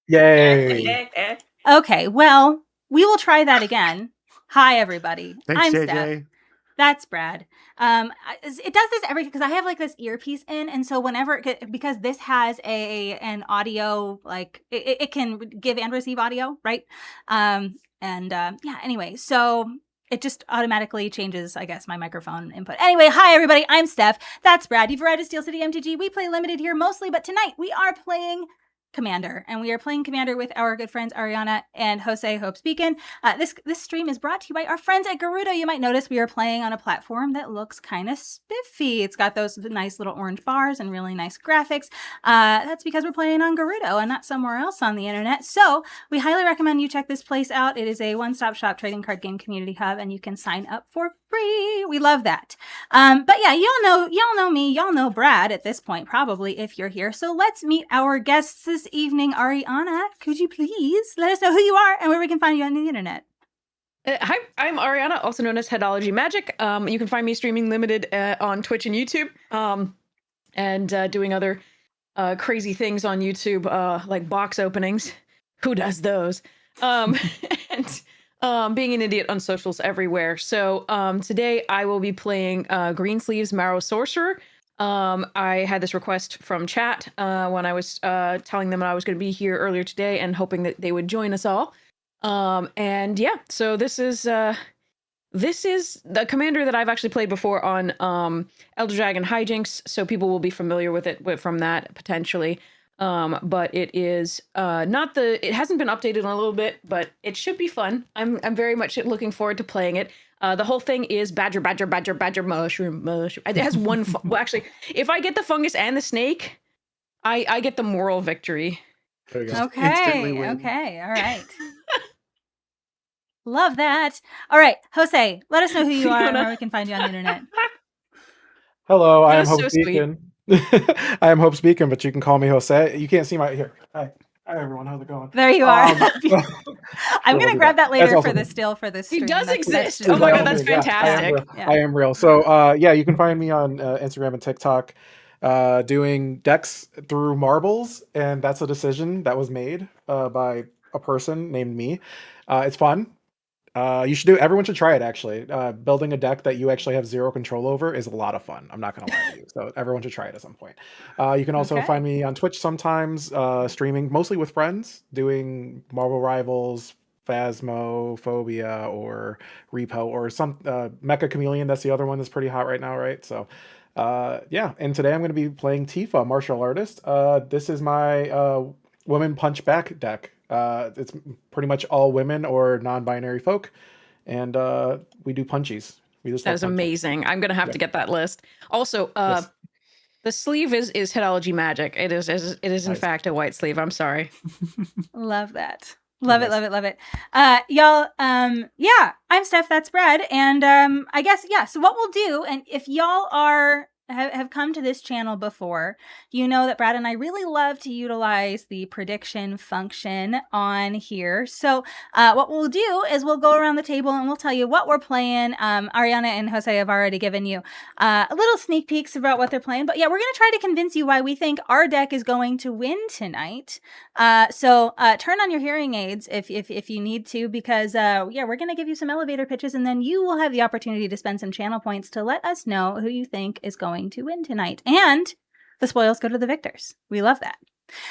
Yay. Okay, well, we will try that again. Hi, everybody. Thanks, I'm JJ. Steph. That's Brad. It does this every because I have like this earpiece in, and so whenever because this has an audio like it can give and receive audio, right? Anyway, so it just automatically changes, I guess, my microphone input. Anyway, hi everybody, I'm Steph. That's Brad. You've arrived at Steel City MTG. We play limited here mostly, but tonight we are playing Commander, and we are playing Commander with our good friends Ariana and Jose Hope Speakin. This stream is brought to you by our friends at Gerudo. You might notice we are playing on a platform that looks kind of spiffy. It's got those nice little orange bars and really nice graphics. That's because we're playing on Gerudo and not somewhere else on the internet. So we highly recommend you check this place out. It is a one-stop shop trading card game community hub, and you can sign up for free. We love that. But yeah, y'all know me, y'all know Brad at this point, probably, if you're here. So let's meet our guests this evening. Ariana, could you please let us know who you are and where we can find you on the internet? Hi, I'm Ariana, also known as Headology Magic. You can find me streaming limited on Twitch and YouTube, and doing other crazy things on YouTube, like box openings. Who does those? And being an idiot on socials everywhere. So today I will be playing Greensleeves Marrow Sorcerer. I had this request from chat when I was telling them I was going to be here earlier today and hoping that they would join us all. And yeah, so this is the commander that I've actually played before on Elder Dragon Hijinks, so people will be familiar with it from that potentially. But it is it hasn't been updated in a little bit, but it should be fun. I'm very much looking forward to playing it. The whole thing is badger, mushroom. It has one. Well, actually, if I get the fungus and the snake, I get the moral victory. There you go. Okay, all right. Love that. All right, Jose, let us know who you are and where we can find you on the internet. Hello, I am That Hope was so Speakin. I am Hope Speakin, but you can call me Jose. You can't see my here. Hi everyone, how's it going? There you are. I'm we'll gonna grab that later for the still for this stream. He does exist. That's Oh my god, By all that's means, yeah, fantastic. I am real. So yeah, you can find me on Instagram and TikTok doing decks through marbles, and that's a decision that was made by a person named me. It's fun. Everyone should try it, actually. Building a deck that you actually have zero control over is a lot of fun. I'm not going to lie to you. So everyone should try it at some point. You can also find me on Twitch sometimes, streaming mostly with friends, doing Marvel Rivals, Phasmophobia, or Repo, or some Mecha Chameleon. That's the other one that's pretty hot right now, right? So yeah, and today I'm going to be playing Tifa, Martial Artist. This is my Women Punch Back deck. It's pretty much all women or non-binary folk, and we do punchies. That is amazing. I'm gonna have to get that list. Also, Yes. the sleeve is Headology Magic. It is in Nice. fact a white sleeve. I'm sorry. Love that. Love it, love it, love it. Y'all, yeah, I'm Steph, that's Brad, and I guess, yeah, so what we'll do, and if y'all have come to this channel before, you know that Brad and I really love to utilize the prediction function on here. So what we'll do is we'll go around the table and we'll tell you what we're playing. Ariana and Jose have already given you a little sneak peeks about what they're playing. But yeah, we're going to try to convince you why we think our deck is going to win tonight. So turn on your hearing aids if you need to, because yeah, we're going to give you some elevator pitches, and then you will have the opportunity to spend some channel points to let us know who you think is going to win tonight. And the spoils go to the victors. We love that.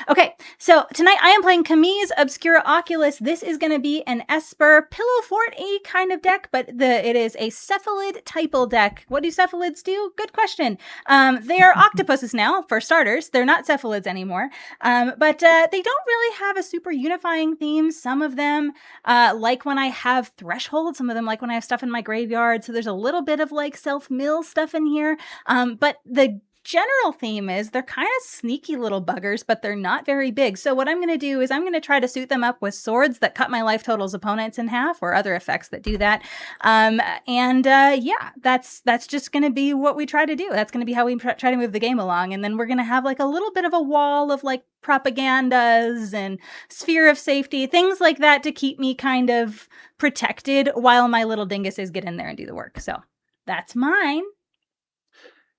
Okay, so tonight I am playing Camille's Obscura Oculus. This is going to be an Esper Pillow Fort-y kind of deck, but it is a Cephalid typal deck. What do cephalids do? Good question. They are octopuses now, for starters. They're not cephalids anymore, but they don't really have a super unifying theme. Some of them like when I have Threshold, some of them like when I have stuff in my graveyard, so there's a little bit of like self-mill stuff in here, but the general theme is they're kind of sneaky little buggers, but they're not very big. So what I'm going to do is I'm going to try to suit them up with swords that cut my life total's opponents in half, or other effects that do that. Yeah, that's just going to be what we try to do. That's going to be how we try to move the game along. And then we're going to have like a little bit of a wall of like propagandas and sphere of safety, things like that, to keep me kind of protected while my little dinguses get in there and do the work. So that's mine.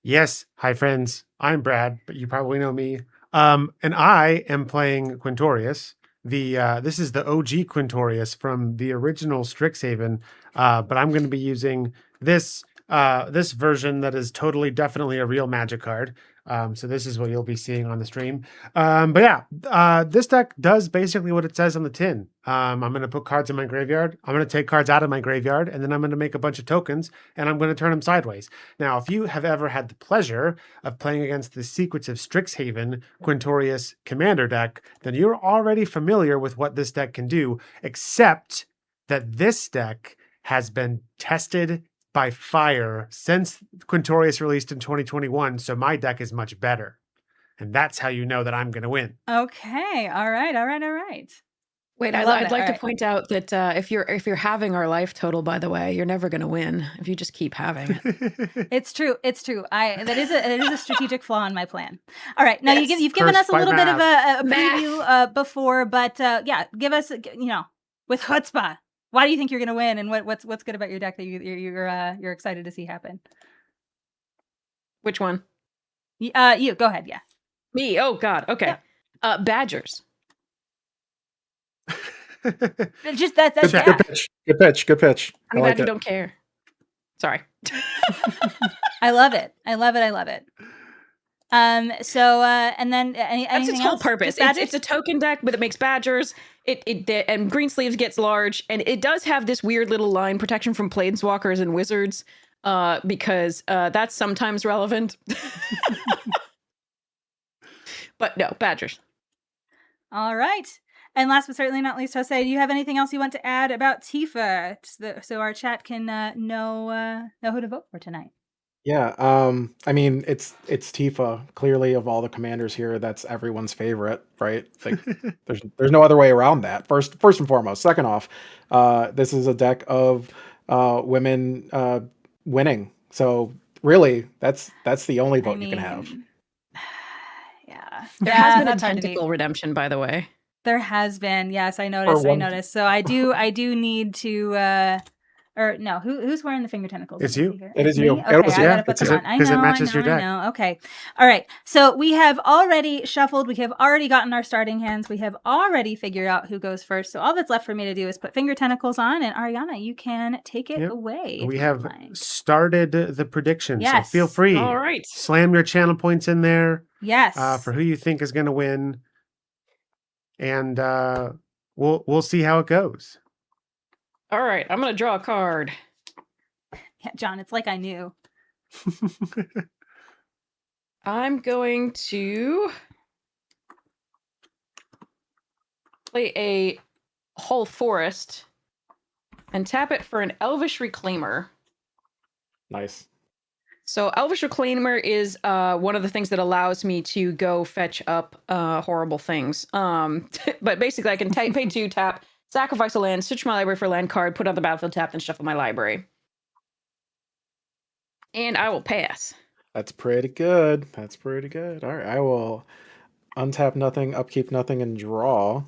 Yes. Hi, friends. I'm Brad, but you probably know me. And I am playing Quintorius. this is the OG Quintorius from the original Strixhaven, but I'm going to be using this this version that is totally definitely a real Magic card. So this is what you'll be seeing on the stream. But yeah, this deck does basically what it says on the tin. I'm going to put cards in my graveyard. I'm going to take cards out of my graveyard, and then I'm going to make a bunch of tokens, and I'm going to turn them sideways. Now, if you have ever had the pleasure of playing against the Secrets of Strixhaven Quintorius Commander deck, then you're already familiar with what this deck can do, except that this deck has been tested by fire since Quintorius released in 2021, so my deck is much better. And that's how you know that I'm going to win. Okay. All right. Wait, I love I'd it. like All to right. point out that if you're having our life total, by the way, you're never going to win if you just keep having it. It's true. That is a strategic flaw in my plan. All right. Now Yes. you've given Cursed us a by little bit of math. a preview before, but yeah, give us with chutzpah. Why do you think you're going to win, and what's good about your deck that you're excited to see happen? Which one? You go ahead. Yeah. Me. Oh God. Okay. Yep. Badgers. Just that's Good yeah. Good pitch. I'm glad you don't care. Sorry. I love it. So and then That's anything its whole else? purpose. Just badgers? It's a token deck, but it makes badgers. And Greensleeves gets large, and it does have this weird little line protection from planeswalkers and wizards, because that's sometimes relevant. But no, badgers. All right. And last but certainly not least, Jose, do you have anything else you want to add about Tifa so our chat can know who to vote for tonight? Yeah, I mean, it's Tifa. Clearly, of all the commanders here, that's everyone's favorite, right? Like, there's no other way around that. First and foremost. Second off, this is a deck of women winning. So really, that's the only vote you can have. Yeah, There has been a that's hard to beat. tentacle redemption, by the way. There has been, yes, I noticed. So I do need to or no, who's wearing the finger tentacles? It's you. It is me? you. Okay, It was I you. gotta put them on. Because it matches your deck. I know. Okay. All right. So we have already shuffled. We have already gotten our starting hands. We have already figured out who goes first. So all that's left for me to do is put finger tentacles on, and Ariana, you can take it away. We have started the prediction. Yes. So feel free. All right. Slam your channel points in there. Yes. For who you think is going to win. And we'll see how it goes. All right. I'm going to draw a card. Yeah, John, it's like I knew. I'm going to play a whole forest and tap it for an Elvish Reclaimer. Nice. So Elvish Reclaimer is one of the things that allows me to go fetch up horrible things. But basically I can pay 2, tap, sacrifice a land, search my library for a land card, put on the battlefield tap, and shuffle my library. And I will pass. That's pretty good. All right, I will untap nothing, upkeep nothing, and draw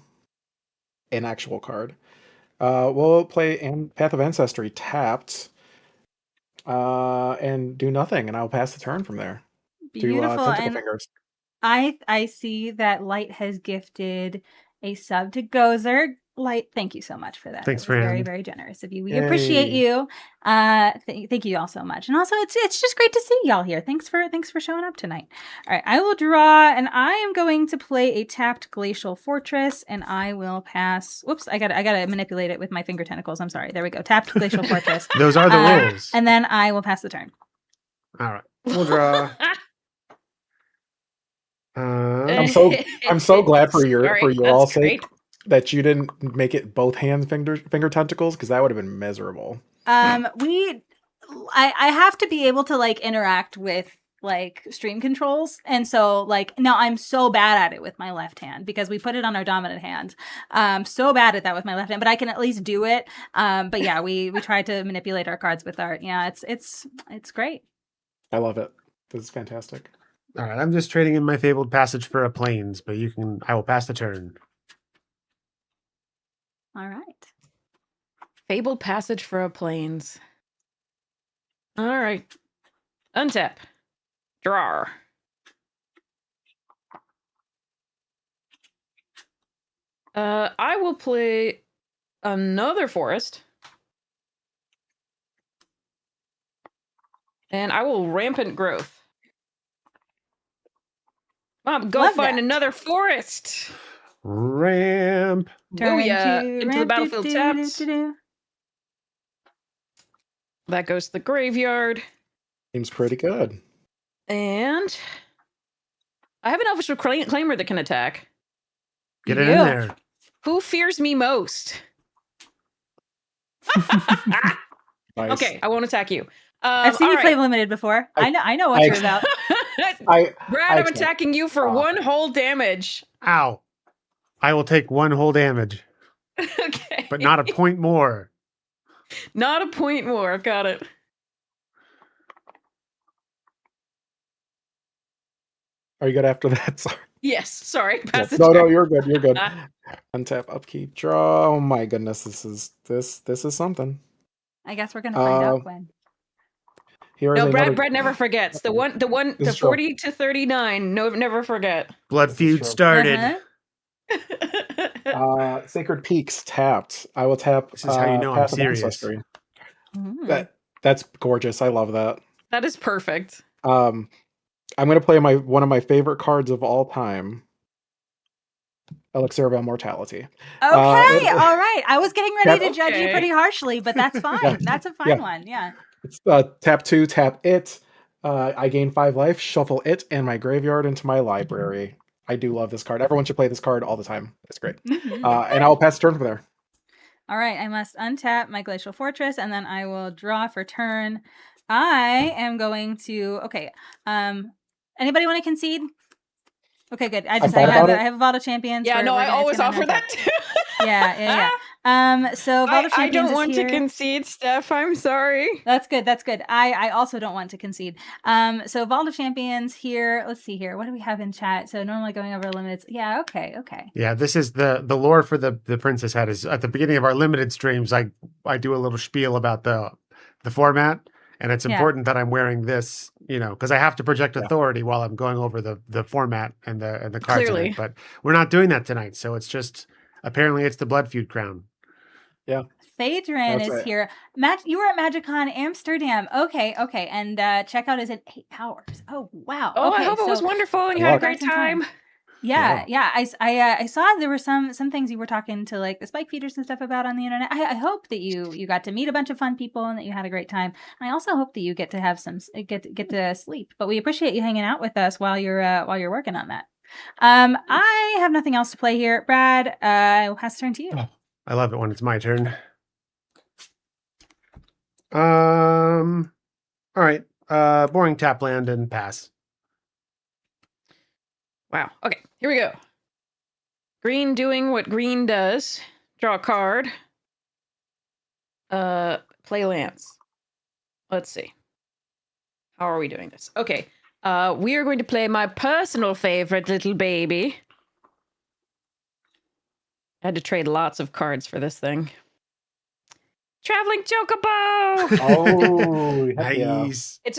an actual card. We'll play Path of Ancestry tapped, and do nothing, and I'll pass the turn from there. Beautiful. To Tentacle Fingers. I see that Light has gifted a sub to Gozer. Light, thank you so much for that. Thanks, that was very, friend. very generous of you. We appreciate you. Thank you all so much. And also, it's just great to see y'all here. Thanks for showing up tonight. All right, I will draw, and I am going to play a tapped Glacial Fortress, and I will pass. Whoops, I gotta manipulate it with my finger tentacles. I'm sorry. There we go. Tapped Glacial Fortress. Those are the rules. And then I will pass the turn. All right. We'll draw. I'm so glad for your all sake that you didn't make it both hands finger tentacles, because that would have been miserable. I have to be able to like interact with like stream controls, and so like now I'm so bad at it with my left hand because we put it on our dominant hand. So bad at that with my left hand, but I can at least do it. But yeah, we tried to manipulate our cards with art. Yeah, it's great. I love it. This is fantastic. All right, I'm just trading in my Fabled Passage for a Plains, but I will pass the turn. All right. Fabled Passage for a Plains. All right. Untap. Draw. I will play another forest. And I will rampant growth. Mom, go Love find that. another forest. Ramp. Turn Into the ramp, battlefield tapped. That goes to the graveyard. Seems pretty good. And I have an Elvish Reclaimer that can attack. Get it in there. Who fears me most? Nice. Okay, I won't attack you. I've seen you play limited before. I know what you're about. Brad, I'm attacking you for 1 whole damage. Ow. I will take 1 whole damage. Okay. But not a point more. Not a point more. Got it. Are you good after that? Sorry. Yes. Sorry. Pass the No, turn. you're good. You're good. Untap, upkeep, draw. Oh my goodness, this is something. I guess we're gonna find out when. Here is Brad never forgets. The 40 to 39. No, never forget. Blood feud started. Sacred Peaks tapped. I will tap. This is how you know I'm Path of serious. Ancestry. That's gorgeous. I love that. That is perfect. I'm going to play one of my favorite cards of all time, Elixir of Immortality. Okay, all right. I was getting ready to judge you pretty harshly, but that's fine. Yeah. That's a fine one. Yeah. It's tap 2, tap it. I gain 5 life, shuffle it and my graveyard into my library. I do love this card. Everyone should play this card all the time. It's great. And I'll pass turn from there. All right, I must untap my Glacial Fortress, and then I will draw for turn. I am going to. Okay. Anybody want to concede? Okay, good. I have a Vault of Champions. Yeah, no, I always offer that too. Yeah. So Vault of Champions I don't want to concede, Steph. I'm sorry. That's good. I also don't want to concede. So Vault of Champions here. Let's see here. What do we have in chat? So normally going over limits. Yeah. Okay. Yeah, this is the lore for the Princess Head. Is at the beginning of our limited streams. I do a little spiel about the format. And it's important that I'm wearing this, because I have to project authority while I'm going over the format and the cards. Clearly. But we're not doing that tonight. So it's just, apparently it's the Blood Feud crown. Yeah. Phaedron is here. You were at MagicCon Amsterdam. Okay. And checkout is in 8 hours. Oh, wow. Oh, okay, I hope it was wonderful and you had a great time. Yeah. I saw there were some things you were talking to like the spike feeders and stuff about on the internet. I hope that you got to meet a bunch of fun people and that you had a great time. And I also hope that you get to have get to sleep. But we appreciate you hanging out with us while you're working on that. I have nothing else to play here. Brad, I'll pass the turn to you. Oh, I love it when it's my turn. All right. Boring tap land and pass. Wow. Okay, here we go. Green doing what green does. Draw a card. Play lands. Let's see. How are we doing this? Okay. We are going to play my personal favorite little baby. I had to trade lots of cards for this thing. Traveling Chocobo! Oh, nice. It's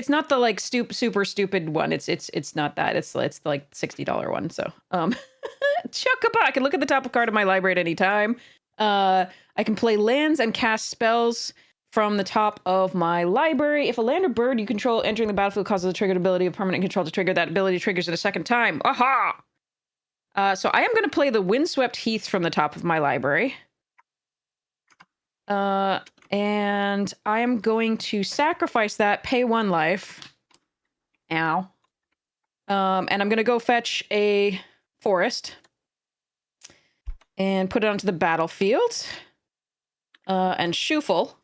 not the like super stupid one. It's not that. It's the like $60 one. So Chocobo. I can look at the top of card of my library at any time. I can play lands and cast spells from the top of my library. If a land or bird you control entering the battlefield causes a triggered ability of permanent control to trigger, that ability triggers it a second time. Aha! So I am going to play the Windswept Heath from the top of my library. And I am going to sacrifice that, pay 1 life. Ow. And I'm going to go fetch a forest and put it onto the battlefield. And shuffle.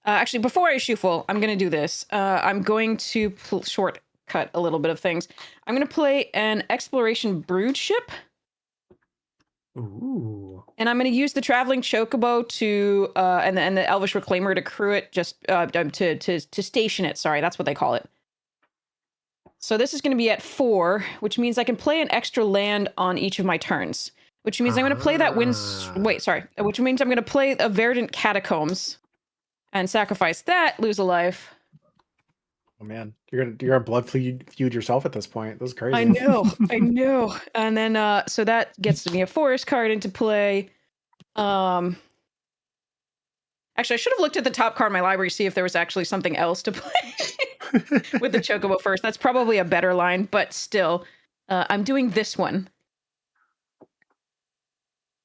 Actually, before I shuffle, I'm going to do this. I'm going to shortcut a little bit of things. I'm going to play an Exploration Brood Ship. Ooh. And I'm going to use the Traveling Chocobo to, and the Elvish Reclaimer to crew it, just to station it. Sorry, that's what they call it. So this is going to be at 4, which means I can play an extra land on each of my turns. Which means I'm going to play that which means I'm going to play a Verdant Catacombs and sacrifice that, lose a life. Oh man, you're gonna blood feud yourself at this point. This is crazy. I know. And then so that gets me a forest card into play. Actually, I should have looked at the top card of my library to see if there was actually something else to play with the Chocobo first. That's probably a better line, but still, I'm doing this one.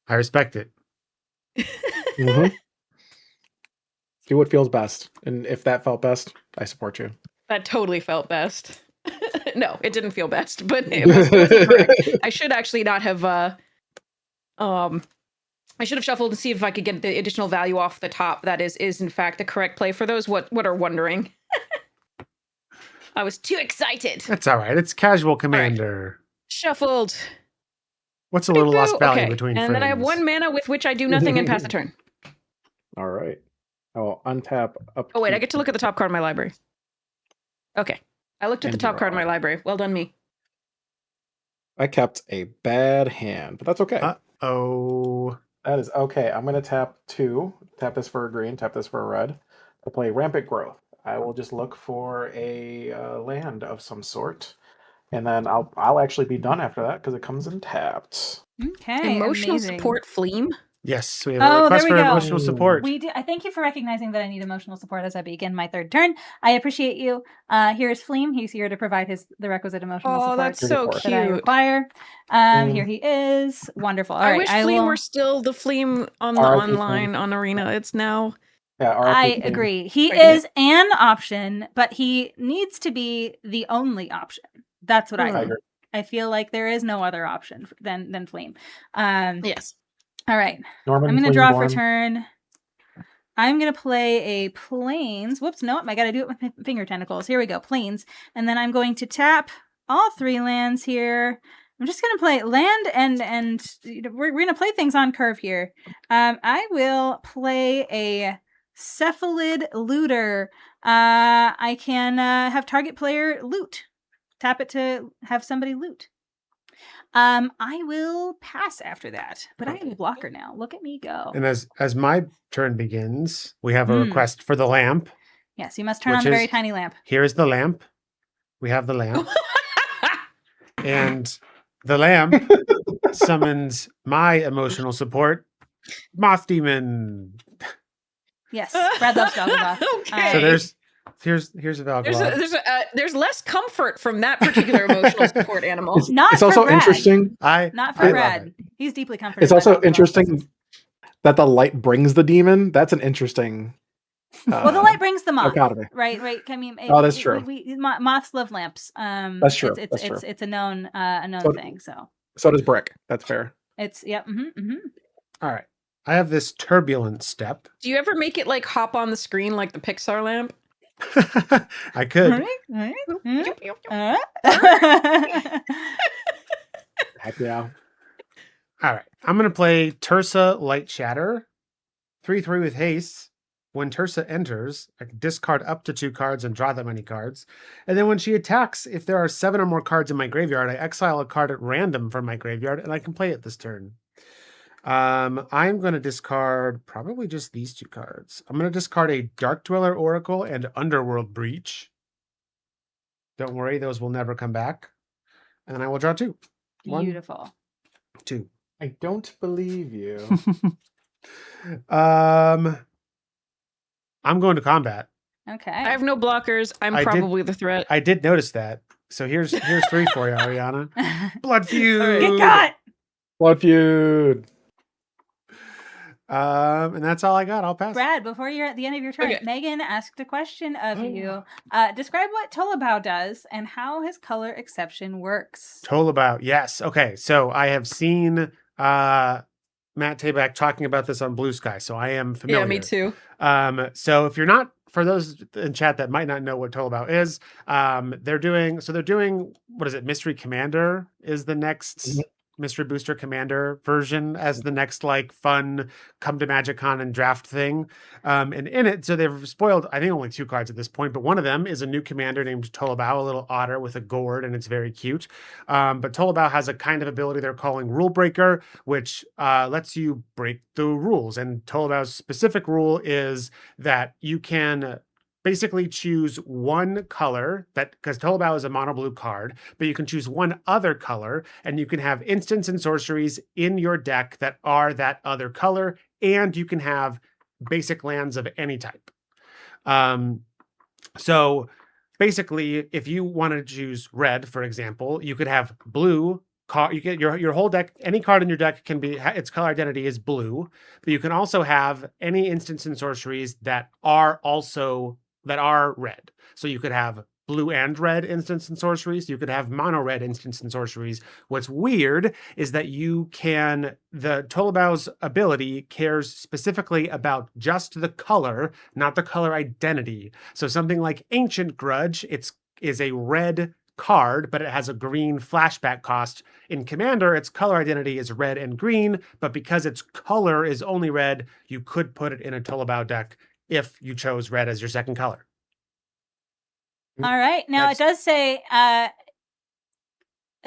I respect it. Mm-hmm. Do what feels best, and if that felt best, I support you. That totally felt best. No, it didn't feel best, but it was correct. I should actually not have. I should have shuffled to see if I could get the additional value off the top. That is in fact the correct play for those what are wondering. I was too excited. That's all right. It's casual commander. Shuffled. What's a little lost value Okay, between and frames? then I have 1 mana with which I do nothing and pass the turn. All right. I'll untap up. Oh wait, I get to look at the top card of my library. Okay, I looked at the top card of my library. Well done, me. I kept a bad hand, but that's okay. Uh-oh. That is okay. I'm going to tap 2. Tap this for a green. Tap this for a red. To play Rampant Growth. I will just look for a land of some sort, and then I'll actually be done after that because it comes in tapped. Okay. Emotional amazing. support Fleam. Yes, we have a Oh, request there for we go. emotional support. We do. I thank you for recognizing that I need emotional support as I begin my third turn. I appreciate you. Here's Fleam. He's here to provide the requisite emotional support. That's so that I cute. require. Here he is. Wonderful. All I right. wish Fleam were still the Fleam on the R.I.P. online on Arena. It's now. Yeah, I agree. He is an option, but he needs to be the only option. That's what I think. I feel like there is no other option than Fleam. Yes. All right. Norman I'm going to draw for Fleaborn. turn. I'm going to play a Plains. Whoops, no, I got to do it with my finger tentacles. Here we go, Plains. And then I'm going to tap all 3 lands here. I'm just going to play land and we're going to play things on curve here. I will play a Cephalid Looter. I can have target player loot. Tap it to have somebody loot. I will pass after that, but I have a blocker now. Look at me go. And as my turn begins, we have a request for the lamp. Yes, you must turn on the very tiny lamp. Here is the lamp. We have the lamp. And the lamp summons my emotional support, Moth Demon. Yes, Brad loves Velgaroth. Okay. So here's a Velgaroth. There's less comfort from that particular emotional support animal. It's also Brad. interesting. Not for Brad. He's deeply comforted. It's also interesting that the light brings the demon. That's an interesting. Well, the light brings the moth, dichotomy. right? I mean, that's true. Moths love lamps. That's true. It's a known thing. So does brick. That's fair. It's All right. I have this turbulent step. Do you ever make it like hop on the screen like the Pixar lamp? I could. Heck yeah. All right. I'm going to play Tursa Light Shatter. 3/3 with haste. When Tursa enters, I can discard up to 2 cards and draw that many cards. And then when she attacks, if there are 7 or more cards in my graveyard, I exile a card at random from my graveyard, and I can play it this turn. I'm going to discard probably just these 2 cards. I'm going to discard a Dark Dweller Oracle and Underworld Breach. Don't worry, those will never come back. And I will draw 2. Beautiful. 1, 2. I don't believe you. I'm going to combat. Okay. I have no blockers. I'm probably the threat. I did notice that. So here's 3 for you, Ariana. Blood Feud. Get got. Blood Feud. And that's all I got. I'll pass. Brad, before you're at the end of your turn, Okay. Megan asked a question of you. Describe what Tolabao does and how his color exception works. Tolabao. Yes. Okay. So I have seen Matt Tabak talking about this on Blue Sky, so I am familiar. Yeah, me too. So if you're not, for those in chat that might not know what Tolabao is, they're doing, what is it? Mystery Commander is the next Mystery Booster Commander version as the next like fun come to MagicCon and draft thing. And in it, so they've spoiled, I think only 2 cards at this point, but one of them is a new commander named Tolabao, a little otter with a gourd, and it's very cute. But Tolabao has a kind of ability they're calling Rule Breaker, which lets you break the rules. And Tolabao's specific rule is that you can basically choose one color because Tolabao is a mono blue card, but you can choose one other color and you can have instants and sorceries in your deck that are that other color, and you can have basic lands of any type. So basically, if you wanted to choose red, for example, you could have blue. You get your whole deck. Any card in your deck can be its color identity is blue, but you can also have any instants and sorceries that are red. So you could have blue and red instants and sorceries. You could have mono red instants and sorceries. What's weird is that the Tolabao's ability cares specifically about just the color, not the color identity. So something like Ancient Grudge, is a red card, but it has a green flashback cost. In Commander, its color identity is red and green, but because its color is only red, you could put it in a Tolabao deck if you chose red as your second color. All right. Now it does say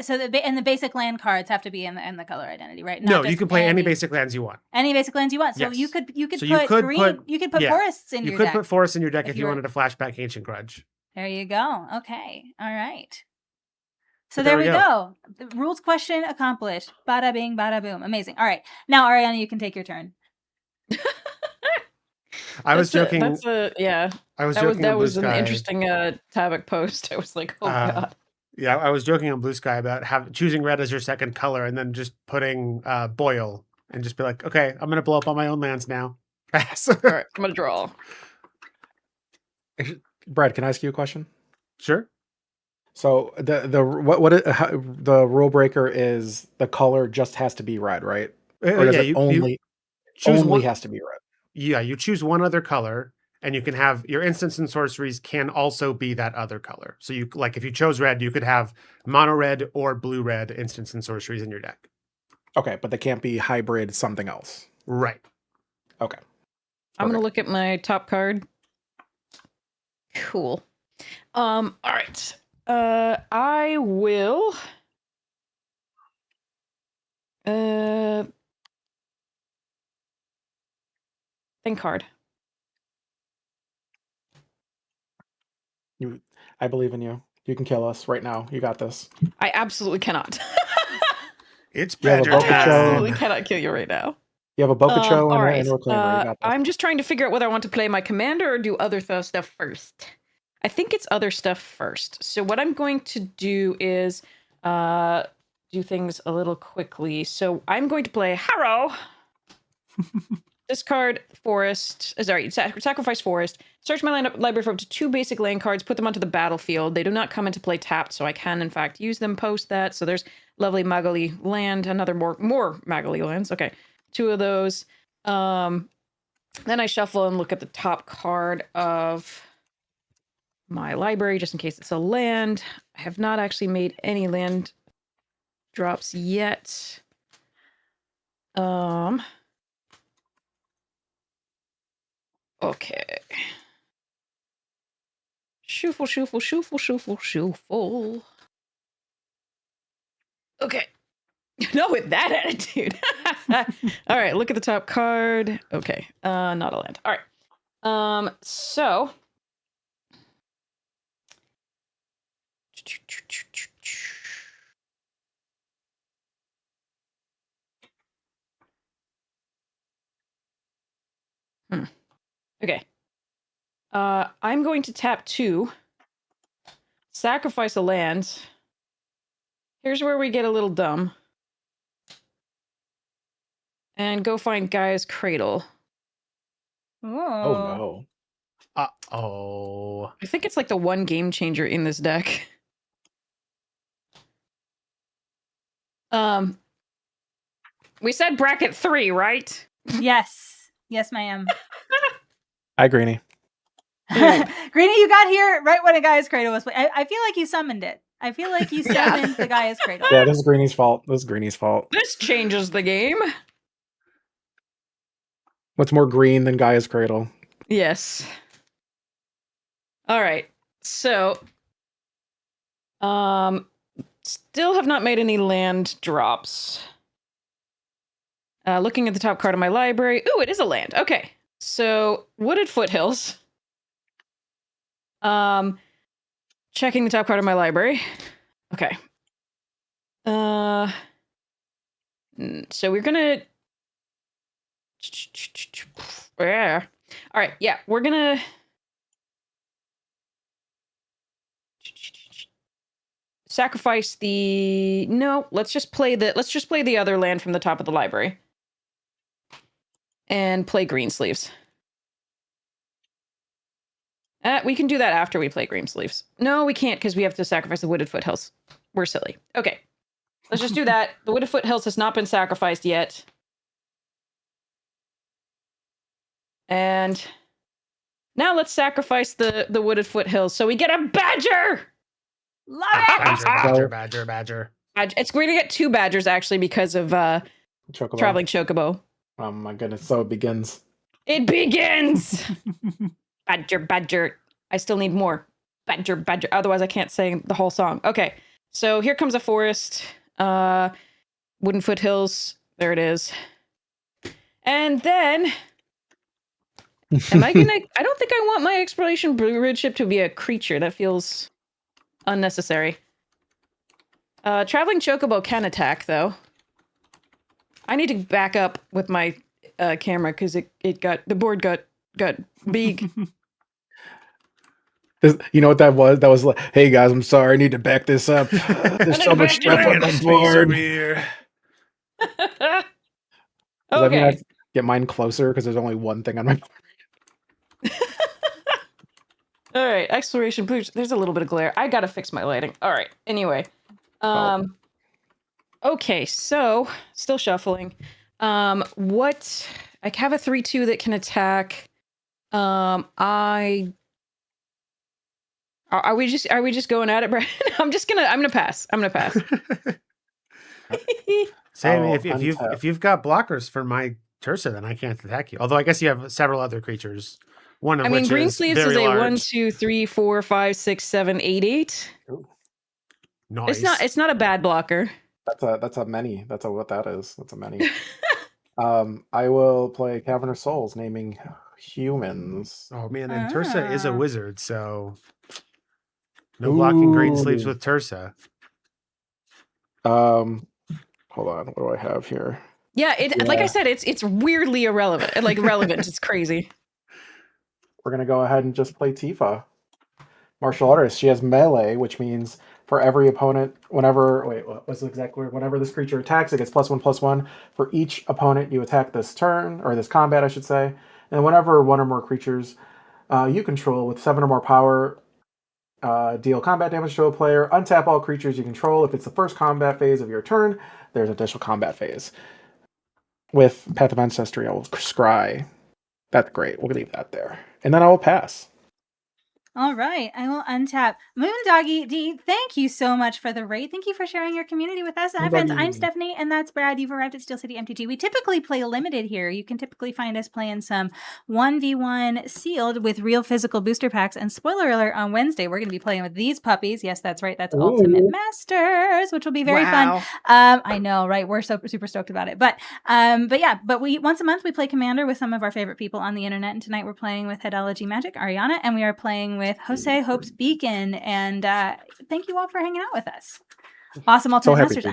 so the basic land cards have to be in the color identity, right? No, you can play any basic lands you want. Any basic lands you want. So yes. you could so put green. You could put forests in your deck. You could put forests in your deck if you wanted to flashback Ancient Grudge. There you go. Okay. All right. So there we go. The rules question accomplished. Bada bing, bada boom. Amazing. All right. Now, Ariana, you can take your turn. I was joking. That was an interesting Tabak post. I was like, oh god. Yeah, I was joking on Blue Sky about choosing red as your second color and then just putting boil and just be like, okay, I'm gonna blow up all my own lands now. All right, I'm gonna draw. Brad, can I ask you a question? Sure. So the rule breaker is the color just has to be red, right? Or does it only has to be red? Yeah, you choose one other color, and you can have your instants and sorceries can also be that other color. So you if you chose red, you could have mono red or blue red instants and sorceries in your deck. Okay, but they can't be hybrid something else. Right. Okay. I'm gonna look at my top card. Cool. All right. I will. Think hard. I believe in you. You can kill us right now. You got this. I absolutely cannot. It's better. I absolutely cannot kill you right now. You have a Bokucho and a Reclaimer. You got this. I'm just trying to figure out whether I want to play my commander or do other stuff first. I think it's other stuff first. So what I'm going to do is do things a little quickly. So I'm going to play Harrow. Discard forest. Sacrifice forest. Search my library for up to 2 basic land cards. Put them onto the battlefield. They do not come into play tapped, so I can in fact use them post that. So there's lovely Magali land. Another more Magali lands. Okay, 2 of those. Then I shuffle and look at the top card of my library just in case it's a land. I have not actually made any land drops yet. Okay. Shuffle. Okay. Not with that attitude. All right, look at the top card. Okay. Not a land. All right. So okay. I'm going to tap 2, sacrifice a land. Here's where we get a little dumb. And go find Gaia's Cradle. Oh no. Uh-oh. I think it's like the one game changer in this deck. We said bracket 3, right? Yes. Yes, ma'am. Hi, Greenie. Greenie, you got here right when a Gaia's Cradle was playing. I feel like you summoned it. I feel like you summoned the Gaia's Cradle. Yeah, this is Greenie's fault. This changes the game. What's more green than Gaia's Cradle? Yes. All right. So, still have not made any land drops. Looking at the top card of my library. Ooh, it is a land. Okay. So, Wooded Foothills. Checking the top card of my library. Okay. So we're gonna. Yeah. All right. Yeah, we're gonna. Sacrifice the. No, let's just play the other land from the top of the library. And play Greensleeves. We can do that after we play Greensleeves. No, we can't because we have to sacrifice the Wooded Foothills. We're silly. Okay. Let's just do that. The Wooded Foothills has not been sacrificed yet. And now let's sacrifice the Wooded Foothills so we get a badger! Love it! Badger. It's going to get 2 badgers, actually, because of Chocobo. Traveling Chocobo. Oh my goodness. So it begins. It begins! Badger. I still need more. Badger. Otherwise, I can't sing the whole song. Okay, so here comes a forest. Wooden Foothills. There it is. And then... I don't think I want my Exploration Bridge ship to be a creature. That feels unnecessary. Traveling Chocobo can attack, though. I need to back up with my camera because the board got big. You know what that was? That was like, hey guys, I'm sorry, I need to back this up. There's so much stuff on the board. Does that mean I have to get mine closer because there's only one thing on my board? All right, Exploration Bridge. There's a little bit of glare. I gotta fix my lighting. All right. Anyway, okay. So still shuffling. What? I have a 3/2 that can attack. Are we just going at it, Brad? I'm gonna pass. Sammy, if you've got blockers for my Tursa, then I can't attack you. Although I guess you have several other creatures. One of which Greensleeves is a large. 1, 2, 3, 4, 5, 6, 7, 8, 8. Nice. It's not a bad blocker. That's a many. That's what that is. That's a many. I will play Cavernous Souls, naming humans. Oh man, and Tursa is a wizard, so no blocking Greensleeves with Tursa. Hold on, what do I have here? Yeah, like I said, it's weirdly irrelevant. Like relevant. It's crazy. We're gonna go ahead and just play Tifa. Martial artist. She has melee, which means for every opponent, what's the exact word? Whenever this creature attacks, it gets +1/+1 for each opponent you attack this turn, or this combat, I should say. And whenever one or more creatures you control with 7 or more power deal combat damage to a player, untap all creatures you control. If it's the first combat phase of your turn, there's an additional combat phase. With Path of Ancestry, I will scry. That's great. We'll leave that there. And then I will pass. All right, I will untap. Moondoggy D, thank you so much for the raid. Thank you for sharing your community with us. Hi, friends. I'm Stephanie, and that's Brad. You've arrived at Steel City MTG. We typically play limited here. You can typically find us playing some 1v1 sealed with real physical booster packs. And spoiler alert, on Wednesday, we're going to be playing with these puppies. Yes, that's right. That's Ultimate Masters, which will be very fun. I know, right? We're so super stoked about it. But we once a month we play Commander with some of our favorite people on the internet. And tonight we're playing with Headology Magic, Ariana, and we are playing with Jose Hope's Beacon, and thank you all for hanging out with us. Awesome Ultimate Masters. I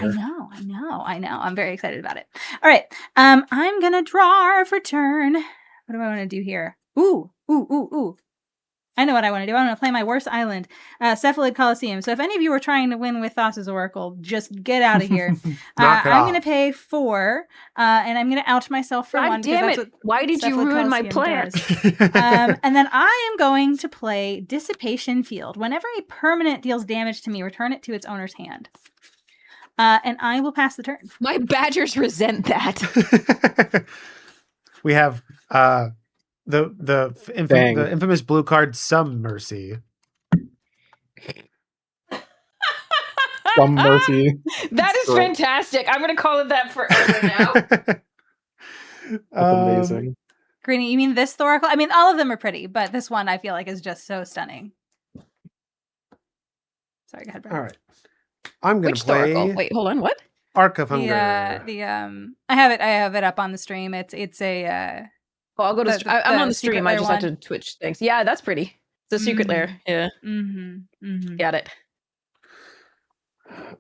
know. I'm very excited about it. All right. I'm gonna draw for turn. What do I want to do here? Ooh. I know what I want to do. I want to play my worst island, Cephalid Coliseum. So if any of you were trying to win with Thassa's Oracle, just get out of here. I'm going to pay 4, and I'm going to out myself for 1. God damn it. Why did you ruin my plan? And then I am going to play Dissipation Field. Whenever a permanent deals damage to me, return it to its owner's hand. And I will pass the turn. My badgers resent that. We have... The infamous blue card, Some Mercy. Some Mercy. That is fantastic. I'm going to call it that forever now. That's amazing. Greenie, you mean this Thoracle? I mean, all of them are pretty, but this one I feel like is just so stunning. Sorry, go ahead, Brad. All right. I'm going to play... Thoracle? Wait, hold on, what? Arc of Hunger. I have it up on the stream. It's a... Well, I'll go to. I'm on the stream. I just have to Twitch. Thanks. Yeah, that's pretty. It's a secret lair. Yeah. Got it.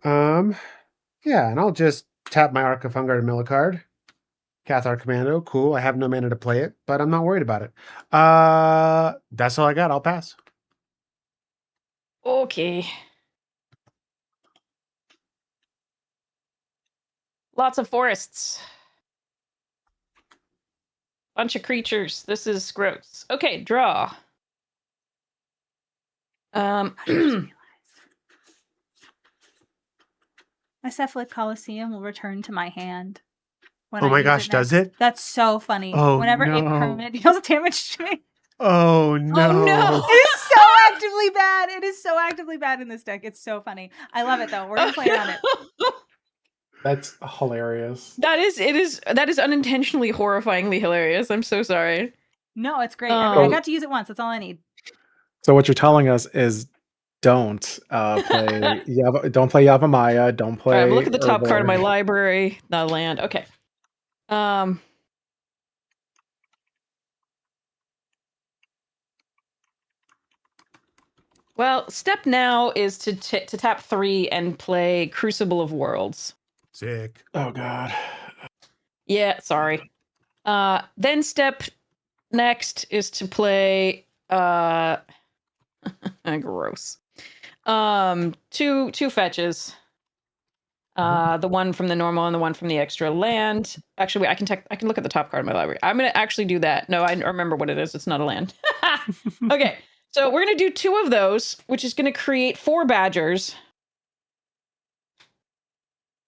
Yeah, and I'll just tap my Arc of Hunger and mill a card. Cathar Commando, cool. I have no mana to play it, but I'm not worried about it. That's all I got. I'll pass. Okay. Lots of forests. Bunch of creatures. This is gross. Okay, draw. My Cephalid Coliseum will return to my hand. When Oh I my use gosh, does it? That's so funny. Oh, Whenever a no. permanent deals damage to me. Oh no. Oh no. It is so actively bad. It is so actively bad in this deck. It's so funny. I love it though. We're gonna play on it. That's hilarious. That is unintentionally horrifyingly hilarious. I'm so sorry. No, it's great. Oh. I got to use it once. That's all I need. So what you're telling us is don't play don't play Yavimaya, don't play All right, look at the top card of my Urborg. library. Not land. Okay. Well, step now is to tap 3 and play Crucible of Worlds. Sick. Oh god. Yeah, sorry. Then step next is to play gross. Two fetches. The one from the normal and the one from the extra land. Actually, wait, I can look at the top card of my library. I'm gonna actually do that. No, I remember what it is. It's not a land. Okay, so we're gonna do 2 of those, which is gonna create 4 badgers.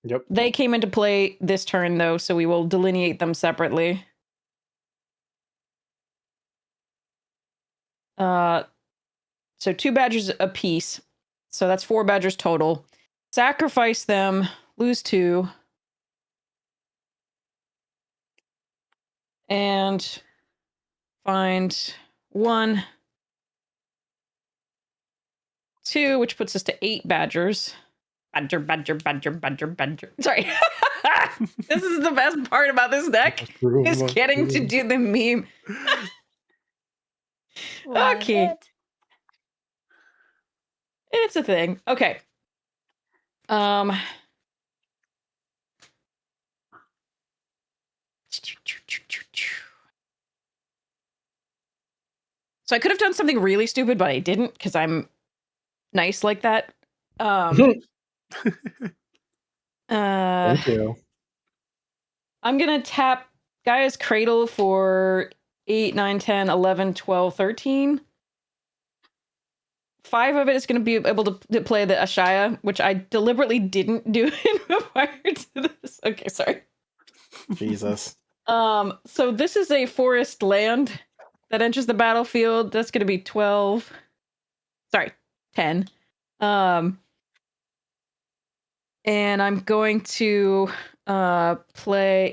Yep. They came into play this turn though, so we will delineate them separately. So 2 badgers apiece. So that's 4 badgers total. Sacrifice them, lose 2. And find 1, 2, which puts us to 8 badgers. Badger. Sorry. This is the best part about this deck, is getting to do the meme. Okay. It's a thing. Okay. So I could have done something really stupid, but I didn't because I'm nice like that. Thank you. I'm going to tap Gaia's Cradle for 8, 9, 10, 11, 12, 13. 5 of it is going to be able to play the Ashaya, which I deliberately didn't do prior to this. Okay, sorry. Jesus. So this is a forest land that enters the battlefield. That's going to be 12. Sorry, 10. And I'm going to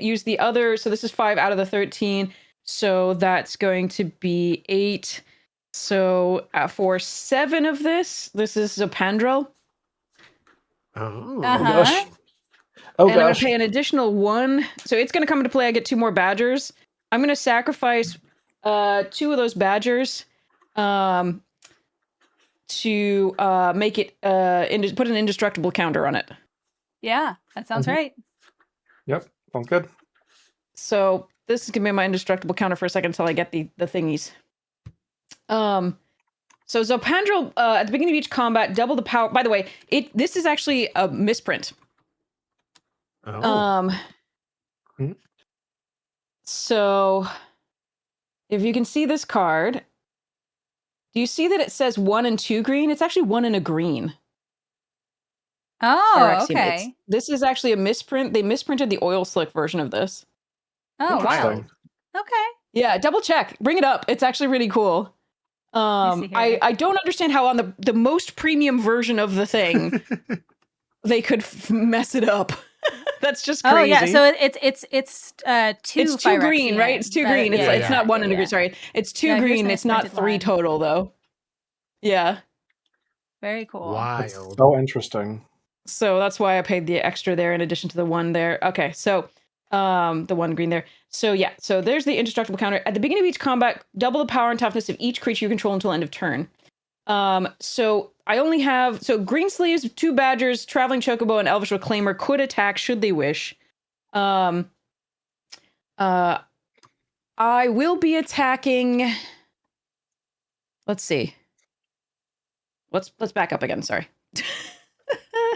use the other. So this is 5 out of the 13. So that's going to be 8. So for 7 of this is Zopandrel. Oh. Gosh. And I'm going to pay an additional 1. So it's going to come into play. I get 2 more badgers. I'm going to sacrifice 2 of those badgers to make it put an indestructible counter on it. Yeah, that sounds right. Yep, sounds good. So this is going to be my indestructible counter for a second until I get the thingies. So Zopandrel, at the beginning of each combat, double the power. By the way, this is actually a misprint. Oh. So if you can see this card, do you see that it says 1 and 2 green? It's actually 1 and a green. Oh, okay. This is actually a misprint. They misprinted the oil slick version of this. Oh, wow. Okay. Yeah, double check. Bring it up. It's actually really cool. I don't understand how on the most premium version of the thing they could mess it up. That's just crazy. Oh yeah, so it's 2. It's 2 green, right? It's 2 green. It's not 1 and a green. Sorry, it's 2 green. It's not 3 total though. Yeah. Very cool. Wild. That's so interesting. So that's why I paid the extra there in addition to the 1 there. Okay, so the 1 green there. So yeah, so there's the indestructible counter. At the beginning of each combat, double the power and toughness of each creature you control until end of turn. So I only have Greensleeves, 2 Badgers, Traveling Chocobo, and Elvish Reclaimer could attack should they wish. I will be attacking. Let's see. Let's back up again. Sorry.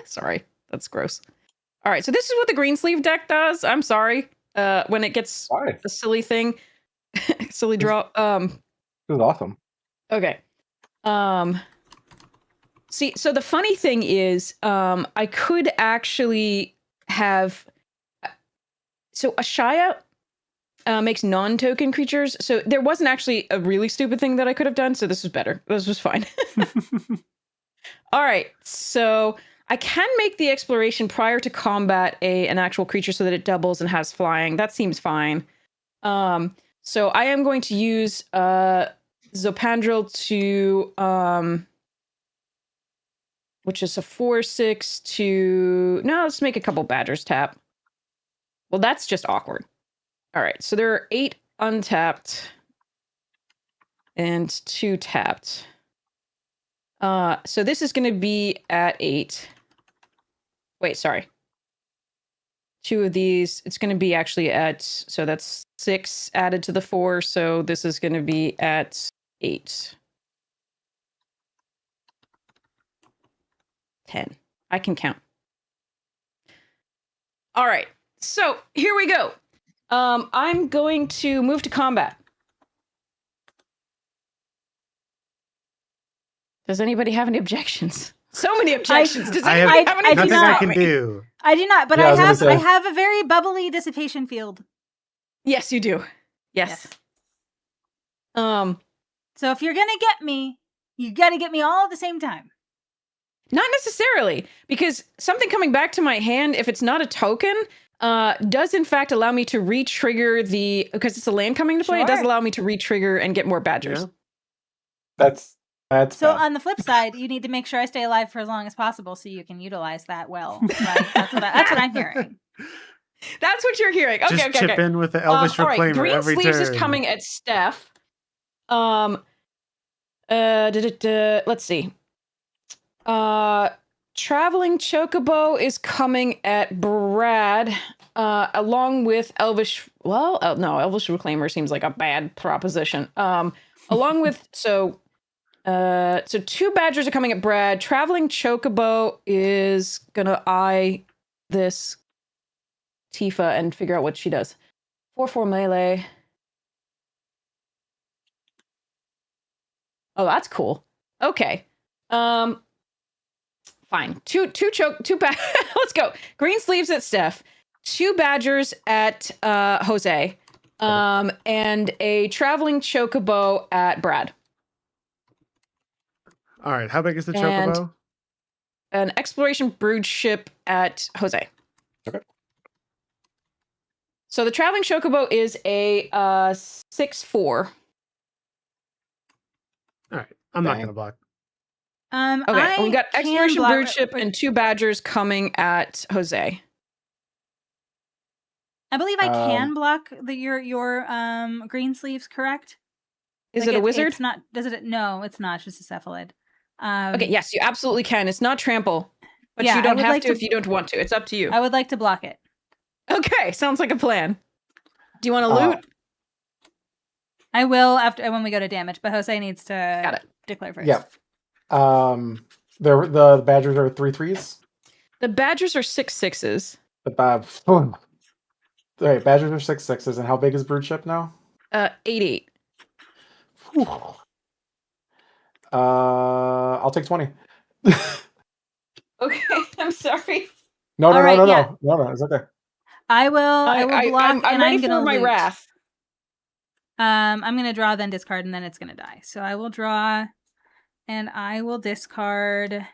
Sorry, that's gross. All right, so this is what the Greensleeve deck does. I'm sorry. When it gets Why? a silly thing, silly draw. This is awesome. Okay. See, so the funny thing is, I could actually have. So Ashaya makes non-token creatures. So there wasn't actually a really stupid thing that I could have done. So this was better. This was fine. All right. So I can make the exploration prior to combat an actual creature so that it doubles and has flying. That seems fine. So I am going to use Zopandrel to which is a 4/6 to let's make a couple Badgers tap. Well, that's just awkward. All right, so there are 8 untapped and 2 tapped. So this is going to be at 8. Wait, sorry. 2 of these, it's going to be actually at, so that's 6 added to the 4, so this is going to be at 8. 10. I can count. All right, so here we go. I'm going to move to combat. Does anybody have any objections? So many objections. Does anybody have any? Nothing I can do. I do not, but Yeah, I have a very bubbly dissipation field. Yes, you do. Yes. So if you're gonna get me, you gotta get me all at the same time. Not necessarily, because something coming back to my hand, if it's not a token, does in fact allow me to re-trigger because it's a land coming to play, It does allow me to re-trigger and get more Badgers. Yeah. That's so bad. on the flip side, you need to make sure I stay alive for as long as possible so you can utilize that well. Right? That's what I'm hearing. That's what you're hearing. Okay, Just chip in with the Elvish Reclaimer Green every Sleeves turn. is coming at Steph. Let's see. Traveling Chocobo is coming at Brad, along with Elvish. Well, no, Elvish Reclaimer seems like a bad proposition. Along with so 2 Badgers are coming at Brad. Traveling Chocobo is gonna eye this Tifa and figure out what she does. 4/4 melee. Oh, that's cool. Okay. Fine. Let's go. Green Sleeves at Steph. 2 Badgers at Jose. And a Traveling Chocobo at Brad. All right. How big is the And Chocobo? an Exploration Brood ship at Jose. Okay. So the Traveling Chocobo is a 6/4. All right. I'm not going to block. Okay, we got Exploration Brood ship and 2 Badgers coming at Jose. I believe I can block your Green Sleeves, correct? Is it a wizard? It's not. No, it's not. It's just a cephalid. Okay, yes, you absolutely can. It's not trample, but you don't have to if you don't want to. It's up to you. I would like to block it. Okay, sounds like a plan. Do you want to loot? I will when we go to damage, but Jose needs to declare first. Yeah. The Badgers are 3/3s. The Badgers are 6/6s. Right, Badgers are 6/6s, and how big is Brood Ship now? 8/8. I'll take 20. Okay, I'm sorry. No, it's okay. I will block. I'm ready for my wrath. I'm gonna draw, then discard, and then it's gonna die. So I will draw, and I will discard.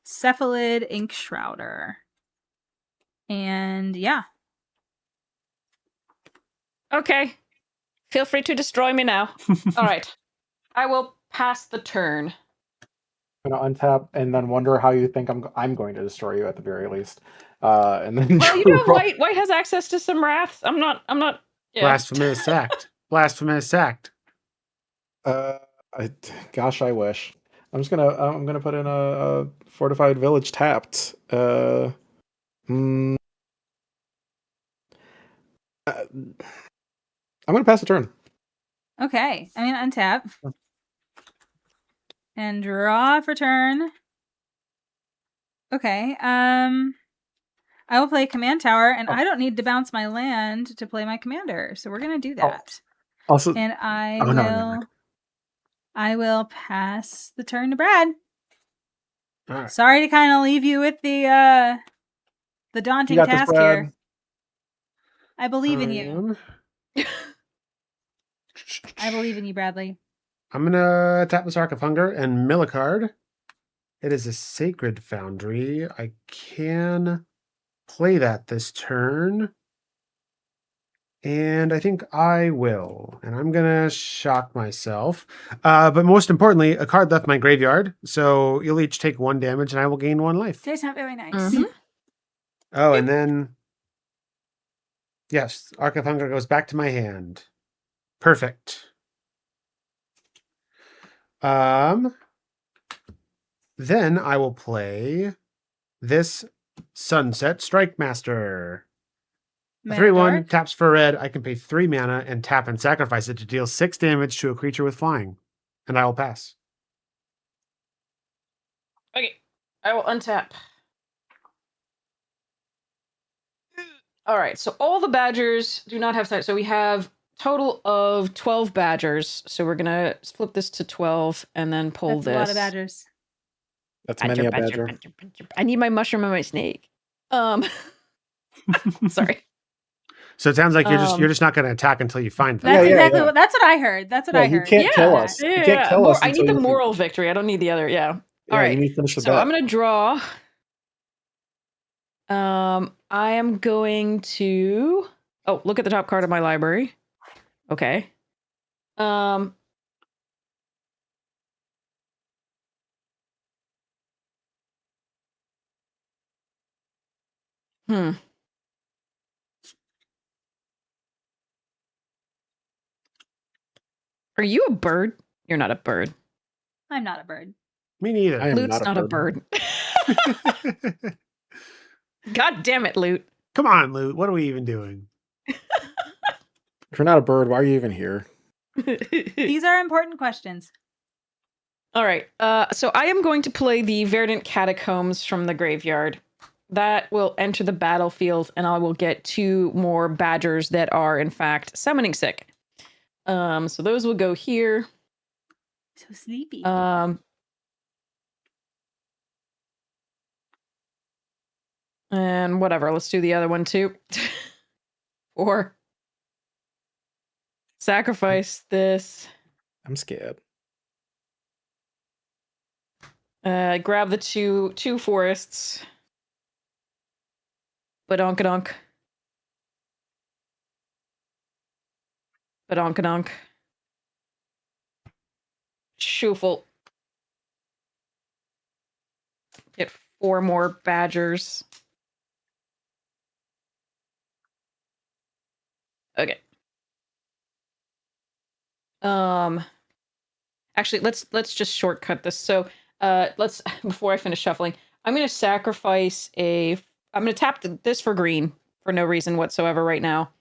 Cephalid Ink Shrouder. And yeah. Okay. Feel free to destroy me now. All right. I will pass the turn. I'm gonna untap and then wonder how you think I'm going to destroy you at the very least. And then well, you know, White has access to some wrath. I'm not. Yeah. Blasphemous act. Blasphemous act. I, gosh, I wish. I'm gonna put in a fortified village tapped. Hmm, I'm gonna pass the turn. Okay, I'm gonna untap and draw for turn. Okay, I will play command tower, and Oh. I don't need to bounce my land to play my commander, so we're gonna do Oh. that. Also, And oh, no, never mind. I will pass the turn to Brad. All right. Sorry to kind of leave you with the You daunting got this, task Brad. here. I believe in you. I believe in you, Bradley. I'm gonna tap this Arc of Hunger and mill a card. It is a Sacred Foundry. I can play that this turn. And I think I will. And I'm going to shock myself. But most importantly, a card left my graveyard. So you'll each take 1 damage and I will gain 1 life. That's not very nice. Mhm. Oh, and then, yes, Arc of Hunger goes back to my hand. Perfect. Then I will play this Sunset Strike Master. A 3/1 taps for red. I can pay 3 mana and tap and sacrifice it to deal 6 damage to a creature with flying. And I will pass. Okay, I will untap. All right, so all the badgers do not have sight. So we have total of 12 badgers. So we're gonna flip this to 12 and then pull That's this. a lot of badgers. That's many a badger. I need my mushroom and my snake. Sorry. So it sounds like you're just not going to attack until you find them. That's Yeah, exactly yeah. what. That's what I heard. That's what I You heard. can't kill Yeah. us. You can't kill us I until need the you moral victory. I don't need the other. Yeah. Yeah, All right. you need to finish the So bet. I'm gonna draw. I am going to. Oh, look at the top card of my library. Okay. Hmm. Are you a bird? You're not a bird. I'm not a bird. Me neither. I am Loot's not a bird. God damn it, Loot. Come on, Loot. What are we even doing? If you're not a bird, why are you even here? These are important questions. All right. So I am going to play the Verdant Catacombs from the graveyard. That will enter the battlefield, and I will get 2 more badgers that are, in fact, summoning sick. So those will go here. So sleepy. And whatever. Let's do the other one too. Or sacrifice this. I'm scared. Grab the two forests. Badonkadonk. Badonkadonk. Shuffle. Get 4 more badgers. Okay. Actually, let's just shortcut this. So, let's before I finish shuffling, I'm going to sacrifice I'm going to tap this for green for no reason whatsoever right now.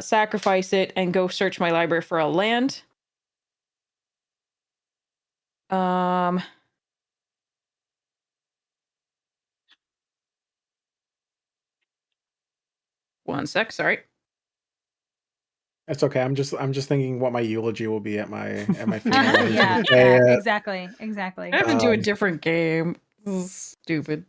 Sacrifice it and go search my library for a land. One sec, sorry. It's okay. I'm just thinking what my eulogy will be at my funeral. Yeah, Yeah. exactly. I have to do a different game. This is stupid.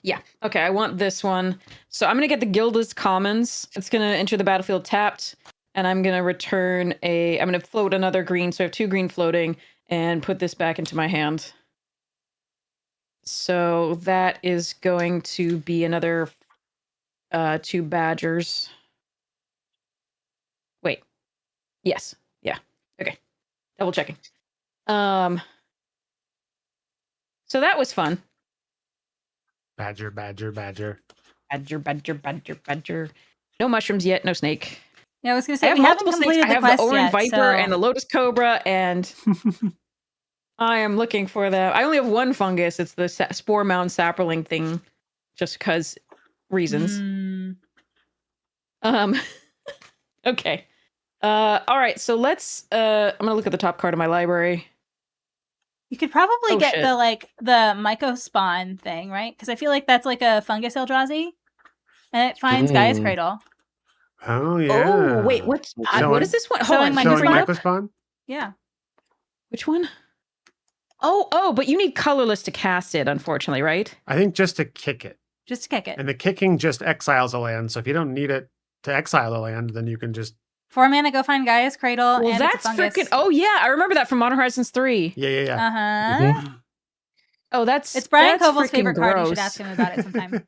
Yeah. Okay, I want this one. So I'm gonna get the Gilda's Commons. It's gonna enter the battlefield tapped, and I'm gonna return I'm gonna float another green, so I have 2 green floating, and put this back into my hand. So that is going to be another 2 badgers. Wait. Yes. Yeah. Okay. Double checking. So that was fun. Badger. Badger. No mushrooms yet, no snake. Yeah, I was gonna I say have we haven't multiple snakes. completed I the have quest the orange yet, viper so... and the lotus cobra, and I am looking for the. I only have one fungus. It's the spore mound sapperling thing, just because reasons. Mm. Okay. All right. So let's. I'm gonna look at the top card of my library. You could probably Oh, get shit. the mycospawn thing, right? Because I feel like that's like a fungus Eldrazi, and it finds Gaia's Mm. Cradle. Oh yeah. Oh wait, what is this one? Hold Sowing on. Can you Showing bring it up? Mycospawn? Yeah. Which one? Oh, but you need colorless to cast it, unfortunately, right? I think just to kick it. Just to kick it. And the kicking just exiles a land. So if you don't need it to exile the land, then you can just 4 mana, go find Gaia's Cradle, Well, and that's it's a fungus. freaking. Oh yeah, I remember that from Modern Horizons 3. yeah. Uh-huh. Oh, that's It's Brian that's Koval's freaking favorite card. You should gross. ask him about it sometime.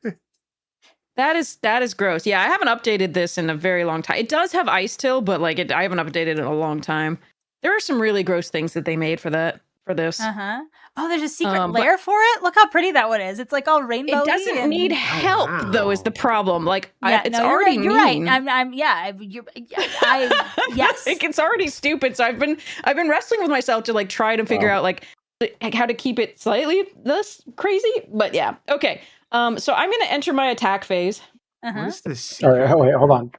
That is gross. Yeah, I haven't updated this in a very long time. It does have ice till, but like I haven't updated it in a long time. There are some really gross things that they made for this. Uh-huh. Oh, there's a secret But lair for it? Look how pretty that one is. It's like all rainbow. it doesn't need help though. Is the problem? Like Yeah, it's no, already you're mean. right. I'm yeah. Yes. Like, it's already stupid. So I've been wrestling with myself to like try to figure out like how to keep it slightly less crazy. But yeah, okay. So I'm gonna enter my attack phase. Uh-huh. What is this? All right, wait, hold on.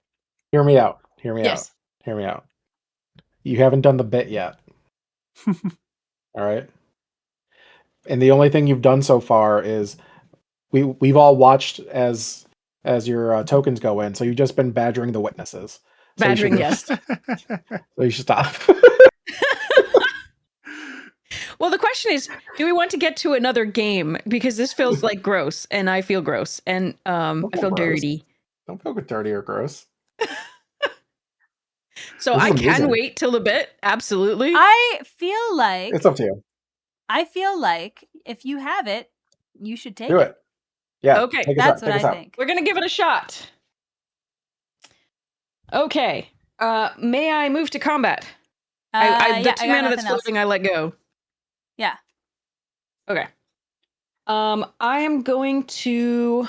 Hear me out. Yes. Hear me out. You haven't done the bit yet. All right. And the only thing you've done so far is we've all watched as your tokens go in. So you've just been badgering the witnesses. So Badgering, yes. So you should stop. Well, the question is, do we want to get to another game? Because this feels like gross, and I feel gross, and I feel gross. dirty. Don't feel dirty or gross. So This is I can amazing. wait till a bit. Absolutely. I feel like It's up to you. If you have it, you should take Do it. Yeah. Okay, take a That's shot, what take a I shot. think. We're gonna give it a shot. Okay. May I move to combat? The yeah, 2 I got mana that's nothing else. floating, I let go. Yeah. Okay. I am going to.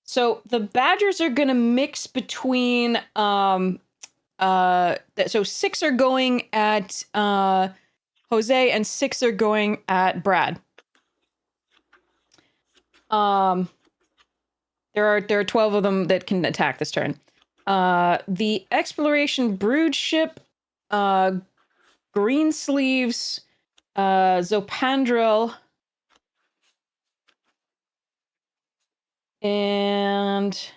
So the Badgers are gonna mix between so 6 are going at Jose and 6 are going at Brad. There are 12 of them that can attack this turn. The Exploration Brood ship, Greensleeves, Zopandrel, and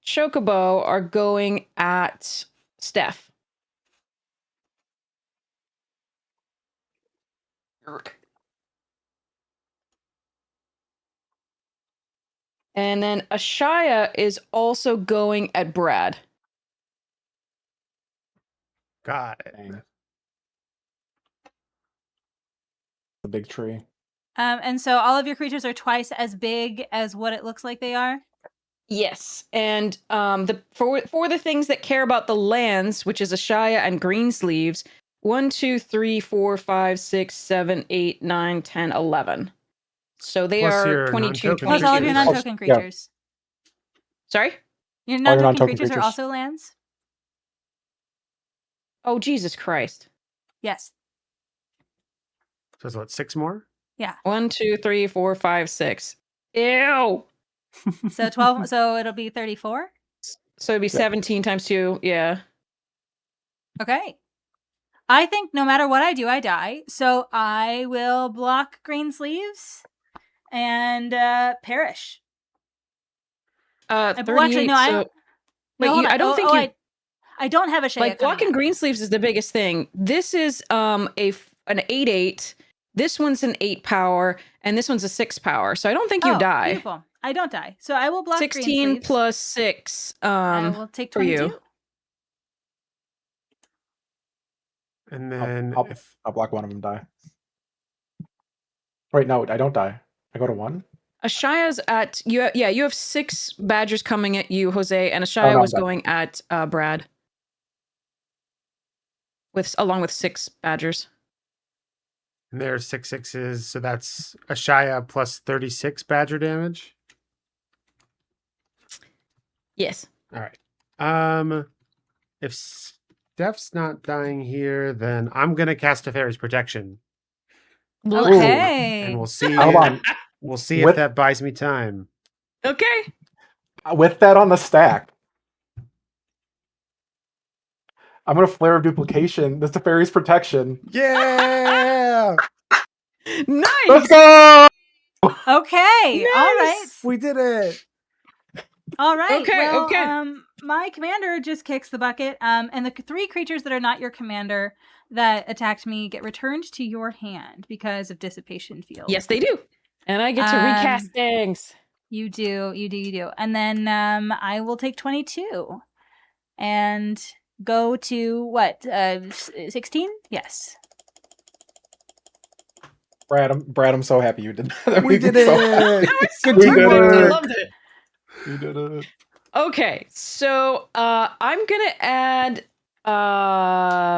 Chocobo are going at Steph. And then Ashaya is also going at Brad. Got it. Dang. The big tree. And so all of your creatures are twice as big as what it looks like they are. Yes, and for the things that care about the lands, which is Ashaya and Greensleeves, 1, 2, 3, 4, 5, 6, 7, 8, 9, 10, 11. So they Plus are your 22, non-token Plus all of your 22. non-token Yeah. creatures. Sorry? Your your non-token non-token creatures are creatures. also lands? Oh, Jesus Christ. Yes. So it's what, 6 more? 1, 2, 3, 4, 5, 6. Ew. So 12, so it'll be 34? So it'd be 17 times 2. Yeah. Okay. I think no matter what I do, I die. So I will block Greensleeves and perish. 38. Well, actually, no, I so, don't. wait, No, hold on. I don't think you I don't have a Shaya like coming blocking up. Greensleeves is the biggest thing. This is an 8/8. This one's an 8 power, and this one's a 6 power. So I don't think you die. Beautiful. I don't die. So I will block 16 Greensleeves. plus 6. I will take for you. 22. And then I'll block one of them. Die. Wait, no, I don't die. I go to 1. Ashaya's at you. Yeah, you have 6 Badgers coming at you, Jose, and Ashaya no, was I'm going at Brad along with 6 Badgers. And there's 6/6s, so that's Ashaya plus 36 badger damage. Yes. All right. If Steph's not dying here, then I'm gonna cast a Fairy's Protection, and Okay. we'll see. Hold on. We'll see if With- that buys me time. Okay. With that on the stack, I'm gonna Flare of Duplication. That's a Fairy's Protection. Yeah, Nice. Let's go! Okay. All right. Nice! we did it. All right. Okay, Well, okay. my commander just kicks the bucket. And the 3 creatures that are not your commander that attacked me get returned to your hand because of Dissipation Field. Yes, they do. And I get to recast things. You do. And then I will take 22 and go to what? 16? Yes. Brad, I'm so happy you did that. We did So it. That was so We did perfect. I it. loved it. you did it. Okay, so I'm gonna add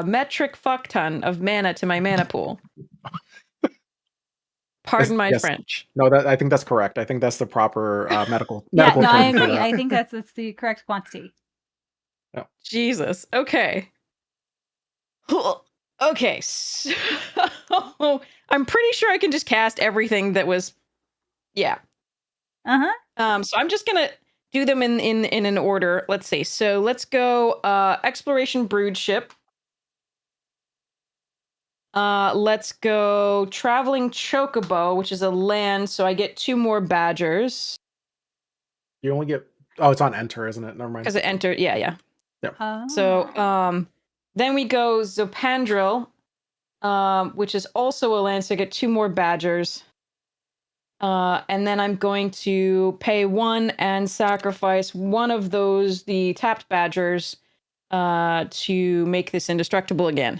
metric fuck ton of mana to my mana pool. Pardon my Yes. French. No, I think that's correct. I think that's the proper medical Yeah, medical no, term I for agree. that. I think that's the correct quantity. Jesus. Okay. Okay, so I'm pretty sure I can just cast everything that was, yeah. Uh-huh. So I'm just gonna do them in an order. Let's see. So let's go Exploration Brood Ship. Let's go Traveling Chocobo, which is a land, so I get 2 more badgers. You only get it's on enter, isn't it? Never mind. Because it entered, yeah. Oh. So then we go Zopandril, which is also a land, so I get 2 more badgers. And then I'm going to pay 1 and sacrifice one of those, the tapped badgers, to make this indestructible again.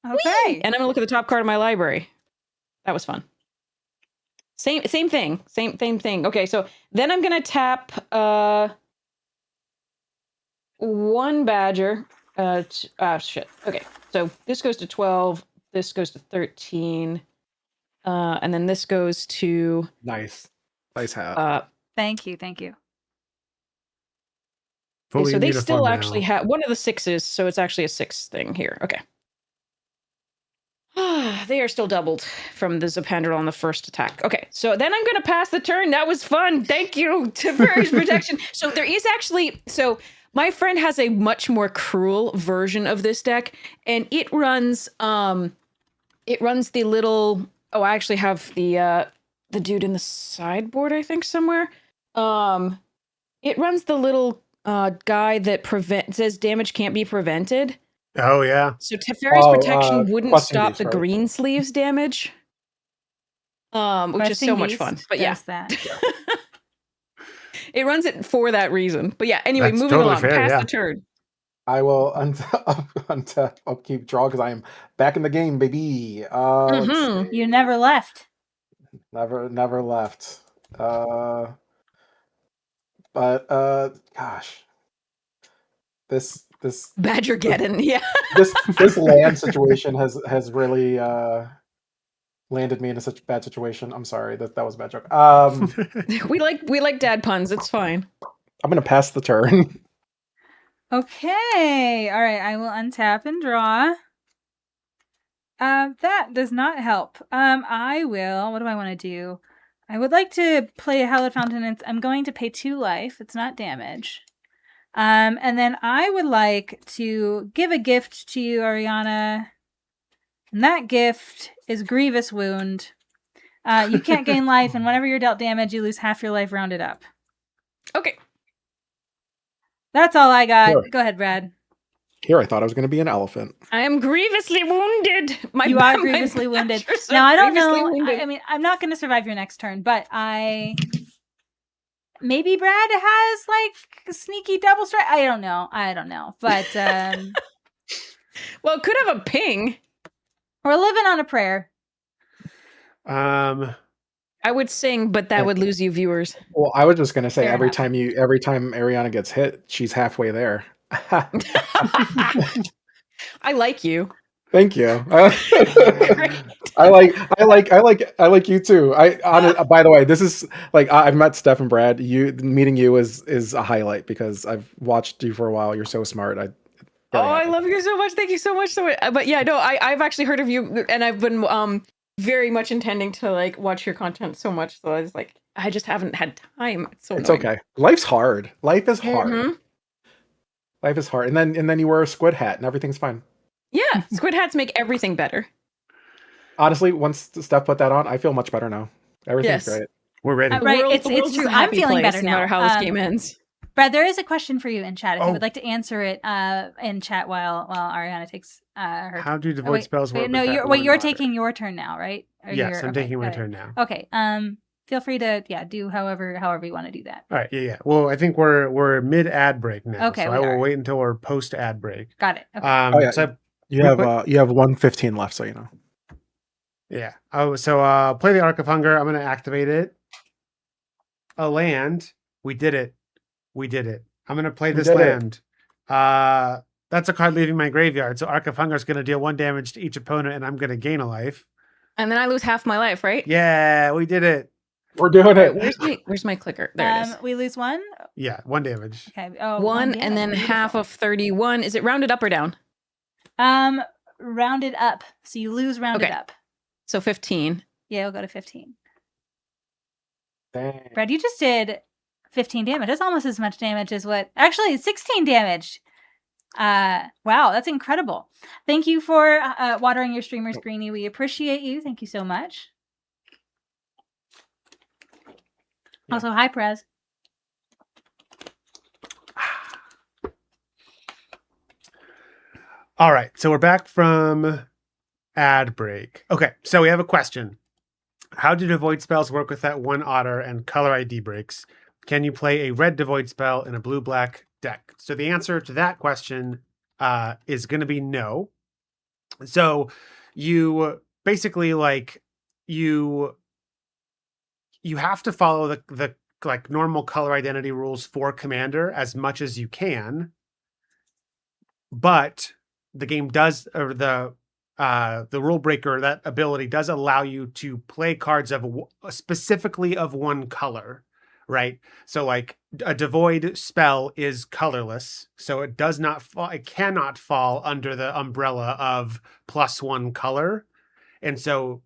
Okay. And I'm gonna look at the top card of my library. That was fun. Same thing. Same thing. Okay, so then I'm gonna tap 1 badger. Shit. Okay, so this goes to 12. This goes to 13. And then this goes to Nice hat. Thank you. okay, Fully so in they uniform still now. actually have one of the 6s, so it's actually a 6 thing here. Okay. They are still doubled from the Zopandril on the first attack. Okay, so then I'm going to pass the turn. That was fun. Thank you to Fairy's Protection. So there is actually... So my friend has a much more cruel version of this deck, and it runs the little... Oh, I actually have the dude in the sideboard, I think, somewhere. It runs the little guy that says damage can't be prevented. Oh yeah. So Teferi's Protection wouldn't Questing stop Beast, the right? green sleeves damage. Which is so much fun. But yeah. That. It runs it for that reason. But yeah, anyway, That's moving totally along. fair, Pass yeah. the turn. I will untap. I'll keep draw because I am back in the game, baby. Let's Mhm. see. You never left. Never left. But gosh, this Badgergeddon, yeah. this land situation has really landed me in such a bad situation. I'm sorry, that was a bad joke. we like dad puns. It's fine. I'm gonna pass the turn. Okay. All right. I will untap and draw. That does not help. I will. What do I want to do? I would like to play a Hallowed Fountain. And I'm going to pay 2 life. It's not damage. And then I would like to give a gift to you, Ariana. And that gift is Grievous Wound. You can't gain life, and whenever you're dealt damage, you lose half your life rounded up. Okay. That's all I got. Sure. Go ahead, Brad. Here, I thought I was gonna be an elephant. I am grievously wounded. You are grievously wounded. Now, I don't know. I mean, mean, I'm not going to survive your next turn, but maybe Brad has like a sneaky double strike. I don't know. But well, it could have a ping. we're living on a prayer. Um, I would sing, but that would lose you viewers. Well, I was just gonna say Fair every enough. time Ariana gets hit, she's halfway there. I like you. Thank you. I like you too. By the way, this is like I've met Steph and Brad. Meeting you is a highlight because I've watched you for a while. You're so smart. Oh, Very I happy. love you so much. Thank you so much. But yeah, no, I've actually heard of you, and I've been very much intending to like watch your content so much. So I just haven't had time. It's so It's annoying. okay. Life's hard. Life is hard. Mhm. Life is hard. And then you wear a squid hat and everything's fine. Yeah, squid hats make everything better. Honestly, once Steph put that on, I feel much better now. Everything's Yes. great. We're ready. Right, The it's world's true. a I'm happy feeling place, better no matter now. how this game ends. Brad, there is a question for you in chat. If you Oh. would like to answer it in chat while Ariana takes her. How do devoid spells work? No, with that you're one you're otter? taking your turn now, right? Or Yes, I'm okay, taking my got it. turn now. Okay. Feel free to do however you want to do that. All right, yeah. Well, I think we're mid ad break now, Okay, so we I will are. wait until we're post ad break. Got it. Okay. Oh, yeah. So You we have put- you have 115 left, so you know. yeah. Oh, so play the Arc of Hunger. I'm gonna activate it. A land. We did it. We did it. I'm gonna play this did it. land. That's a card leaving my graveyard. So Arc of Hunger is gonna deal 1 damage to each opponent, and I'm gonna gain a life. And then I lose half my life, right? Yeah, we did it. We're doing Right, it. where's my clicker? There it is. We lose 1. Yeah, 1 damage. Okay. Oh, One and then damage. half Beautiful. of 31. Is it rounded up or down? Rounded up. So you lose rounded Okay. up. So 15. Yeah, we'll go to 15. Dang. Brad, you just did 15 damage. That's almost as much damage as what... Actually, 16 damage. Wow, that's incredible. Thank you for watering your streamers, Greenie. We appreciate you. Thank you so much. Yeah. Also, hi, Prez. All right, so we're back from ad break. Okay, so we have a question. How do devoid spells work with that 1 otter and color ID breaks? Can you play a red devoid spell in a blue-black deck? So the answer to that question is going to be no. So you basically you have to follow the like normal color identity rules for Commander as much as you can, but the game does, or the rule breaker, that ability does allow you to play cards of specifically of 1 color, right? So like a devoid spell is colorless, so it does not fall, it cannot fall under the umbrella of +1 color. And so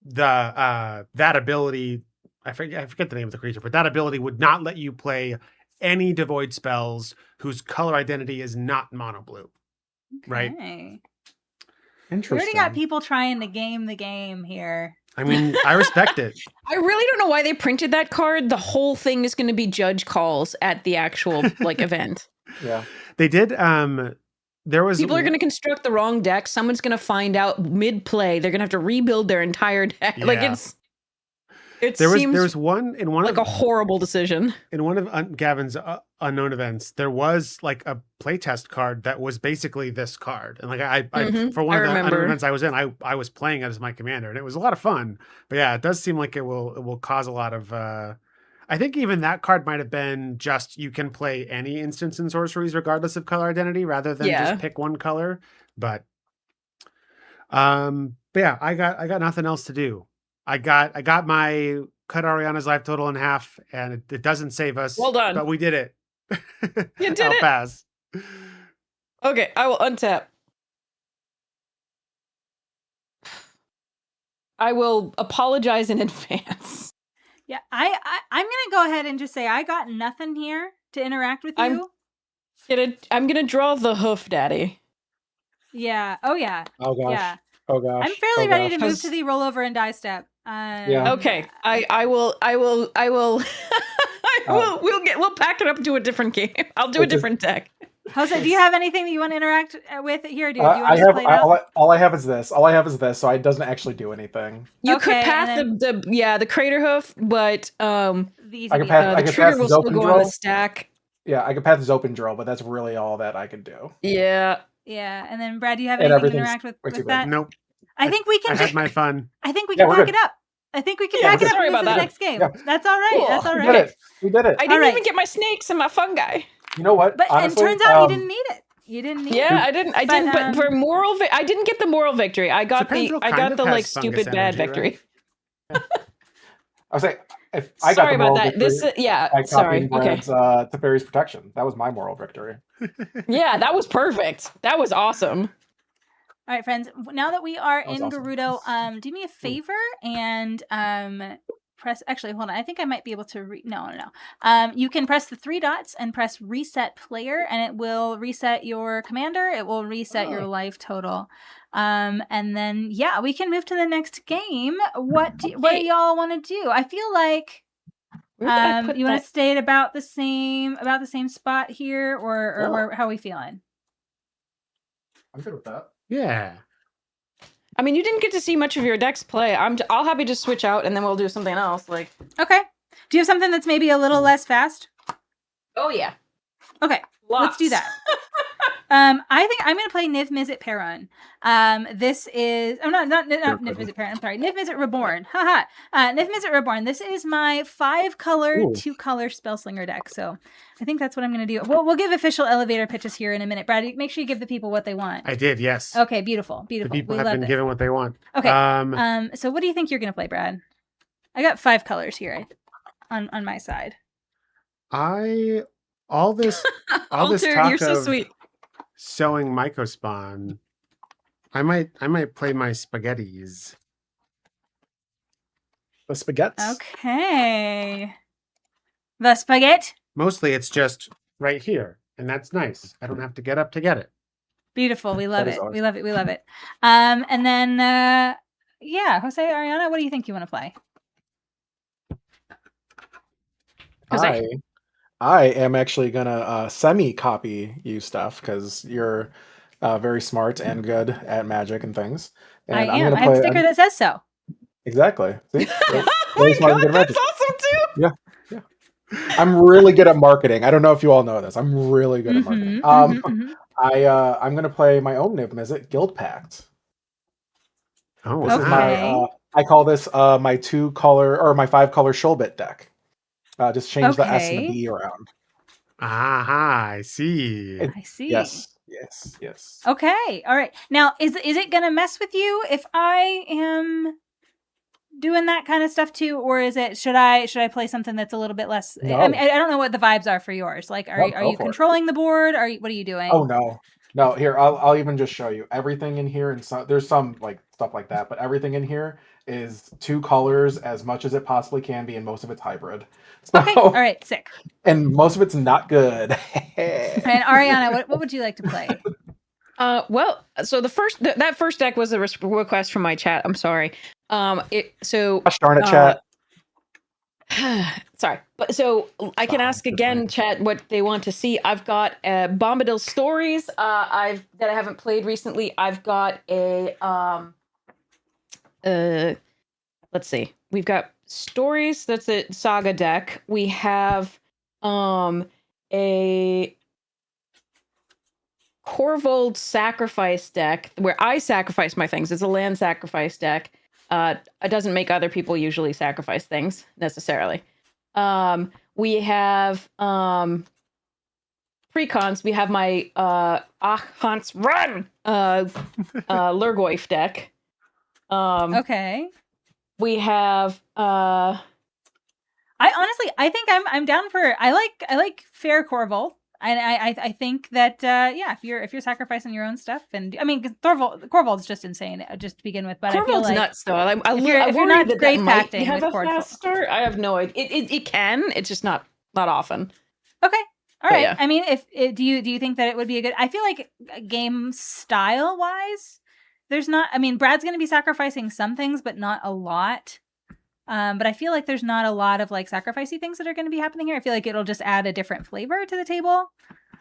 the that ability, I forget the name of the creature, but that ability would not let you play any devoid spells whose color identity is not mono blue. Right. Okay. We Interesting. already got people trying to game the game here. I mean, I respect it. I really don't know why they printed that card. The whole thing is going to be judge calls at the actual like event. Yeah. They did. There was People are going to construct the wrong deck. Someone's going to find out mid play. They're going to have to rebuild their entire deck. Like Yeah. there was one in one like of a horrible decision. in one of Gavin's unknown events. There was like a playtest card that was basically this card, and like I for one of the unknown events I was in, I was playing it as my commander, and it was a lot of fun. But yeah, it does seem like it will cause a lot of. I think even that card might have been just you can play any instants and sorceries regardless of color identity, rather than just pick 1 color. But yeah, I got nothing else to do. I got my cut Ariana's life total in half, and it doesn't save us. Well done. But we did it. You did I'll it. pass. Okay, I will untap. I will apologize in advance. Yeah, I'm gonna go ahead and just say I got nothing here to interact with you. I'm gonna draw the hoof, Daddy. Yeah. Oh yeah. Oh gosh. Yeah. Oh gosh. I'm fairly ready to gosh. move to the rollover and die step. Yeah. Okay, I will. We'll pack it up to a different game. I'll do a different deck. Jose, do you have anything that you want to interact with here? Do you want to play it out? All I have is this. All I have is this, so it doesn't actually do anything. You could pass the crater hoof, but I can pass the trigger will still Zopen go drill. on the stack. Yeah, I can pass the Zopen drill, but that's really all that I can do. Yeah. Yeah, and then Brad, do you have anything to interact with that? Nope. I think we can. I had my fun. I think we can pack it up. I think we can pack it up sorry and move about to the that. next game. Yeah. That's all right. Cool. That's all right. We did it. I didn't even get my snakes and my fungi. You know what? But honestly, it turns out you didn't need it. You didn't need Yeah, it. I didn't. But for I didn't get the moral victory. I got Serpentral I kind got of the like has fungus stupid bad energy, right? victory. I was like, if I got Sorry the about moral that. victory Yeah. by Sorry. copying Okay. Brad's Teferi's protection. That was my moral victory. Yeah, that was perfect. That was awesome. All right, friends. Now that we are That was in awesome. Gerudo, do me a favor and press. Actually, hold on. I think I might be able to. No. You can press the 3 dots and press reset player, and it will reset your commander. It will reset your life total. And then we can move to the next game. What do y'all want to do? I feel like Where did I put you want that? to stay at about the same spot here, or how are we feeling? I'm good with that. Yeah. I mean, you didn't get to see much of your decks play. I'll happy to switch out and then we'll do something else. Like, okay. Do you have something that's maybe a little less fast? oh yeah, Okay, let's do lots. that. I think I'm going to play Niv Mizzet Perun. This is not Niv Mizzet Perun. I'm sorry, Niv Mizzet Reborn. Haha. Niv Mizzet Reborn. This is my 5-color, 2-color Spellslinger deck. So I think that's what I'm going to do. We'll give official elevator pitches here in a minute. Brad, make sure you give the people what they want. I did, yes. Okay, beautiful. The people we have love been given what they want. Okay. So what do you think you're going to play, Brad? I got 5 colors here on my side. All this Alter, talk you're so of sweet. sowing Mycospawn. I might play my spaghettis. The spaghetti. Okay. The spaghetti. Mostly it's just right here, and that's nice. I don't have to get up to get it. Beautiful. We love That is it. awesome. We love it. We love it. And then Jose, Ariana, what do you think you want to play? Jose. I am actually gonna semi-copy you stuff because you're very smart and good at magic and things. And I I'm am. gonna I have a play sticker that says so. exactly. See? Oh Really my smart and god, good at that's magic. awesome too. Yeah. I'm really good at marketing. I don't know if you all know this. I'm really good at marketing. I'm gonna play my own Niv Mizzet Guild Pact. Oh, This is Okay. I call this my 2-color or my 5-color Shulbit deck. Just change the S and the Okay. B around. Aha, I see. I see. Yes. Okay. All right. Now, is it gonna mess with you if I am doing that kind of stuff too, or is it should I play something that's a little bit less? No. I mean, I don't know what the vibes are for yours. Like, are Go you for it. controlling the board? What are you doing? Oh no. Here, I'll even just show you everything in here, and there's some like stuff like that, but everything in here is 2 colors as much as it possibly can be, and most of it's hybrid. So, Okay. All right. Sick. And most of it's not good. And Ariana, what would you like to play? Well, so that first deck was a request from my chat. I'm sorry. Gosh darn it, chat. Sorry, but so I can ask again, chat, what they want to see. I've got Bombadil Stories. That I haven't played recently. I've got a let's see. We've got Stories. That's a Saga deck. We have a Corvold Sacrifice deck where I sacrifice my things. It's a land sacrifice deck. It doesn't make other people usually sacrifice things necessarily. We have precons. We have my Hans Run Lurgoyf deck. Okay. We have I think I'm down for. I like Fair Corval. And I think that if you're sacrificing your own stuff, and I mean Corvold's just insane just to begin with, but I feel like nuts though. if you're not grave pacting have with a fast start, I have no idea. It can. It's just not often. Okay, all right. Yeah. I mean, do you think that it would be a good? I feel like game style wise, there's not. I mean, Brad's going to be sacrificing some things, but not a lot. But I feel like there's not a lot of like sacrificey things that are going to be happening here. I feel like it'll just add a different flavor to the table.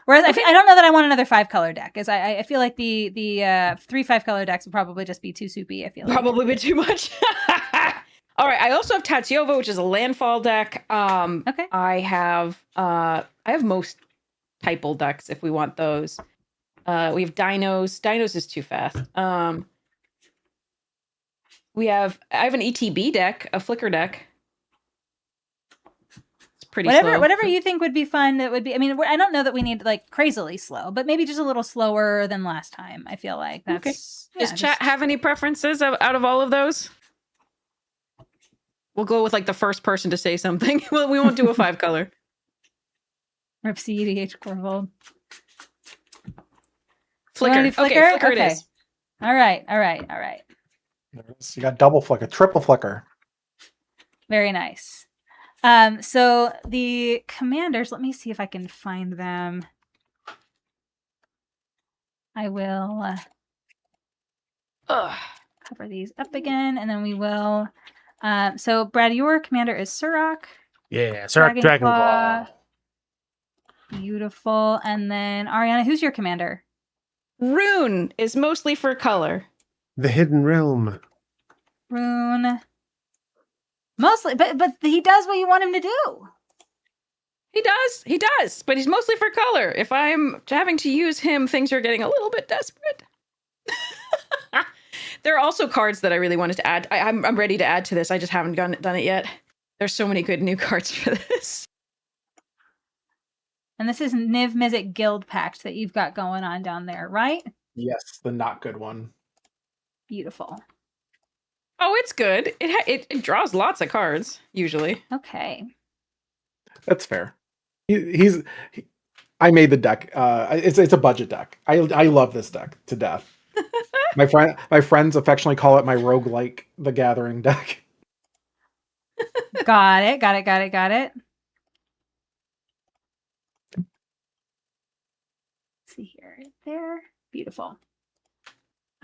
Whereas I don't know that I want another 5-color deck, because I feel like the 3 5-color decks would probably just be too soupy. I feel like probably be too much. All right, I also have Tatsiova, which is a landfall deck. Okay. I have most typal decks if we want those. We have Dinos. Dinos is too fast. I have an ETB deck, a Flicker deck. pretty slow. Whatever you think would be fun. That would be. I mean, I don't know that we need like crazily slow, but maybe just a little slower than last time. I feel like that's. Okay. Does chat have any preferences out of all of those? We'll go with like the first person to say something. Well, we won't do a 5-color. Rip CEDH Corvold. Flicker. Okay, Flicker it is. All right. You got double flicker, triple flicker. Very nice. So the commanders, let me see if I can find them. I will cover these up again, and then we will. So Brad, your commander is Surak. Yeah, Surak Dragonclaw. Beautiful. And then Ariana, who's your commander? Rune is mostly for color. The Hidden Realm. Rune. Mostly, but he does what you want him to do. He does, but he's mostly for color. If I'm having to use him, things are getting a little bit desperate. There are also cards that I really wanted to add. I'm ready to add to this. I just haven't done it yet. There's so many good new cards for this. And this is Niv Mizzet Guild Pact that you've got going on down there, right? Yes, the not good one. Beautiful. Oh, it's good. It draws lots of cards, usually. Okay. That's fair. I made the deck. It's a budget deck. I love this deck to death. My friends affectionately call it my roguelike the Gathering deck. Got it. See here, there. Beautiful.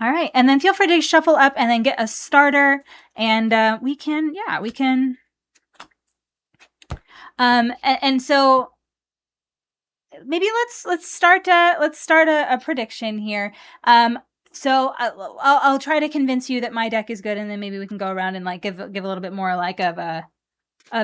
All right, and then feel free to shuffle up and then get a starter, and we can. And so maybe let's start a prediction here. So I'll try to convince you that my deck is good, and then maybe we can go around and like give a little bit more like of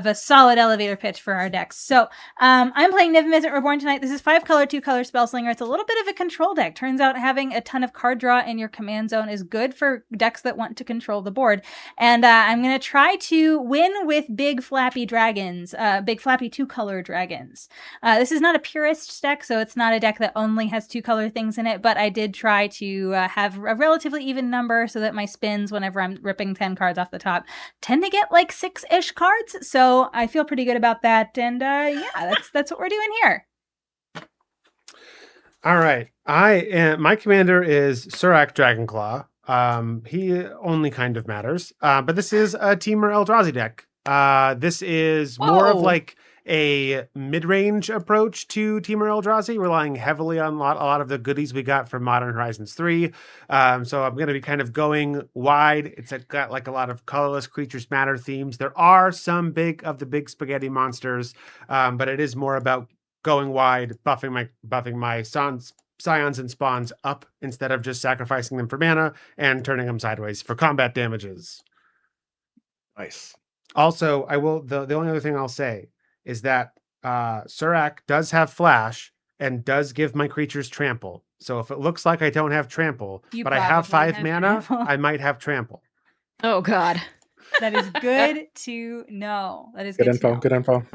a solid elevator pitch for our decks. So I'm playing Niv Mizzet Reborn tonight. This is 5-color, 2-color Spellslinger. It's a little bit of a control deck. Turns out having a ton of card draw in your command zone is good for decks that want to control the board. And I'm going to try to win with big flappy dragons, big flappy 2-color dragons. This is not a purist deck, so it's not a deck that only has 2-color things in it, but I did try to have a relatively even number so that my spins, whenever I'm ripping 10 cards off the top, tend to get like 6-ish cards. So I feel pretty good about that, and that's what we're doing here. All right, my commander is Surak Dragonclaw. He only kind of matters, but this is a Temur Eldrazi deck. This is more of like a mid-range approach to Temur Eldrazi, relying heavily on a lot of the goodies we got from Modern Horizons 3. So I'm going to be kind of going wide. It's got like a lot of colorless creatures matter themes. There are some big spaghetti monsters, but it is more about going wide, buffing my scions and spawns up instead of just sacrificing them for mana and turning them sideways for combat damages. Nice. Also, the only other thing I'll say is that Surak does have flash and does give my creatures trample. So if it looks like I don't have trample, but I have 5 mana, I might have trample. Oh God. That is good to know. That is good info. Good info.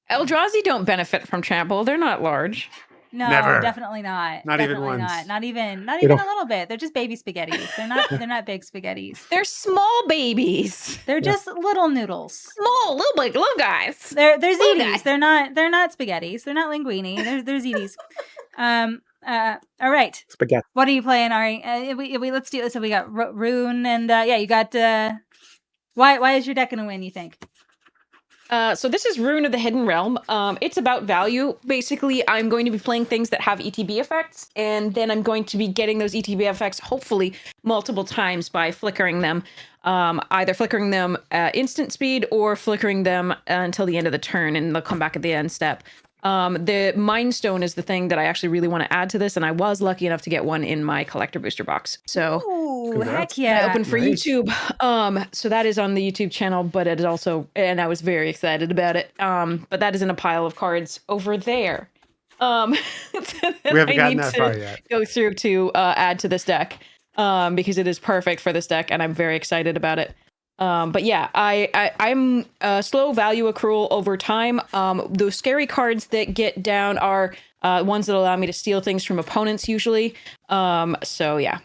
Eldrazi don't benefit from trample. They're not large. No, Never. Definitely not. Not definitely even once. Not even a little bit. They're just baby spaghettis. They're not big spaghettis. They're small babies. They're just little noodles. Small, little guys. They're ziti. They're not spaghettis. They're not linguine. They're zitis. All right. Spaghetti. What are you playing, Ari? Let's do this. So we got Rune, and you got. Why is your deck gonna win? You think? So this is Rune of the Hidden Realm. It's about value. Basically, I'm going to be playing things that have ETB effects, and then I'm going to be getting those ETB effects, hopefully, multiple times by flickering them. Either flickering them instant speed or flickering them until the end of the turn, and they'll come back at the end step. The Mind Stone is the thing that I actually really want to add to this, and I was lucky enough to get one in my collector booster box. So heck yeah. Open for YouTube. So that is on the YouTube channel, but it is also, and I was very excited about it. But that is in a pile of cards over there. We haven't gotten that far yet. Go through to add to this deck because it is perfect for this deck, and I'm very excited about it. But yeah, I'm slow value accrual over time. Those scary cards that get down are ones that allow me to steal things from opponents usually. So yeah.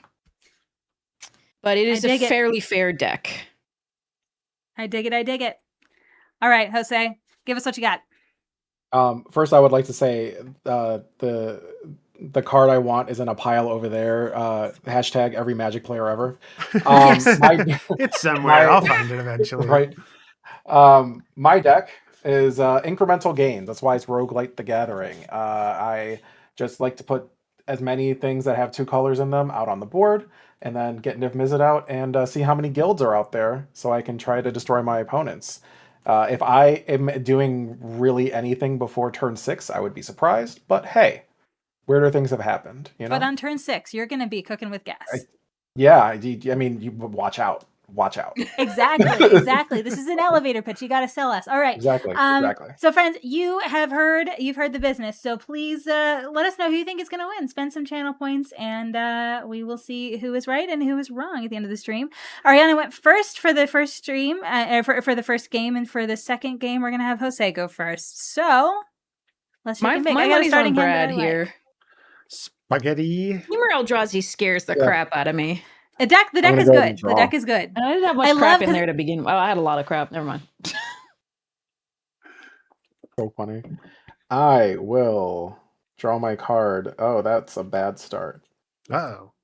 But it is a fairly fair deck. I dig it. All right, Jose, give us what you got. First, I would like to say the card I want is in a pile over there. Hashtag every Magic player ever. It's somewhere. I'll find it eventually. Right. My deck is incremental gain. That's why it's Roguelite the Gathering. I just like to put as many things that have 2 colors in them out on the board, and then get Niv Mizzet out and see how many guilds are out there, so I can try to destroy my opponents. If I am doing really anything before turn 6, I would be surprised. But hey, weirder things have happened, you know? But on turn 6, you're going to be cooking with gas. I mean, you watch out. Watch out. Exactly. This is an elevator pitch. You got to sell us. All right. Exactly. So, friends, you've heard the business. So please let us know who you think is going to win. Spend some channel points, and we will see who is right and who is wrong at the end of the stream. Ariana went first for the first stream, for the first game, and for the second game, we're going to have Jose go first. So let's my money's on Brad here. Spaghetti. Humor Eldrazi scares the crap out of me. The deck is good. The deck is good. I didn't have much crap in there to begin with. Oh, I had a lot of crap. Never mind. So funny. I will draw my card. Oh, that's a bad start. Uh-oh.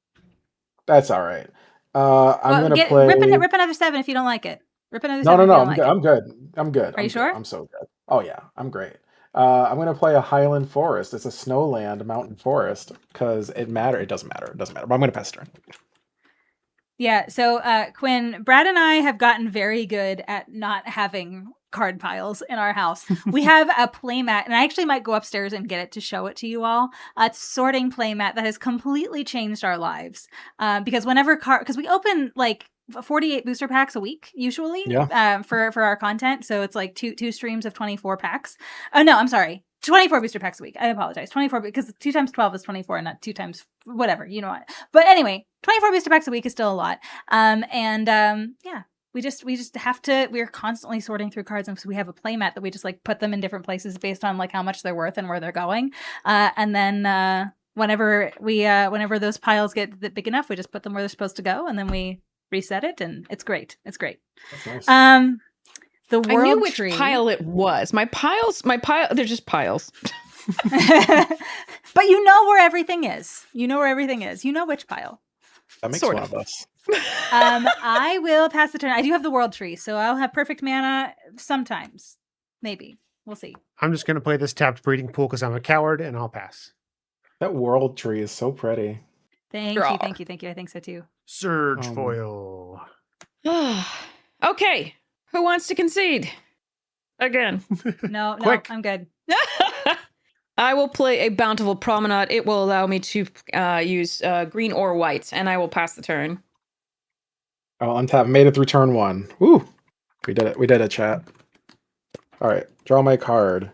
That's all right. I'm going to play... Rip another 7 if you don't like it. Rip another 7 No, if you don't I'm good. I'm good. Are you sure? I'm so good. Oh, yeah. I'm great. I'm going to play a Highland Forest. It's a snowland mountain forest because it matters. It doesn't matter. But I'm going to pass turn. Yeah, so Quinn, Brad and I have gotten very good at not having card piles in our house. We have a playmat, and I actually might go upstairs and get it to show it to you all. It's a sorting playmat that has completely changed our lives. Because because we open like 48 booster packs a week usually for our content. So it's like two streams of 24 packs. Oh no, I'm sorry. 24 booster packs a week. I apologize. 24 because 2 times 12 is 24 and not 2 times whatever, you know what. But anyway, 24 booster packs a week is still a lot. Yeah, we just have to, we're constantly sorting through cards, and so we have a playmat that we just like put them in different places based on like how much they're worth and where they're going. And then whenever those piles get big enough, we just put them where they're supposed to go, and then we reset it, and it's great. It's great. That's nice. The world I knew which tree. pile it was. My pile, they're just piles. But you know where everything is. You know which pile. That makes sort one of us. I will pass the turn. I do have the world tree, so I'll have perfect mana sometimes. Maybe. We'll see. I'm just going to play this tapped breeding pool because I'm a coward, and I'll pass. That world tree is so pretty. Thank you. I think so too. Surge foil. Okay. Who wants to concede? Again. No, I'm good. I will play a Bountiful Promenade. It will allow me to use green or white, and I will pass the turn. I'll untap. Made it through turn 1. Woo! We did it, chat. All right. Draw my card.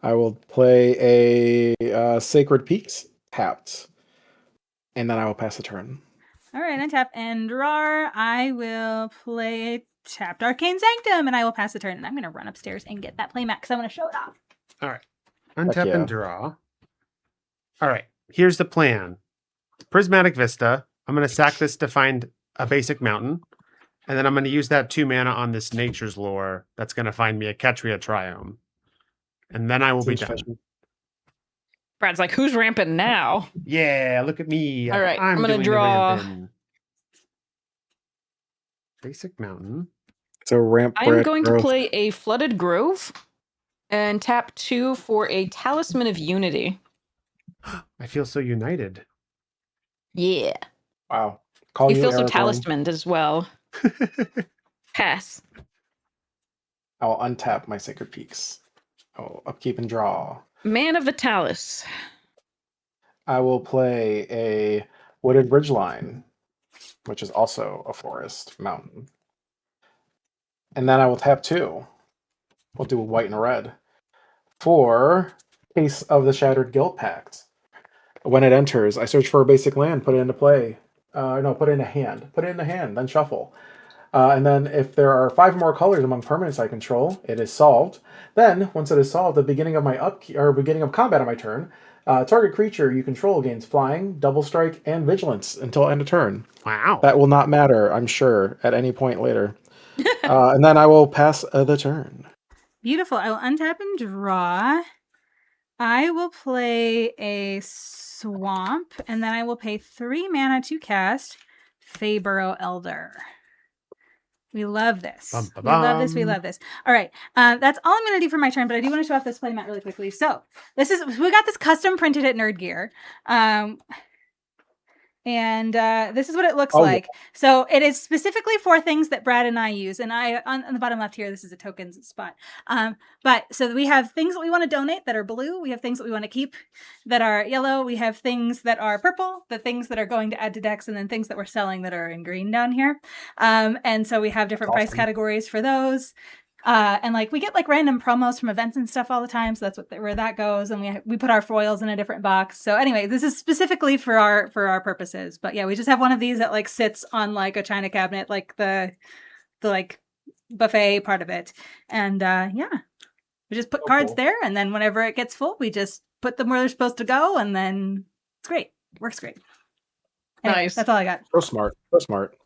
I will play a Sacred Peaks tapped. And then I will pass the turn. All right. Untap and draw. I will play tapped Arcane Sanctum, and I will pass the turn. And I'm going to run upstairs and get that playmat because I want to show it off. All right. Untap and draw. All right. Here's the plan. Prismatic Vista. I'm going to sack this to find a basic mountain. And then I'm going to use that 2 mana on this Nature's Lore that's going to find me a Ketria Triome. And then I will be done. Brad's like, who's ramping now? Yeah, look at me. All right, I'm going to draw. Basic mountain. So ramp. I'm going to play a Flooded Grove and tap 2 for a Talisman of Unity. I feel so united. Yeah. Wow. You feel so talismaned as well. Pass. I'll untap my Sacred Peaks. I'll upkeep and draw. Man of the Talus. I will play a Wooded Ridgeline, which is also a forest mountain. And then I will tap 2. We'll do a white and a red. For Case of the Shattered Guild Pact. When it enters, I search for a basic land, put it into play. No, put it in a hand. Put it in a hand, then shuffle. And then if there are 5 more colors among permanents I control, it is solved. Then, once it is solved, at the beginning of my upkeep or beginning of combat on my turn, target creature you control gains flying, double strike, and vigilance until end of turn. Wow. That will not matter, I'm sure, at any point later. And then I will pass the turn. Beautiful. I will untap and draw. I will play a swamp, and then I will pay 3 mana to cast Feyburrow Elder. We love this. Bum, ba, We love this. We bum. love this. All right. That's all I'm going to do for my turn, but I do want to show off this playmat really quickly. So we got this custom printed at Nerd Gear. And this is what it looks like. So it is specifically for things that Brad and I use. And on the bottom left here, this is a tokens spot. But so we have things that we want to donate that are blue. We have things that we want to keep that are yellow. We have things that are purple, the things that are going to add to decks, and then things that we're selling that are in green down here. And so we have different price categories for those. And like we get like random promos from events and stuff all the time, so that's where that goes. And we put our foils in a different box. So anyway, this is specifically for our purposes. But yeah, we just have one of these that like sits on like a china cabinet, like the like buffet part of it. And yeah, we just put cards there, and then whenever it gets full, we just put them where they're supposed to go, and then it's great. Works great. Anyway, Nice. That's all I got. So smart. So smart.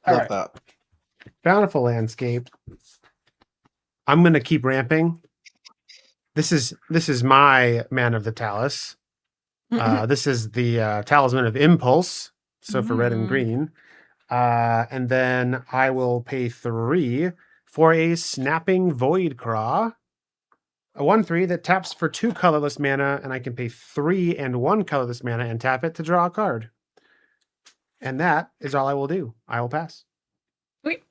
All Love right. that. Bountiful Landscape. I'm going to keep ramping. This is my Man of the Talus. This is the Talisman of Impulse. So for red and green. And then I will pay 3 for a Snapping Void Craw. A 1/3 that taps for 2 colorless mana, and I can pay 3 and 1 colorless mana and tap it to draw a card. And that is all I will do. I will pass. Sweet.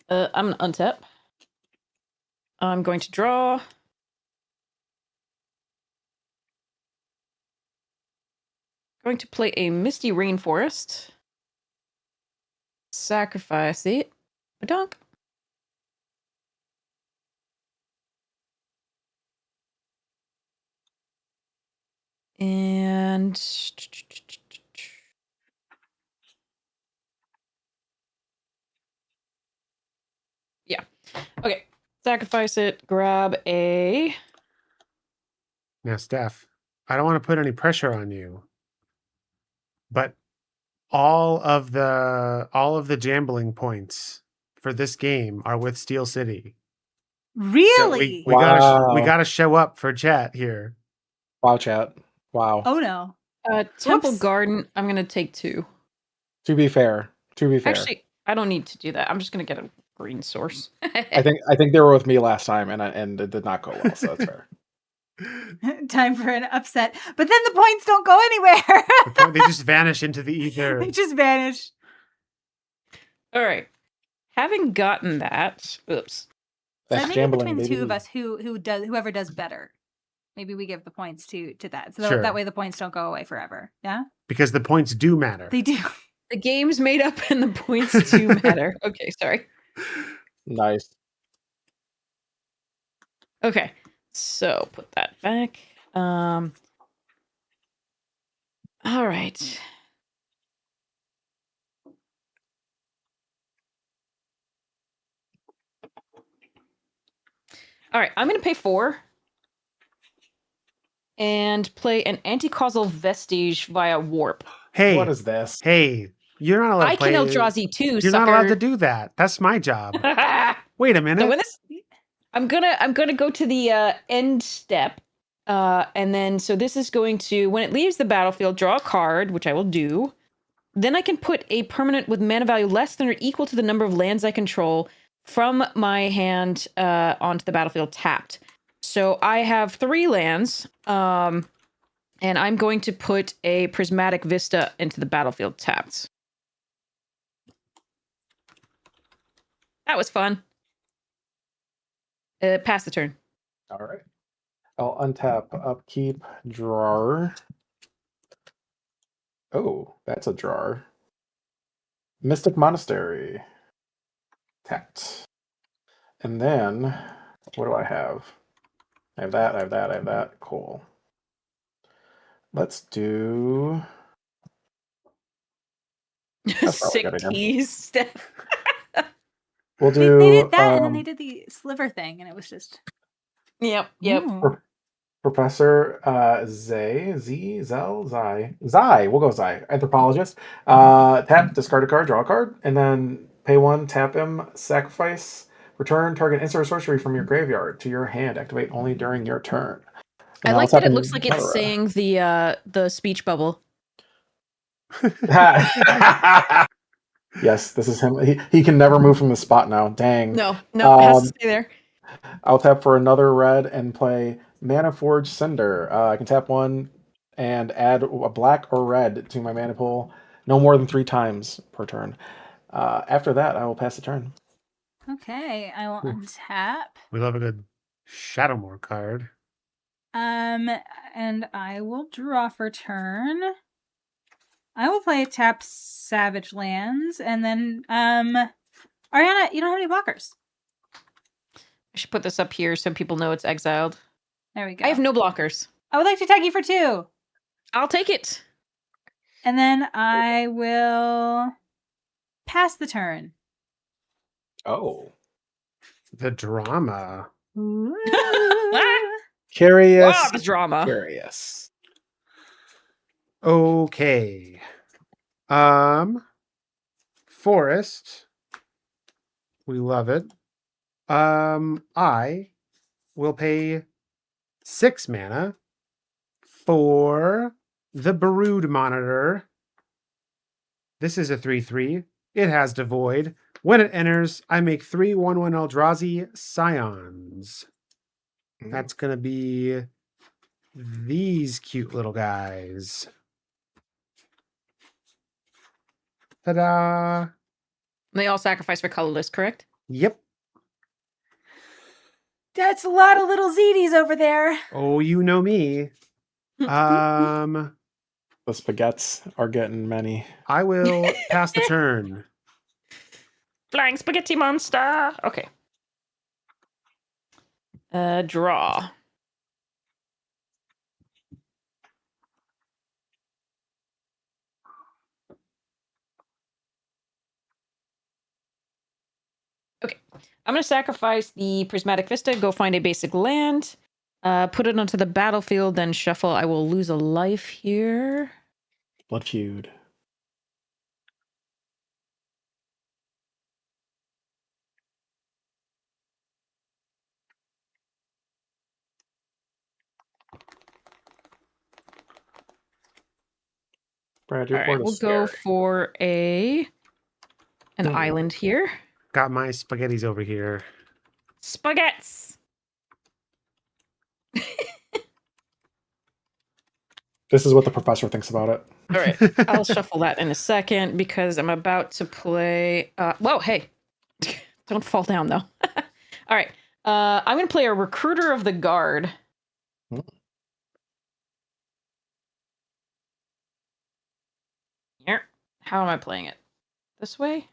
I'm going to untap. I'm going to draw. Going to play a Misty Rainforest. Sacrifice it. A dunk. And yeah. Okay. Sacrifice it. Grab a. Now, Steph, I don't want to put any pressure on you, but all of the gambling points for this game are with Steel City. Really? So we gotta show up for chat here. Wow, chat. Wow. Oh no. Temple Whoops. Garden. I'm going to take 2. To be fair. Actually, I don't need to do that. I'm just going to get a green source. I think they were with me last time, and it did not go well, so that's fair. Time for an upset. But then the points don't go anywhere. They just vanish into the ether. They just vanish. All right. Having gotten that, oops. So That's I think gambling, between the baby. two of us, whoever does better, maybe we give the points to that. So Sure. that way the points don't go away forever. Yeah, Because the points do matter. they do. The game's made up and the points do matter. Okay, sorry. Nice. Okay, so put that back. All right. All right, I'm going to pay 4 and play an anti-causal vestige via warp. Hey, What is this? hey, you're not allowed I to play. can Eldrazi too, You're not allowed to do that. That's my job. Wait a minute. So when this, I'm gonna go to the end step, and then so this is going to, when it leaves the battlefield, draw a card, which I will do. Then I can put a permanent with mana value less than or equal to the number of lands I control from my hand onto the battlefield tapped. So I have 3 lands, and I'm going to put a Prismatic Vista into the battlefield tapped. That was fun. Pass the turn. All right. I'll untap, upkeep, drawer. Oh, that's a drawer. Mystic Monastery. Tapped. And then, what do I have? I have that, I have that, I have that. Cool. Let's do... That's probably Sick good again. tease, Steph. We'll They do. did that, and then they did the sliver thing, and it was just. Yep. Ooh. Professor Zai. We'll go Zai. Anthropologist. Tap, discard a card, draw a card, and then pay one, tap him, sacrifice, return target insert sorcery from your graveyard to your hand. Activate only during your turn. I And like tap that it in looks like it's another saying the speech bubble. Yes, this is him. He can never move from the spot now. Dang. No, it has to Um, stay there. I'll tap for another red and play Mana Forge Cinder. I can tap one and add a black or red to my mana pool no more than 3 times per turn. After that, I will pass the turn. Okay, I will Ooh. untap. We love a good Shadowmoor card. And I will draw for turn. I will play tap Savage Lands, and then Ariana, you don't have any blockers. I should put this up here so people know it's exiled. There we go. I have no blockers. I would like to tag you for 2. I'll take it. And then I will pass the turn. Oh. The drama. Curious. Ah, the drama. Curious. Okay. Forest. We love it. I will pay 6 mana for the Brood Monitor. This is a 3/3. It has Devoid. When it enters, I make 3 1/1 Eldrazi Scions. That's going to be these cute little guys. Ta-da! They all sacrifice for colorless, correct? Yep. That's a lot of little ZDs over there. Oh, you know me. The spaghettis are getting many. I will pass the turn. Flying spaghetti monster. Okay. Draw. Okay. I'm going to sacrifice the Prismatic Vista, go find a basic land, put it onto the battlefield, then shuffle. I will lose a life here. Blood feud. Brad, your All board right, we'll is go scary. for an island here. Got my spaghettis over here. Spaghettis. This is what the professor thinks about it. All right, I'll shuffle that in a second because I'm about to play. Whoa, hey, don't fall down though. All right, I'm going to play a Recruiter of the Guard. Here, how am I playing it? This way?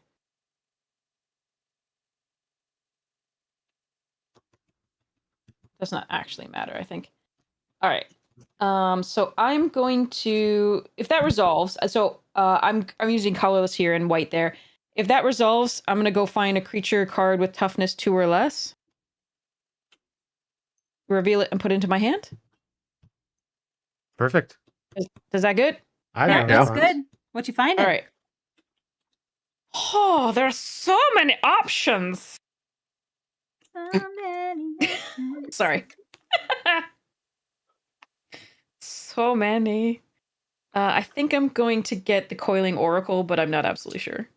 Does not actually matter, I think. All right. So I'm going to, if that resolves, I'm using colorless here and white there. If that resolves, I'm gonna go find a creature card with toughness 2 or less, reveal it, and put it into my hand. Perfect. Is that good? I Yeah, know that's that. good. What you find? All right. Oh, there are so many options. So many options. Sorry. So many. I think I'm going to get the Coiling Oracle, but I'm not absolutely sure.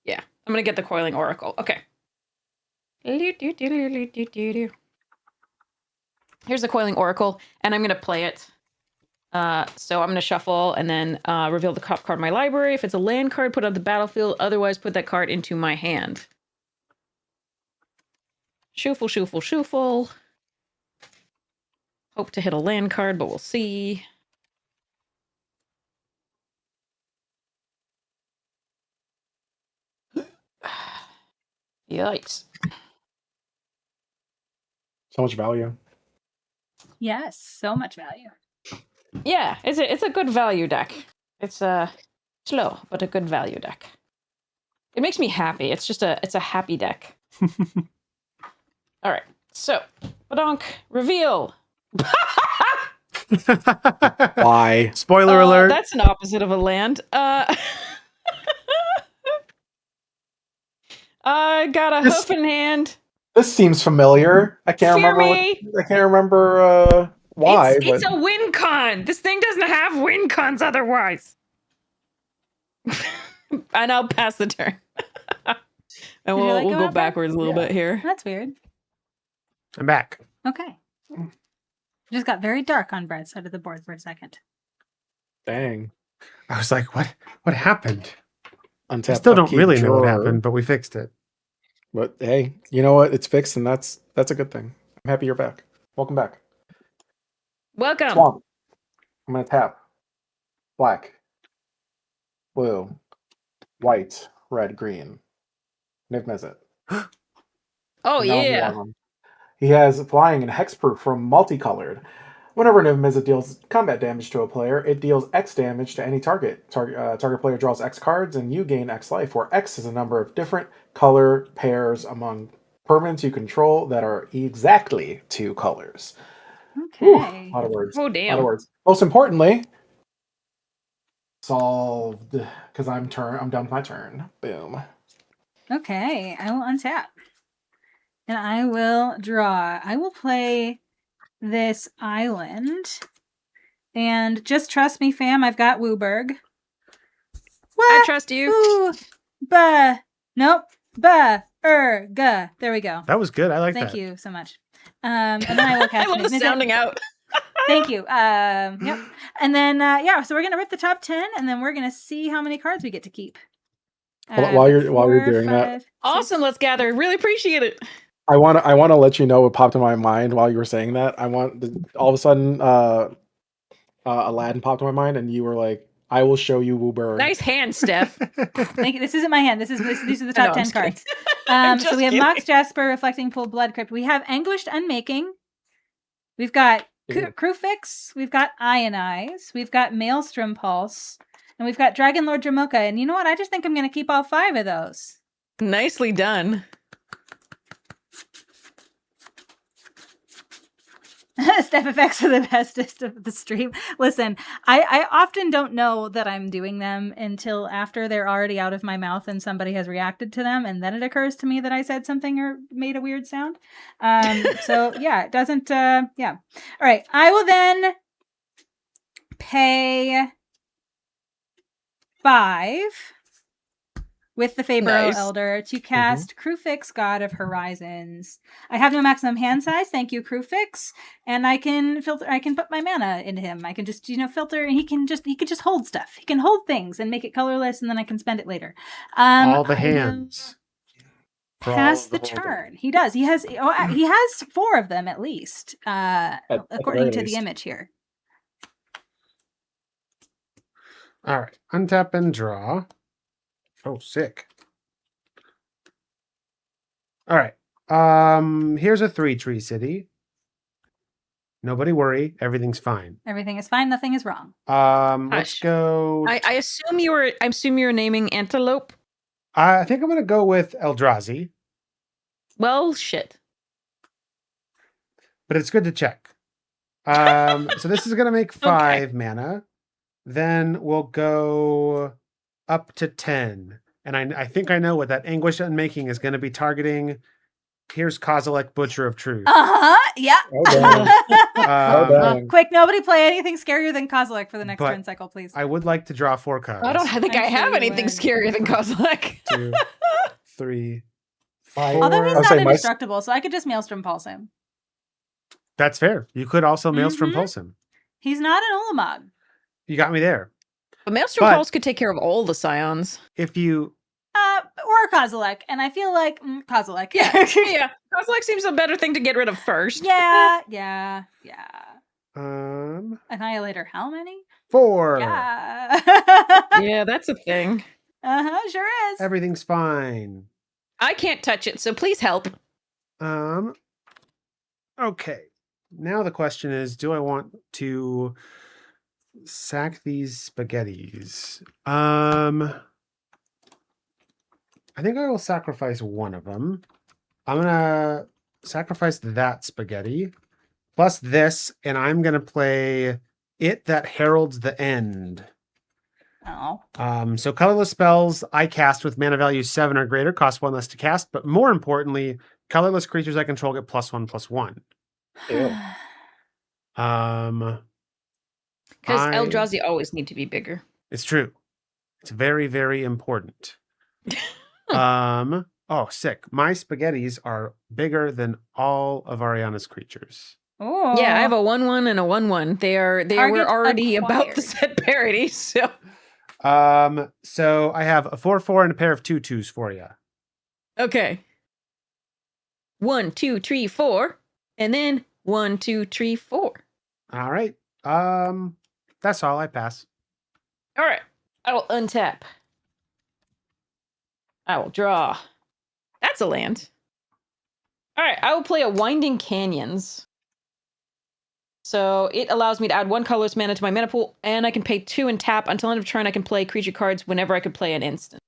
Yeah, I'm going to get the Coiling Oracle. Okay. Here's the Coiling Oracle, and I'm going to play it. So I'm going to shuffle and then reveal the top card of my library. If it's a land card, put it on the battlefield. Otherwise, put that card into my hand. Shuffle, shuffle, shuffle. Hope to hit a land card, but we'll see. Yikes. So much value. Yes, so much value. Yeah, it's a good value deck. It's slow, but a good value deck. It makes me happy. It's a happy deck. All right, so Badonk reveal. Why? Spoiler alert. That's an opposite of a land. I got a This- hoof in hand. This seems familiar. I can't Fear remember. me. I can't remember why. It's but a win con. This thing doesn't have win cons otherwise. And I'll pass the turn. And Did you we'll like go go out, Brad? backwards a little bit here. That's weird. I'm back. Okay. It just got very dark on Brad's side of the board for a second. dang. I was like, what happened? I Untap still don't upkeep really know what drawer. happened, but we fixed it. But hey, you know what? It's fixed, and that's a good thing. I'm happy you're back. Welcome back. Welcome. Swamp. I'm gonna tap. Black, blue, white, red, green. Nick Mizzet. Oh Now I'm yeah. on. He has flying and hexproof from multicolored. Whenever Niv Mizzet deals combat damage to a player, it deals X damage to any target. Target player draws X cards, and you gain X life, where X is a number of different color pairs among permanents you control that are exactly 2 colors. Okay. Whew, a lot of words. Oh A lot damn. of words. Most importantly, solved, because I'm done with my turn. Boom. Okay, I will untap. And I will draw. I will play this island. And just trust me, fam, I've got Wooburg. I What? trust you. Ooh. Ba. Nope. Ba. Ga. There we go. That was good. I like that. Thank you so much. And then I will I cast love the Niv Mizzet. sounding out. Thank you. Yep. And then so we're gonna rip the top 10, and then we're gonna see how many cards we get to keep. While you're doing that, Awesome. Let's gather. Really appreciate it. I want to let you know what popped in my mind while you were saying that. All of a sudden, Aladdin popped in my mind, and you were like, "I will show you Wooburg." Nice hand, Steph. Thank you. This isn't my hand. These are the top I'm 10 just cards. I'm So just we have kidding. Mox Jasper, Reflecting Pool, Blood Crypt. We have Anguished Unmaking. We've got Yeah. Crewfix. We've got Ionize. We've got Maelstrom Pulse. And we've got Dragon Lord Dramoka. And you know what? I just think I'm going to keep all 5 of those. Nicely done. Step effects are the bestest of the stream. Listen, I often don't know that I'm doing them until after they're already out of my mouth and somebody has reacted to them, and then it occurs to me that I said something or made a weird sound. So yeah, it doesn't. Yeah. All right. I will then pay 5 with the Fabro Nice. Elder to cast Crewfix, God of Horizons. I have no maximum hand size. Thank you, Crewfix. And I can filter. I can put my mana into him. I can just filter, and he can just hold stuff. He can hold things and make it colorless, and then I can spend it later. All the I will hands. For all Pass of the holding. turn. He does. He has 4 of them at least, according to least. the image here. All right. Untap and draw. Oh, sick. All right. Here's a 3-tree city. Nobody worry. Everything's fine. Everything is fine. Nothing is wrong. Let's Hush. go. I assume you were naming Antelope. I think I'm going to go with Eldrazi, Well, shit. but it's good to check. So this is going to make 5 mana. Then we'll go up to 10. And I think I know what that Anguish Unmaking is going to be targeting. Here's Kozilek, Butcher of Truth. Yeah. Oh, dang. Um, Quick, nobody play anything scarier than Kozilek for the next But turn cycle, please. I would like to draw 4 cards. I don't think I'm I sure have you anything would. scarier than Kozilek. 2, 3, Although he's 4. not say my- indestructible, so I could just Maelstrom Pulse him. That's fair. You could also Maelstrom Mhm. Pulse him. He's not an Ulamog. You got me there. But Maelstrom But- Pulse could take care of all the Scions. If you Or Kozilek, and I feel like Kozilek. Yeah. Kozilek seems a better thing to get rid of first. yeah. Annihilator, how many? 4. Yeah. Yeah, that's a thing. Sure is. Everything's fine. I can't touch it, so please help. Okay. Now the question is, do I want to sack these spaghettis? I think I will sacrifice one of them. I'm gonna sacrifice that spaghetti plus this, and I'm gonna play It That Heralds the End. Oh. So colorless spells I cast with mana value 7 or greater cost 1 less to cast, but more importantly, colorless creatures I control get +1/+1. Ew. Um, Because I Eldrazi always need to be bigger. It's true. It's very, very important. Oh, sick. My spaghettis are bigger than all of Ariana's creatures. Oh. Yeah, I have a 1/1 and a 1/1. They were Target already about the acquired. set parity. So So I have a 4/4 and a pair of 2/2s for you. okay. 1, 2, 3, 4, and then 1, 2, 3, 4. All right. That's all. I pass. All right. I will untap. I will draw. That's a land. All right. I will play a Winding Canyons. So it allows me to add 1 colorless mana to my mana pool, and I can pay 2 and tap. Until end of turn, I can play creature cards whenever I could play an instant.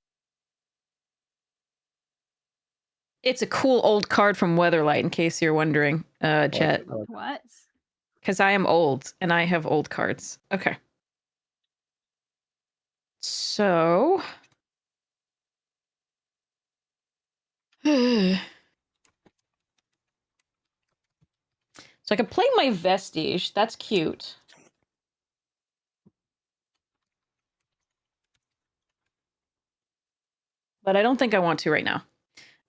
It's a cool old card from Weatherlight, in case you're wondering, Chet. What? Because I am old, and I have old cards. Okay. So... So I can play my Vestige. That's cute. But I don't think I want to right now.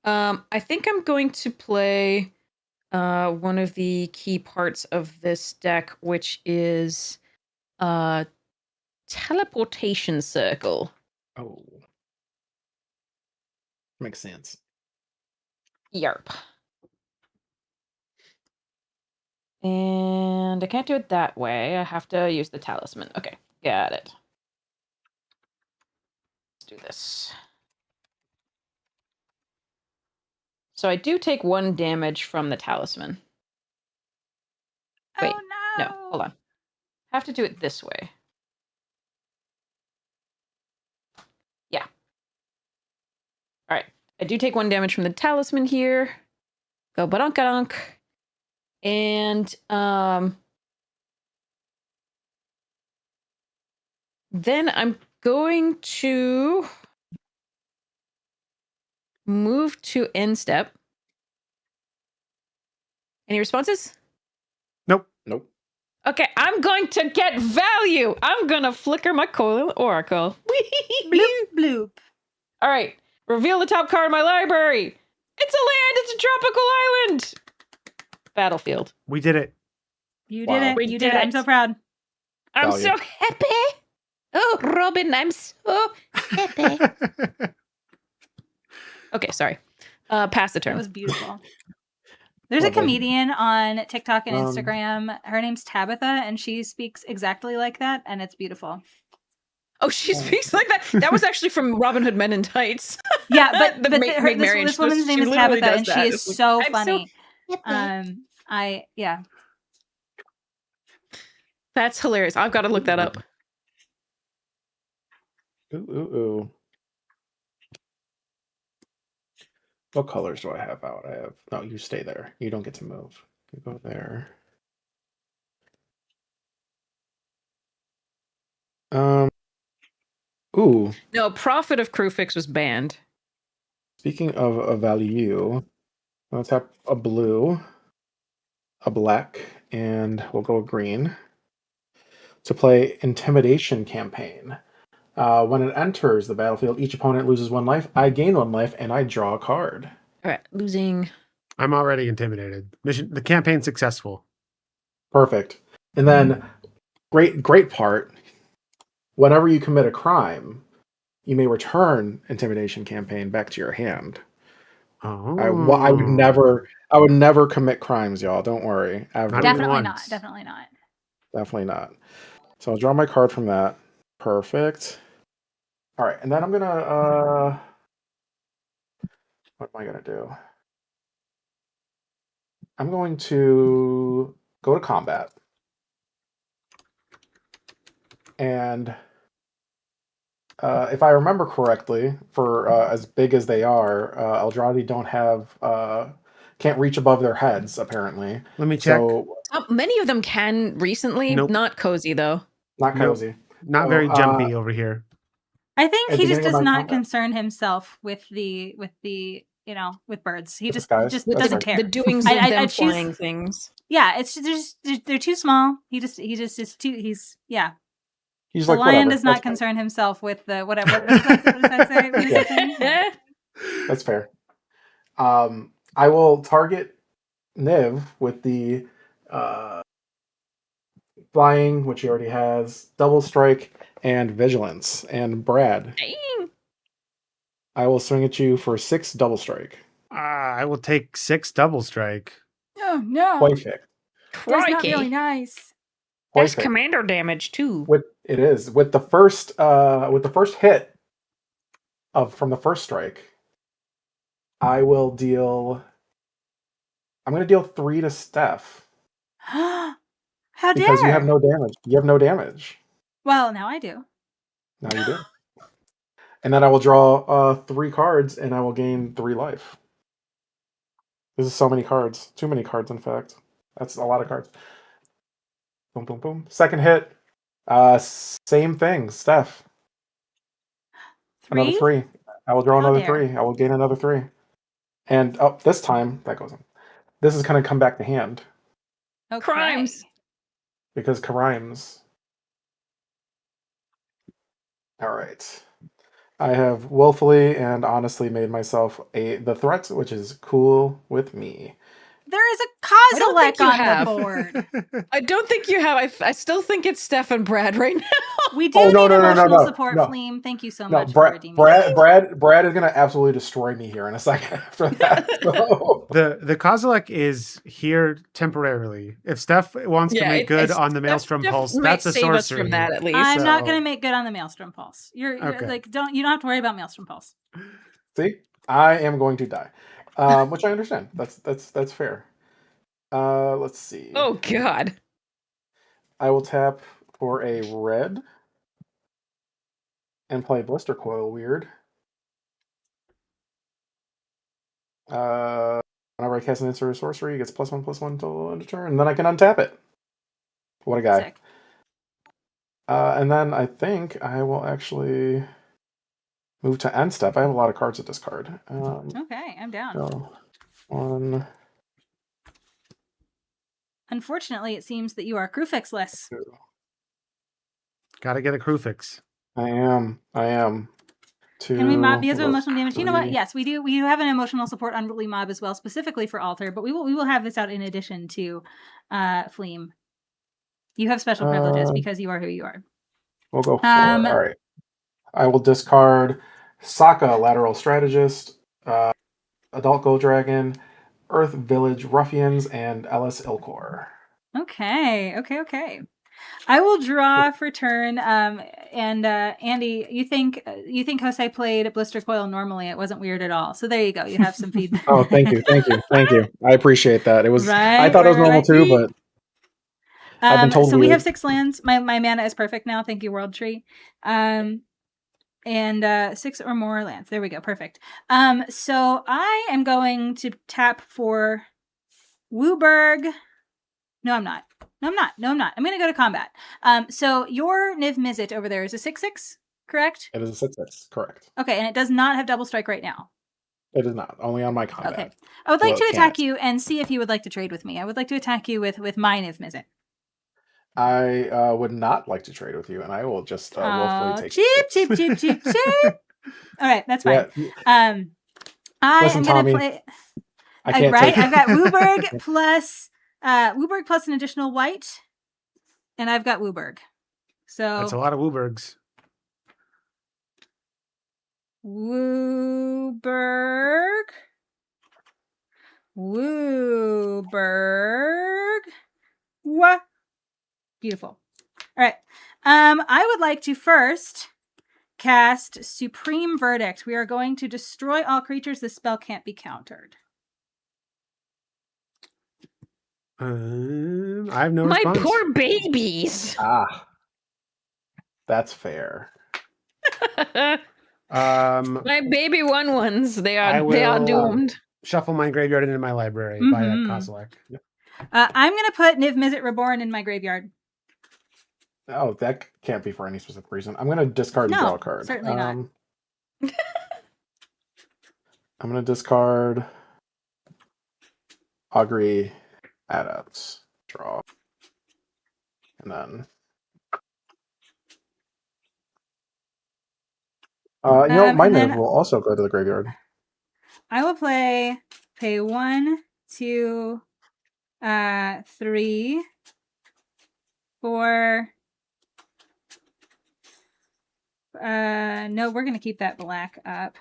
I think I'm going to play one of the key parts of this deck, which is Teleportation Circle. Oh. Makes sense. Yarp. And I can't do it that way. I have to use the talisman. Okay, got it. Let's do this. So I do take 1 damage from the talisman. Wait, Oh no, hold on. I have to do it this way. Yeah. All right. I do take 1 damage from the talisman here. Go badonkadonk. And then I'm going to move to end step. Any responses? Nope. Nope. Okay, I'm going to get value. I'm going to flicker my coil oracle. Bloop bloop. All right. Reveal the top card of my library. It's a land. It's a tropical island. Battlefield. We did it. You Wow. did it. We You did did it. I'm it. so proud. I'm Value. so happy. Oh, Robin, I'm so happy. Okay, sorry. Pass the That turn. was beautiful. There's a Lovely. comedian on TikTok and Um, Instagram. Her name's Tabitha, and she speaks exactly like that, and it's beautiful. Oh, she speaks like that. That was actually from Robin Hood Men in Tights. Yeah, but The Maid this Marian. this woman's name She is literally Tabitha, does and she that. is It's like, so I'm funny. happy. Yeah. That's hilarious. I've got to look that up. Ooh. What colors do I have out? I have. No, you stay there. You don't get to move. You go there. Ooh. No, Prophet of Crewfix was banned. Speaking of a value, I'll tap a blue, a black, and we'll go green to play Intimidation Campaign. When it enters the battlefield, each opponent loses 1 life. I gain 1 life, and I draw a card. All right, losing. I'm already intimidated. The campaign's successful. Perfect. And then, great part. Whenever you commit a crime, you may return Intimidation Campaign back to your hand. Oh. I would never commit crimes, y'all. Don't worry. Ever. Not even Definitely once. not. Definitely not. Definitely not. So I'll draw my card from that. Perfect. All right, and then I'm gonna what am I gonna do? I'm going to go to combat. And if I remember correctly, for as big as they are, Eldrazi don't have can't reach above their heads apparently. Let me check. So Many of them can recently. Nope. Not cozy though. not Nope. cozy. Not So, very jumpy over here. I think At he the just beginning of does my not combat. concern himself with the with birds. He With just disguise? just That's doesn't fair. care. The doings I- of I them choose- flying things. Yeah, it's just they're too small. He just is too. He's yeah. He's The like, lion whatever. does not That's fair. concern himself with the whatever. What does that say? What does it say? Yeah. That's fair. I will target Niv with the flying, which he already has, double strike, and vigilance. And Brad, Dang. I will swing at you for 6 double strike. I will take 6 double strike. Oh no, Perfect. that's not Crikey. really nice. That's Perfect. commander damage too. It is with the first hit from the first strike. I'm going to deal 3 to Steph How because dare! you have no damage. You have no damage. Well, now I do. Now you do. And then I will draw 3 cards, and I will gain 3 life. This is so many cards. Too many cards, in fact. That's a lot of cards. Boom, boom, boom. Second hit. Same thing, Steph. 3? Another 3. I will draw How another dare. 3. I will gain another 3. And this time that goes in. This is going to come back to hand Okay. Crimes. because Karims. All right. I have willfully and honestly made myself the threat, which is cool with me. There is a don't think Kozilek you on have. the board. I don't think you have. I still think it's Steph and Brad right now. We do Oh, no, need no, no, no, emotional no, support, no. Fleem. Thank you so No, much for redeeming. Brad is gonna absolutely destroy me here in a second after that. So. The Kozilek is here temporarily. If Steph wants to make good on the Maelstrom Steph Pulse, might that's a save us sorcery. from that at least. I'm not So- going to make good on the Maelstrom Pulse. You're Okay. like you don't have to worry about Maelstrom Pulse. See, I am going to die, which I understand. That's fair. Let's see. Oh God. I will tap for a red and play Blister Coil. Weird. Whenever I cast an instant or sorcery, it gets +1/+1 until end of turn, and then I can untap it. What a guy! Sick. And then I think I will actually move to end step. I have a lot of cards at this card. Okay, I'm down. So 1, Unfortunately, it seems that you are Crufix-less. 2. Gotta get a Crufix. I am. 2. Can we mob because of emotional damage? You know what? 3. Yes, we do. We have an emotional support unruly mob as well, specifically for Alter. But we will have this out in addition to Fleem. You have special privileges because you are who you are. We'll go 4. All right. I will discard Sokka, Lateral Strategist, Adult Gold Dragon, Earth Village Ruffians, and Ellis Ilkor. Okay. I will draw for turn. And Andy, you think Jose played Blister Coil normally? It wasn't weird at all. So there you go. You have some feedback. Oh, thank you. I appreciate that. It was. Right, I thought it was right, normal right. too, but I've been told so we weird. have 6 lands. My mana is perfect now. Thank you, World Tree. And 6 or more lands. There we go. Perfect. So I am going to tap for Wooburg. No, I'm not. I'm going to go to combat. So your Niv Mizzet over there is a 6/6, correct? It is a 6/6, correct. Okay, and it does not have double strike right now. It is not. Only on my combat. Okay. I would like Well, to it attack can't. you and see if you would like to trade with me. I would like to attack you with my Niv Mizzet. I would not like to trade with you, and I will just willfully take cheap. All right, that's fine. Yeah. I Listen, am going Tommy, to play. I can't Right, take it. I've got Wooburg plus an additional white, and I've got Wooburg. So That's a lot of Wooburgs. Wooburg. What? Beautiful. All right. I would like to first cast Supreme Verdict. We are going to destroy all creatures. This spell can't be countered. I have no My response. poor babies. Ah, that's fair. My baby ones. They I are will doomed. shuffle my graveyard into my library via Kozilek. I'm going to put Niv Mizzet Reborn in my graveyard. Oh, that can't be for any specific reason. I'm going to discard and draw a card. Certainly not. I'm going to discard Augury Adepts. Draw. And then... my Niv will also go to the graveyard. I will pay 1, 2, 3, 4. No, we're gonna keep that black up.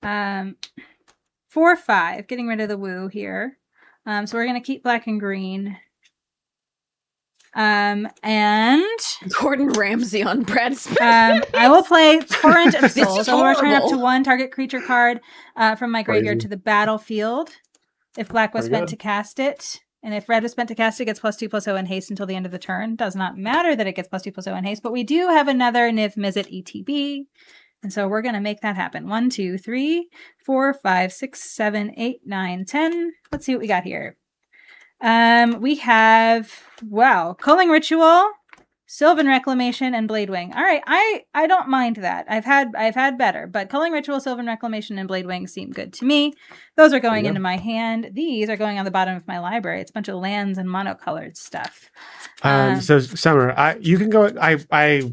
4, 5. Getting rid of the woo here. So we're gonna keep black and green. And Gordon Ramsay on Brad's. I will play Torrent of Souls. I will return up to horrible. 1 target creature card from my graveyard to the battlefield. If black was spent to cast it, and if red was spent to cast it, it gets +2/+0 and haste until the end of the turn. Does not matter that it gets +2/+0 and haste, but we do have another Niv Mizzet ETB. And so we're going to make that happen. 1, 2, 3, 4, 5, 6, 7, 8, 9, 10. Let's see what we got here. We have, Culling Ritual, Sylvan Reclamation, and Bladewing. All right, I don't mind that. I've had better, but Culling Ritual, Sylvan Reclamation, and Bladewing seem good to me. Those are going into my hand. These are going on the bottom of my library. It's a bunch of lands and monocolored stuff. So Summer, you can go. I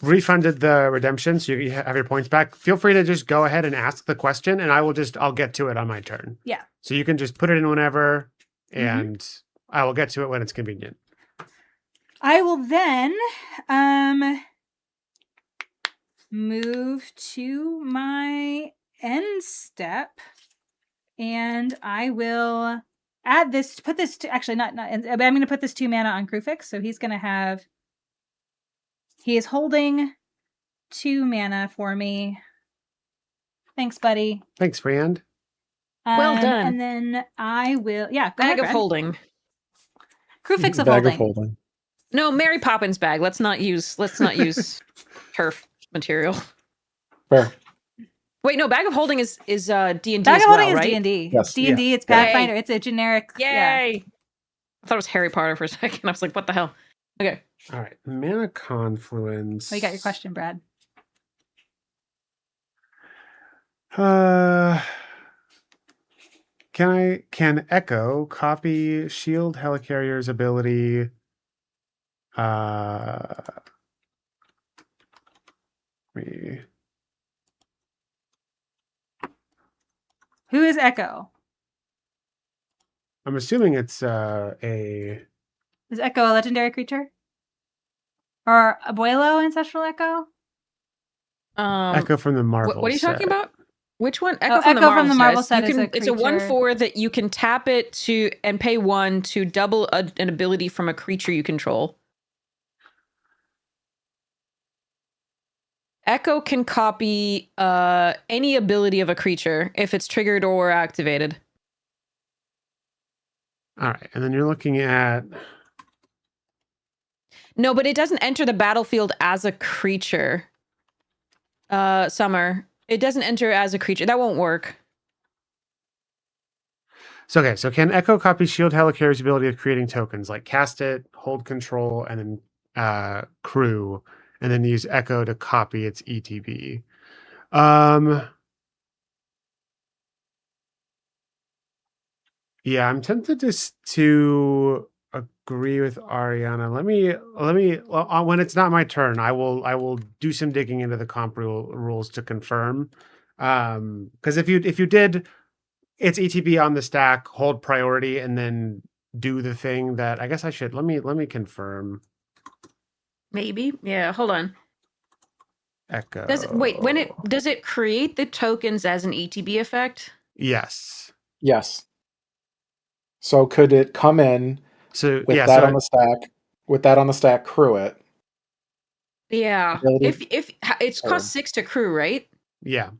refunded the redemption, so you have your points back. Feel free to just go ahead and ask the question, and I'll get to it on my turn. Yeah. So you can just put it in whenever, and I will get to it when it's convenient. I will then move to my end step, and I will add this. Put this to actually not. I'm going to put this 2 mana on Krufix, so he's going to have. He is holding 2 mana for me. Thanks, buddy. Thanks, friend. Well done. And then I will. Yeah, go Bag ahead, of Brad. holding. Krufix of Bag holding. of holding. No, Mary Poppins bag. Let's not use turf material. Fair. Wait, no, bag of holding is D&D Bag as of holding well, is right? D&D. Yes. D&D. It's Pathfinder. It's a generic. Yay! Yeah. I thought it was Harry Potter for a second. I was like, what the hell? Okay. All right, Mana Confluence. Oh, you got your question, Brad. Can Echo copy Shield Helicarrier's ability? Who is Echo? I'm assuming it's Is Echo a legendary creature? Or Abuelo Ancestral Echo? Echo from the Marvel. What are you talking set. about? Which one? Echo from the Marvel set You can, is a it's a creature. 1/4 that you can tap it to and pay 1 to double an ability from a creature you control. Echo can copy any ability of a creature if it's triggered or activated. All right, and then you're looking at. No, but it doesn't enter the battlefield as a creature. Summer. It doesn't enter as a creature. That won't work. So can Echo copy Shield Helicarrier's ability of creating tokens, like cast it, hold control, and then crew, and then use Echo to copy its ETB? Yeah, I'm tempted to agree with Ariana. Let me when it's not my turn, I will do some digging into the comp rules to confirm. Because if you did its ETB on the stack, hold priority, and then do the thing that I guess I should let me confirm. Maybe. Yeah, hold on. Echo. Does it create the tokens as an ETB effect? Yes. Yes. So could it come in with that on the stack? With that on the stack, crew it. Yeah. If it's cost 6 to crew, right? Yeah.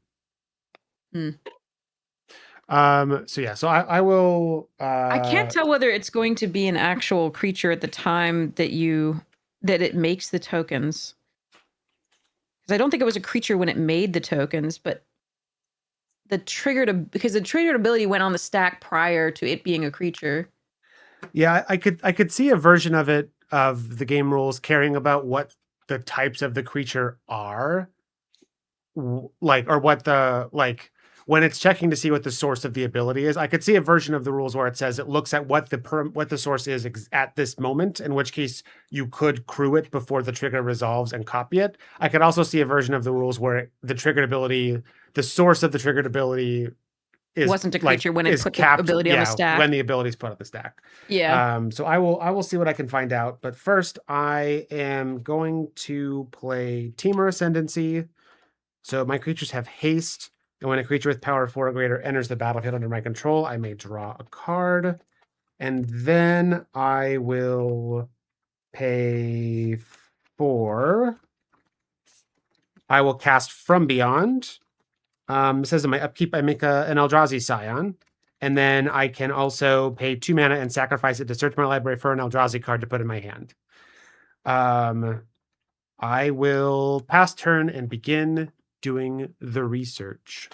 So I will. I can't tell whether it's going to be an actual creature at the time that it makes the tokens. Because I don't think it was a creature when it made the tokens, but because the triggered ability went on the stack prior to it being a creature. Yeah, I could see a version of it of the game rules caring about what the types of the creature are, or what the when it's checking to see what the source of the ability is. I could see a version of the rules where it says it looks at what the source is at this moment, in which case you could crew it before the trigger resolves and copy it. I could also see a version of the rules where the source of the triggered ability wasn't a creature when it put capped, the ability on the stack. when the ability is put on the stack. Yeah. So I will see what I can find out. But first, I am going to play Teamer Ascendancy. So my creatures have haste, and when a creature with power 4 or greater enters the battlefield under my control, I may draw a card. And then I will pay 4. I will cast From Beyond. It says in my upkeep, I make an Eldrazi Scion. And then I can also pay 2 mana and sacrifice it to search my library for an Eldrazi card to put in my hand. I will pass turn and begin doing the research.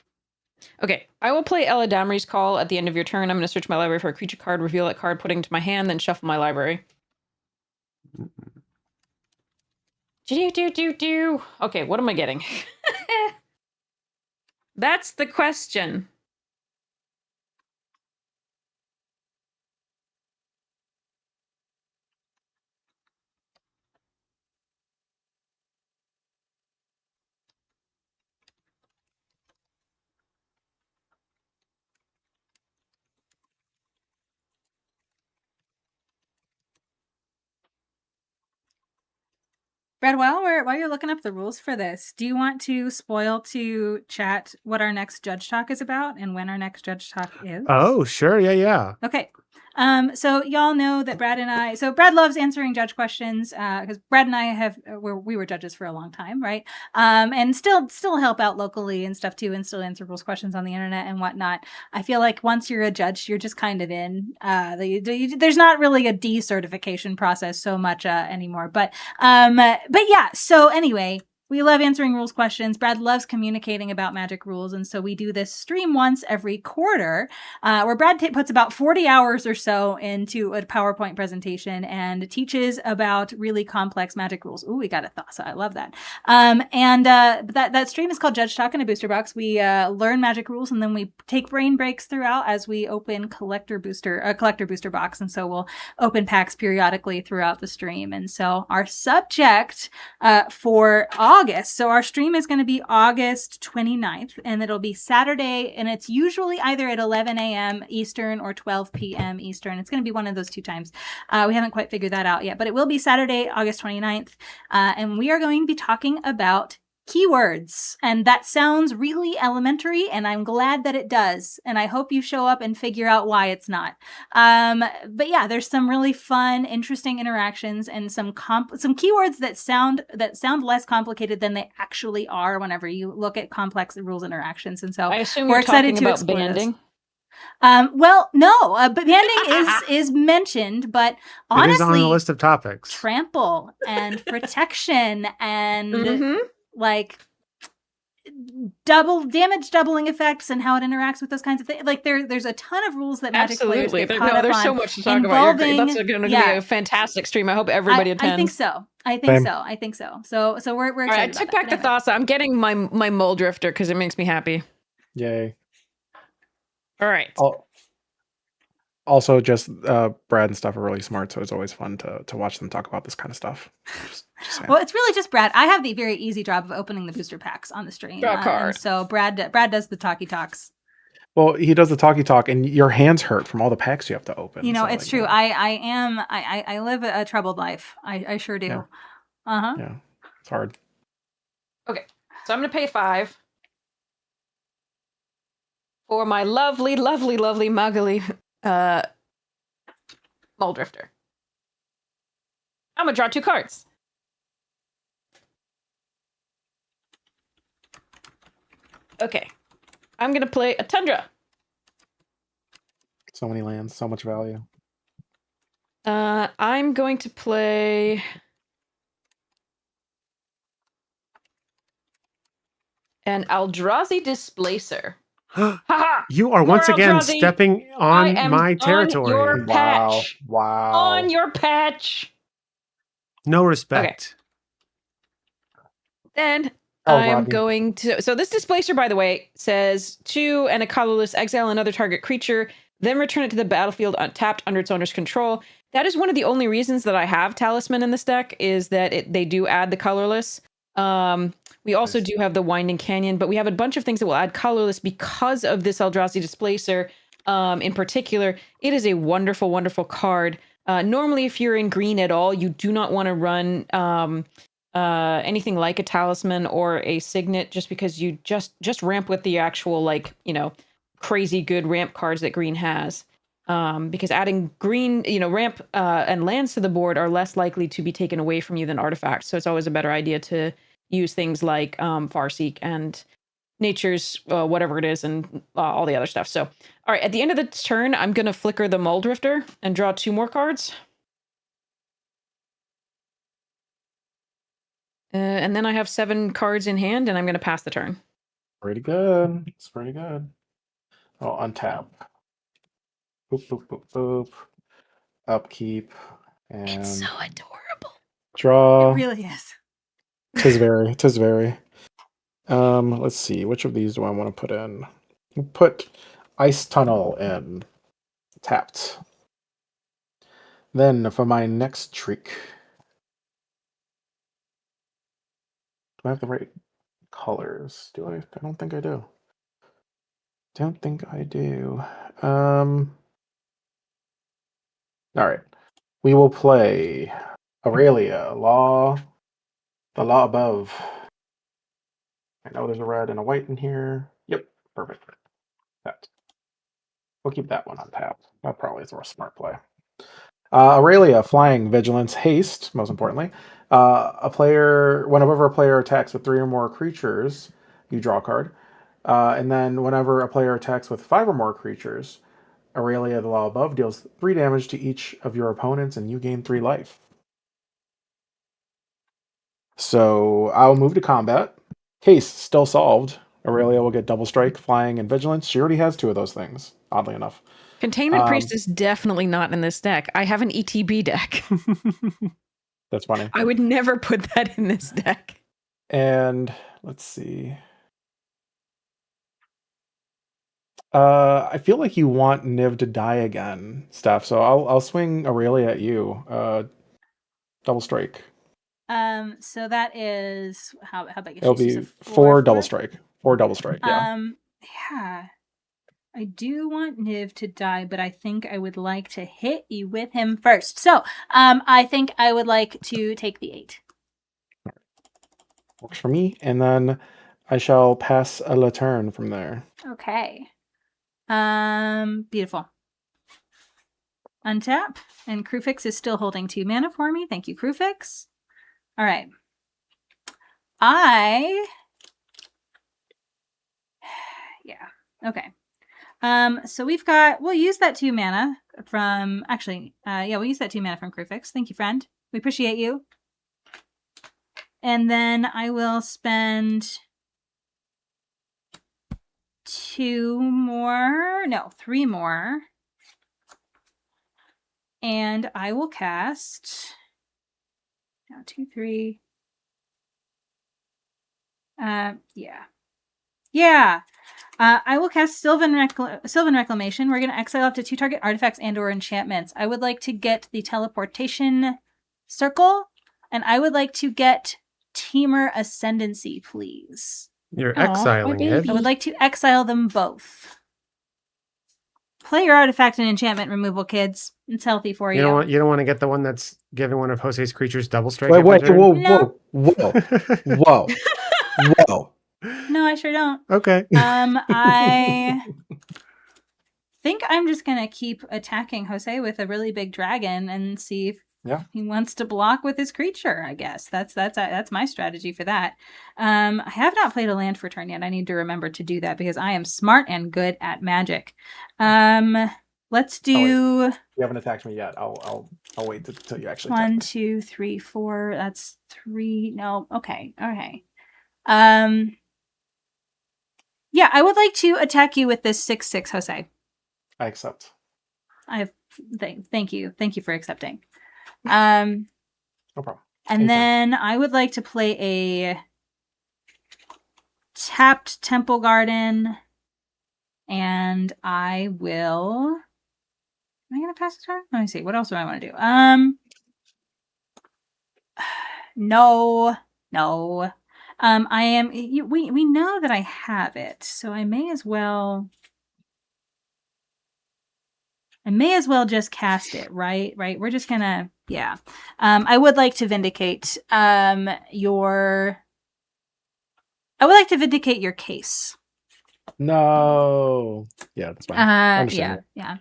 Okay, I will play Ella Damri's Call at the end of your turn. I'm going to search my library for a creature card, reveal that card, put it into my hand, then shuffle my library. Do. Okay, what am I getting? That's the question. Brad, while you're looking up the rules for this, do you want to spoil to chat what our next Judge Talk is about and when our next Judge Talk is? Oh, sure. Yeah. Okay. So y'all know that Brad loves answering judge questions, because Brad and I we were judges for a long time, right? And still help out locally and stuff too, and still answer rules questions on the internet and whatnot. I feel like once you're a judge, you're just kind of in. There's not really a decertification process so much anymore, but yeah. So anyway. We love answering rules questions. Brad loves communicating about Magic rules. And so we do this stream once every quarter, where Brad puts about 40 hours or so into a PowerPoint presentation and teaches about really complex Magic rules. Ooh, we got a Thassa. I love that. That stream is called Judge Talk in a Booster Box. We learn Magic rules, and then we take brain breaks throughout as we open collector booster box. And so we'll open packs periodically throughout the stream. And so our subject for August. So our stream is going to be August 29th, and it'll be Saturday, and it's usually either at 11 a.m. Eastern or 12 p.m. Eastern. It's going to be one of those two times. We haven't quite figured that out yet, but it will be Saturday, August 29th, and we are going to be talking about keywords. And that sounds really elementary, and I'm glad that it does. And I hope you show up and figure out why it's not. But yeah, there's some really fun, interesting interactions and some keywords that sound less complicated than they actually are whenever you look at complex rules interactions. And so I assume we're you're excited talking to about explore banding. This. Well, no, but banding is mentioned, but honestly, it is on the list of topics. Trample and protection and like doubling effects and how it interacts with those kinds of things. Like there's a ton of rules that Magic players get caught up there's on so much to talk about. That's going to be a fantastic stream. I hope everybody attends. I think so. So we're excited. All right, I took back the Thassa. I'm getting my Mole Drifter because it makes me happy. Yay. All right. Also, just Brad and stuff are really smart, so it's always fun to watch them talk about this kind of stuff. Well, it's really just Brad. I have the very easy job of opening the booster packs on the stream. Draw a card. So Brad does the talkie talks. Well, he does the talkie talk, and your hands hurt from all the packs you have to open. You know, it's true. I live a troubled life. I sure do. Yeah. Yeah, it's hard. Okay, so I'm going to pay 5 for my lovely Magali Mole Drifter. I'm going to draw 2 cards. Okay. I'm going to play a Tundra. So many lands, so much value. I'm going to play an Eldrazi Displacer. Haha! You are More once again Eldrazi. stepping I on am my on territory. your Wow. patch. Wow. On your patch. No respect. Then Oh, I'm Rodney. going to. So this Displacer, by the way, says 2 and a colorless, exile another target creature, then return it to the battlefield untapped under its owner's control. That is one of the only reasons that I have Talisman in this deck, is that they do add the colorless. We also Nice. do have the Winding Canyon, but we have a bunch of things that will add colorless because of this Eldrazi Displacer. In particular, it is a wonderful, wonderful card. Normally, if you're in green at all, you do not want to run anything like a Talisman or a Signet, just because you just ramp with the actual, like, crazy good ramp cards that green has. Because adding green, ramp and lands to the board are less likely to be taken away from you than artifacts. So it's always a better idea to use things like Farseek and Nature's whatever it is, and all the other stuff. So, all right, at the end of the turn, I'm going to flicker the Muldrifter and draw 2 more cards. And then I have 7 cards in hand, and I'm going to pass the turn. Pretty good. It's pretty good. Oh, untap. Boop, boop, boop, boop. Upkeep. And It's so adorable. draw. It really is. Tis very. Let's see. Which of these do I want to put in? We'll put Ice Tunnel in. Tapped. Then for my next trick, do I have the right colors? Do I? I don't think I do. Don't think I do. All right. We will play Aurelia, the law above. I know there's a red and a white in here. Yep, perfect. That. We'll keep that one on tap. That probably is a smart play. Aurelia, flying, vigilance, haste, most importantly. Whenever a player attacks with 3 or more creatures, you draw a card. And then whenever a player attacks with 5 or more creatures, Aurelia, the law above, deals 3 damage to each of your opponents, and you gain 3 life. So I'll move to combat. Case still solved. Aurelia will get double strike, flying, and vigilance. She already has 2 of those things, oddly enough. Containment Priest is definitely not in this deck. I have an ETB deck. That's funny. I would never put that in this deck. And let's see. I feel like you want Niv to die again, Steph. So I'll swing Aurelia at you. Double strike. So that is how big is It'll she? be She's a 4 double strike. 4 double strike. Yeah. Yeah. I do want Niv to die, but I think I would like to hit you with him first. So, I think I would like to take the 8. Works for me, and then I shall pass a turn from there. Okay. Beautiful. Untap, and Krufix is still holding 2 mana for me. Thank you, Krufix. All right. Yeah. Okay. So we'll use that 2 mana from, we'll use that 2 mana from Krufix. Thank you, friend. We appreciate you. And then I will spend 3 more. And I will cast 2, 3. I will cast Sylvan Reclamation. We're going to exile up to 2 target artifacts and/or enchantments. I would like to get the Teleportation Circle, and I would like to get Teamer Ascendancy, please. You're exiling it. I would like to exile them both. Play your artifact and enchantment removal, kids. It's healthy for you. You don't want to get the one that's giving one of Jose's creatures double strike. Whoa. No, I sure don't. Okay. I think I'm just gonna keep attacking Jose with a really big dragon and see if he wants to block with his creature. I guess that's my strategy for that. I have not played a land for turn yet. I need to remember to do that because I am smart and good at Magic. let's Oh, wait. do You haven't attacked me yet. I'll wait till you actually attack 1, me. 2, 3, 4. That's 3. No. Okay. Yeah, I would like to attack you with this 6/6, Jose. I accept. Thank you for accepting. No problem. And Anytime. then I would like to play a tapped Temple Garden, and I will. Am I gonna pass the turn? Let me see. What else do I want to do? No. I am. We know that I have it, so I may as well. Just cast it, right? We're just gonna, yeah. I would like to vindicate your case. No. Yeah, that's fine. Understandable. Yeah.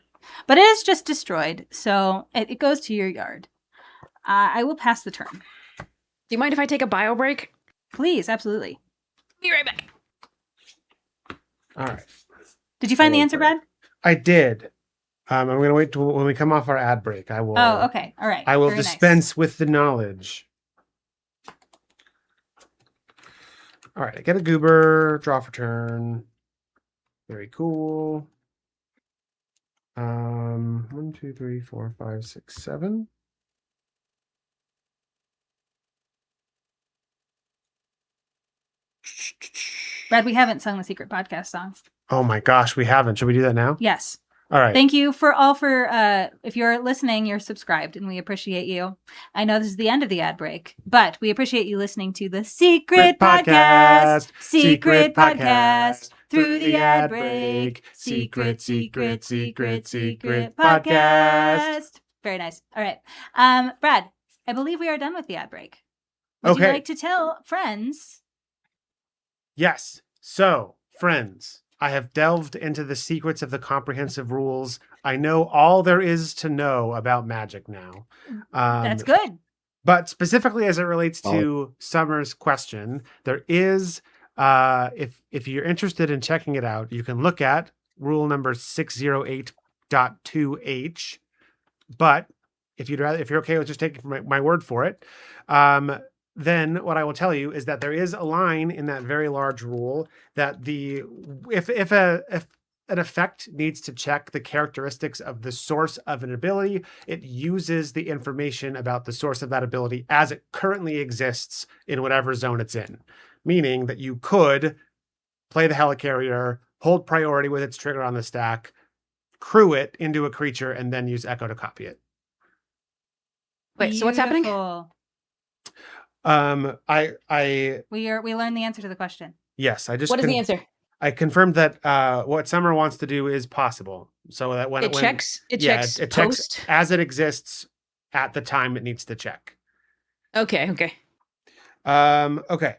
But it is just destroyed, so it goes to your yard. I will pass the turn. Do you mind if I take a bio break? Please, absolutely. Be right back. All right. Did you find the answer, Brad? I did. I'm going to wait till when we come off our ad break. I will. Oh, okay. All right. I will Very dispense nice. with the knowledge. All right. I get a goober. Draw for turn. Very cool. 1, 2, 3, 4, 5, 6, 7. Brad, we haven't sung the secret podcast song. Oh my gosh, we haven't. Should we do that now? Yes. All right. Thank you for if you're listening, you're subscribed, and we appreciate you. I know this is the end of the ad break, but we appreciate you listening to the Secret Podcast. Secret Podcast through the ad break. Secret Podcast. Very nice. All right. Brad, I believe we are done with the ad break. Would you like to tell friends? Yes. So, friends, I have delved into the secrets of the comprehensive rules. I know all there is to know about magic now. That's good. But specifically as it relates to Summer's question, there is, if you're interested in checking it out, you can look at rule number 608.2H. But if you're okay with just taking my word for it, then what I will tell you is that there is a line in that very large rule that if an effect needs to check the characteristics of the source of an ability, it uses the information about the source of that ability as it currently exists in whatever zone it's in. Meaning that you could play the Helicarrier, hold priority with its trigger on the stack, crew it into a creature, and then use Echo to copy it. Wait, so what's happening? We learned the answer to the question. Yes, I just. What is the answer? I confirmed that what Summer wants to do is possible, so that when it checks post as it exists at the time it needs to check. Okay. Okay.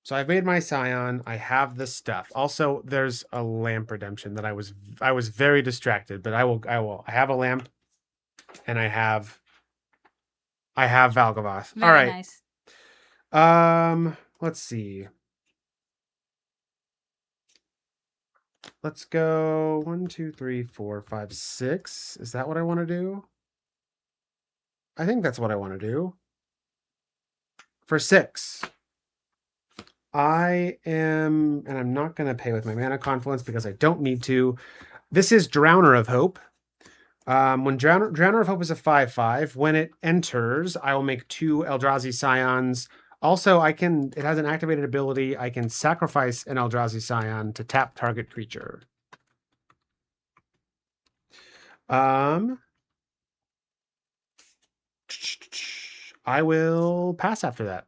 So I've made my Scion. I have the stuff. Also, there's a lamp redemption that I was very distracted, but I will. I have a lamp, and I have Valgavoth. Very all right. Nice. Let's see. Let's go 1, 2, 3, 4, 5, 6. Is that what I want to do? I think that's what I want to do. For 6, I am, and I'm not going to pay with my mana confluence because I don't need to. This is Drowner of Hope. When Drowner of Hope is a 5/5, when it enters, I will make 2 Eldrazi Scions. Also, it has an activated ability. I can sacrifice an Eldrazi Scion to tap target creature. I will pass after that.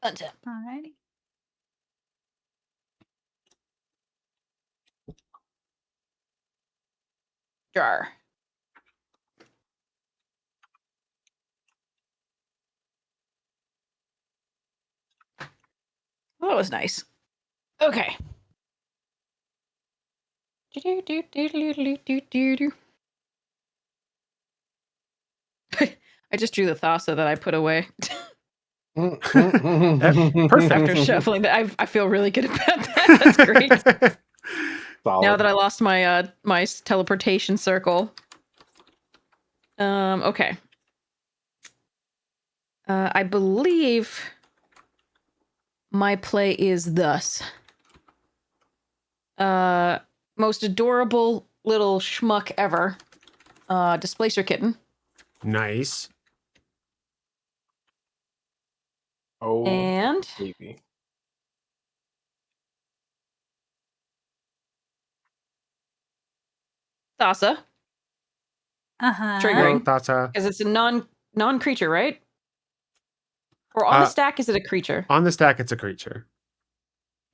Untap. Alrighty. Jar. Well, that was nice. Okay. I just drew the Thassa that I put away. Perfect. After shuffling that, I feel really good about that. That's great. Solid. Now that I lost my my teleportation circle. Okay. I believe my play is thus. Most adorable little schmuck ever. Displacer kitten. Nice. Oh, And baby. Thassa. Uh-huh. Hello, Triggering. Tata. Because it's a non-creature, right? Or on the stack, is it a creature? On the stack, it's a creature.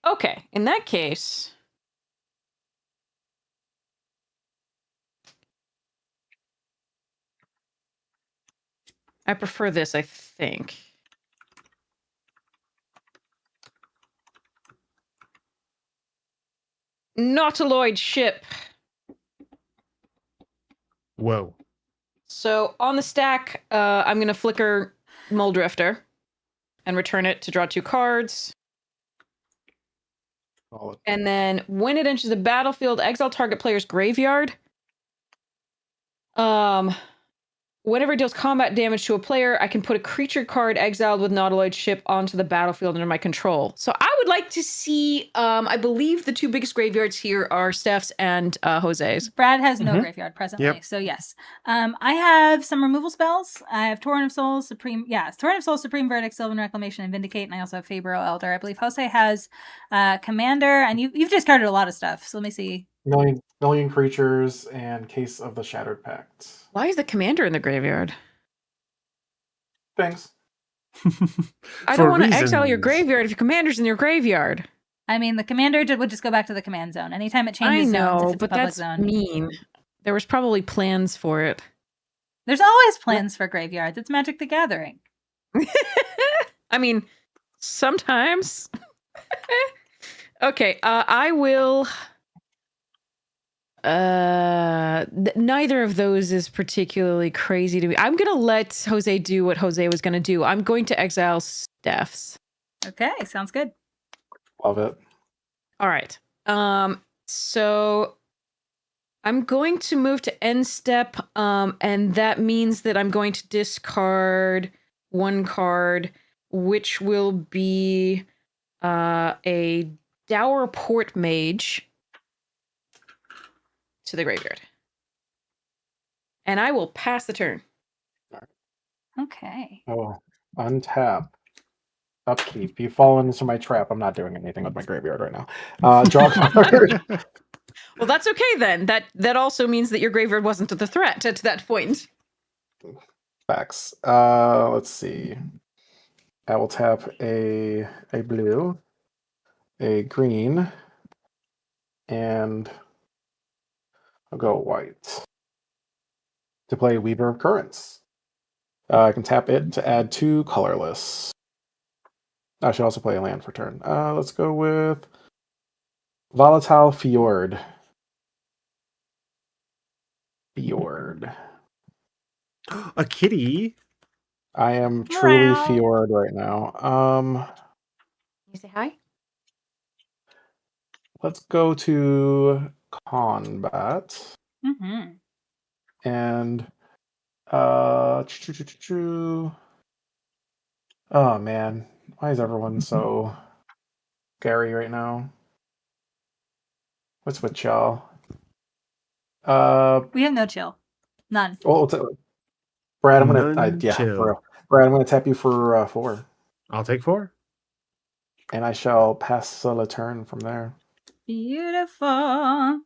Okay. In that case... I prefer this, I think. Nautiloid ship. Whoa. So on the stack, I'm going to flicker Muldrifter and return it to draw 2 cards. Solid. And then when it enters the battlefield, exile target player's graveyard. Whenever it deals combat damage to a player, I can put a creature card exiled with Nautiloid ship onto the battlefield under my control. So I would like to see, I believe the 2 biggest graveyards here are Steph's and Jose's. Brad has no Mhm. graveyard presently, Yep. so yes. I have some removal spells. I have Torrent of Souls, Supreme Verdict, Sylvan Reclamation, and Vindicate, and I also have Fabro Elder. I believe Jose has Commander, and you've discarded a lot of stuff. So let me see. Million creatures and Case of the Shattered Pact. Why is the commander in the graveyard? Thanks. I don't want to exile your graveyard if your commander's in your graveyard. I mean, the commander would just go back to the command zone. Anytime it I changes zones, know, if it's a but public that's zone. mean. There was probably plans for it. There's always plans for graveyards. It's Magic the Gathering. I mean, sometimes. Okay, I will... neither of those is particularly crazy to me. I'm gonna let Jose do what Jose was gonna do. I'm going to exile Steph's. Okay, sounds good. Love it. All right. So I'm going to move to end step, and that means that I'm going to discard 1 card, which will be a Dour Port Mage to the graveyard. And I will pass the turn. Okay. Oh, untap. Upkeep. You fall into my trap. I'm not doing anything with my graveyard right now. Draw card. Well, that's okay then. That also means that your graveyard wasn't the threat at that point. Facts. Let's see. I will tap a blue, a green, and I'll go white to play Weaver of Currents. I can tap it to add 2 colorless. I should also play a land for turn. Let's go with Volatile Fjord. A kitty. I am truly Meow. Fjord right now. You say hi? Let's go to combat Mm-hmm. and oh man, why is everyone so scary right now? What's with y'all? We have no chill. None. Well, Brad, I'm gonna None yeah, chill. for real. Brad, I'm gonna tap you for 4, I'll take 4. and I shall pass the turn from there. Beautiful.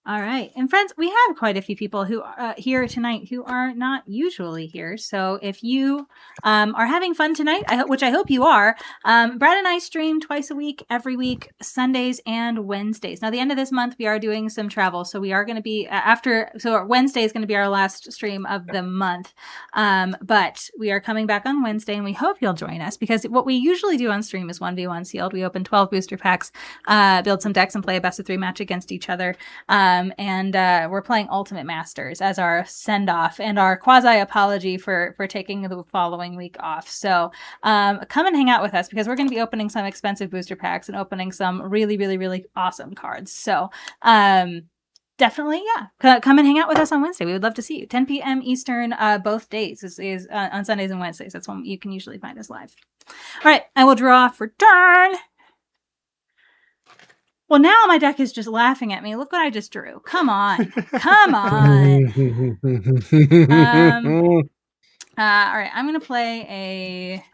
All right. And friends, we have quite a few people who are here tonight who are not usually here. So if you are having fun tonight, which I hope you are, Brad and I stream twice a week, every week, Sundays and Wednesdays. Now, the end of this month, we are doing some travel. So we are going to be so Wednesday is going to be our last stream of the month. But we are coming back on Wednesday, and we hope you'll join us, because what we usually do on stream is 1v1 sealed. We open 12 booster packs, build some decks, and play a best of 3 match against each other. And we're playing Ultimate Masters as our send-off and our quasi-apology for taking the following week off. So come and hang out with us because we're going to be opening some expensive booster packs and opening some really, really, really awesome cards. So definitely, come and hang out with us on Wednesday. We would love to see you. 10 p.m. Eastern, both days is on Sundays and Wednesdays. That's when you can usually find us live. All right, I will draw for turn. Well, now my deck is just laughing at me. Look what I just drew. Come on. Come on. All right, I'm going to play a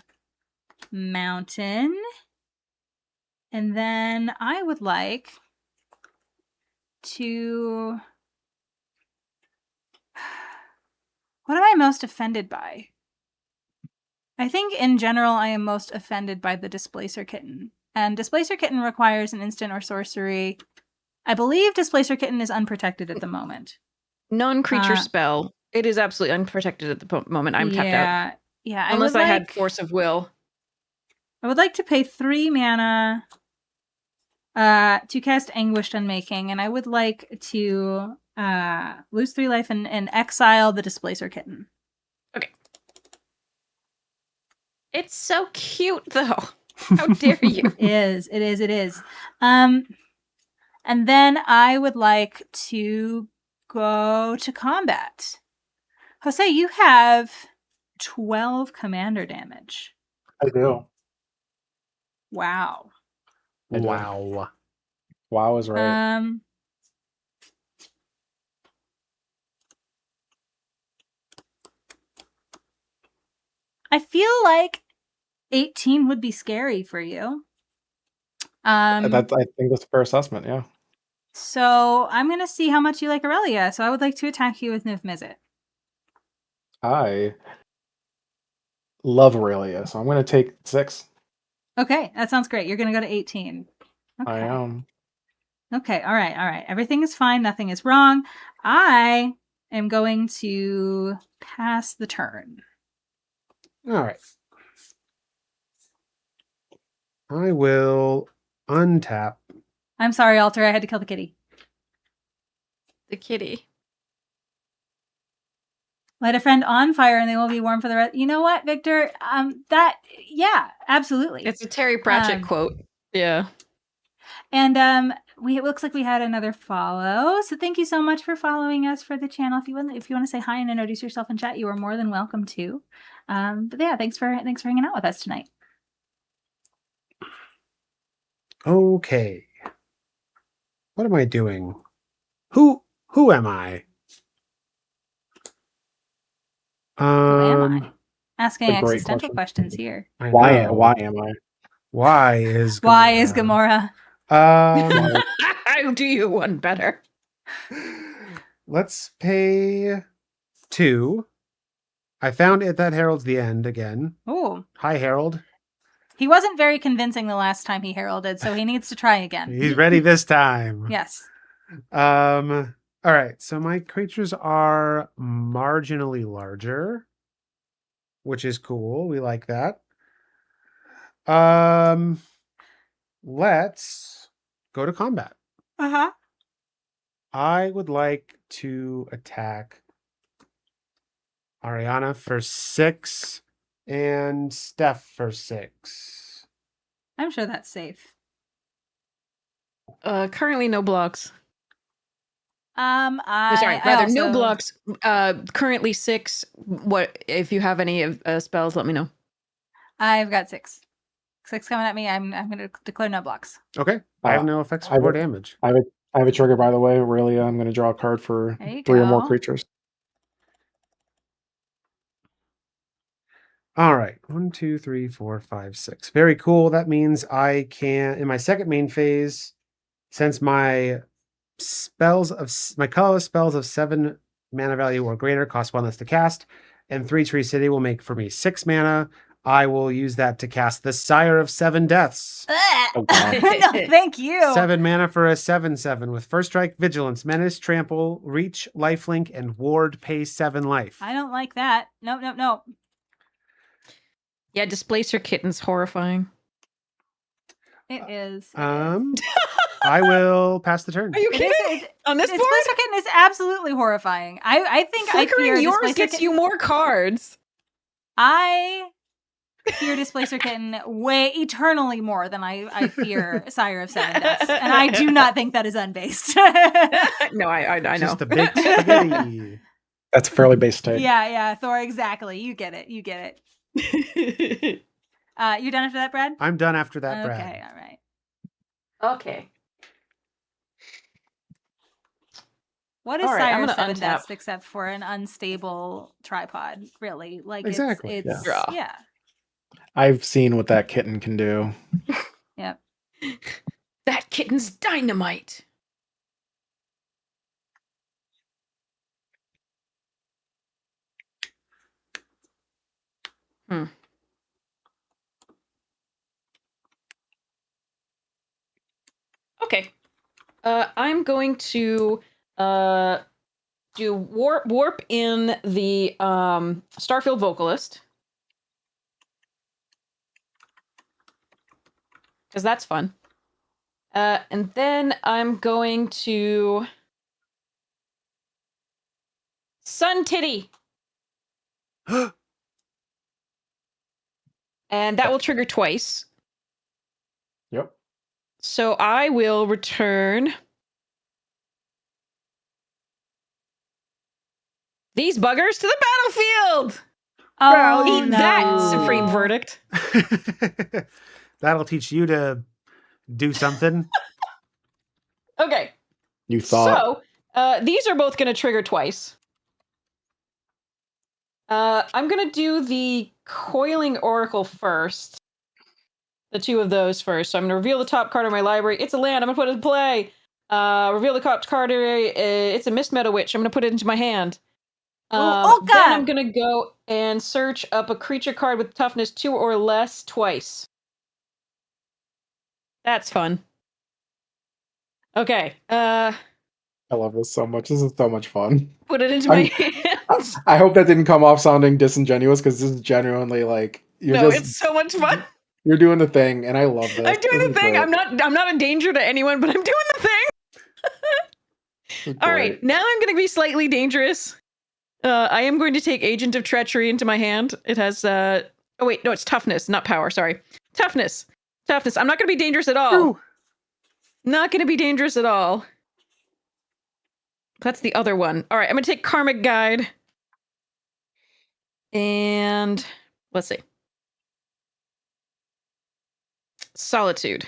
mountain. And then I would like to... What am I most offended by? I think in general, I am most offended by the Displacer Kitten. And Displacer Kitten requires an instant or sorcery. I believe Displacer Kitten is unprotected at the moment. Non-creature spell. It is absolutely unprotected at the moment. I'm tapped out. Yeah. Unless I had Force of Will. I would like to pay 3 mana to cast Anguished Unmaking. And I would like to lose 3 life and exile the Displacer Kitten. Okay. It's so cute, though. How dare you? It is. And then I would like to go to combat. Jose, you have 12 commander damage. I do. Wow. I do. Wow. Wow is right. I feel like 18 would be scary for you. I think that's a fair assessment, yeah. So I'm going to see how much you like Aurelia. So I would like to attack you with Niv Mizzet. I love Aurelia, so I'm going to take 6. Okay, that sounds great. You're going to go to 18. Okay. I am. Okay, all right. Everything is fine. Nothing is wrong. I am going to pass the turn. All right. I will untap. I'm sorry, Alter. I had to kill the kitty. The kitty. Light a friend on fire and they will be warm for the rest. You know what, Victor? Yeah, absolutely. It's a Terry Pratchett quote. Yeah. And it looks like we had another follow. So thank you so much for following us for the channel. If you want to say hi and introduce yourself in chat, you are more than welcome to. But yeah, thanks for hanging out with us tonight. Okay. What am I doing? Who am I? Who am I? Asking a great existential question. questions here. Why am I? Why is Gamora? I'll do you one better. Let's pay 2. I found it that heralds the end again. Oh. Hi, Herald. He wasn't very convincing the last time he heralded, so he needs to try again. He's ready this time. Yes. All right. So my creatures are marginally larger, which is cool. We like that. Let's go to combat. Uh-huh. I would like to attack Ariana for 6 and Steph for 6. I'm sure that's safe. Currently no blocks. No blocks. Currently 6. What if you have any spells? Let me know. I've got 6. 6 coming at me. I'm going to declare no blocks. Okay. I have no effects for damage. I have a trigger, by the way. Aurelia, I'm going to draw a card for 3 or more creatures. All right. 1, 2, 3, 4, 5, 6. Very cool. That means I can, in my second main phase, since my colorless spells of 7 mana value or greater cost 1 less to cast, and 3 Tree City will make for me 6 mana. I will use that to cast the Sire of 7 Deaths. No, thank you. 7 mana for a 7/7 with First Strike, Vigilance, Menace, Trample, Reach, Lifelink, and Ward. Pay 7 life. I don't like that. No. Yeah, Displacer Kitten's horrifying. It is. I I will pass the turn. Are you It kidding? is. On this board? Displacer Kitten is absolutely horrifying. I think I Flickering fear yours Displacer gets Kitten. you more cards. I fear Displacer Kitten way eternally more than I fear Sire of Seven Deaths, and I do not think that is unbased. No, I know. Just a big spaghetti. That's a fairly base take. Yeah, Thor, exactly. You get it. You're done after that, Brad? I'm done after that, Okay, Brad. all right. Okay. What is All right, I'm Sire of gonna Seven untap. Deaths except for an unstable tripod? Really, like Exactly, it's yeah. yeah. I've seen what that kitten can do. Yep. That kitten's dynamite. Okay. I'm going to do warp in the Starfield Vocalist. Because that's fun. And then I'm going to Sun Titty. And that will trigger twice. Yep. So I will return these buggers to the battlefield. Oh Eat no! that, Supreme Verdict. That'll teach you to do something. Okay. You thought. So these are both going to trigger twice. I'm going to do the Coiling Oracle first. The two of those first. So I'm going to reveal the top card of my library. It's a land. I'm going to put it in play. Reveal the top card. It's a Mist Meadow Witch. I'm going to put it into my hand. Olga! Then I'm going to go and search up a creature card with toughness 2 or less twice. That's fun. Okay. I love this so much. This is so much fun. Put it into my hands. I hope that didn't come off sounding disingenuous because this is genuinely like It's so much fun. You're doing the thing, and I love this. I'm doing This the is thing. great. I'm not a danger to anyone, but I'm doing the thing. This is All great. right, now I'm going to be slightly dangerous. I am going to take Agent of Treachery into my hand. It has oh wait, no, it's toughness, not power. Sorry, toughness. I'm not going to be dangerous at all. Ooh. Not going to be dangerous at all. That's the other one. All right, I'm going to take Karmic Guide. And let's see. Solitude.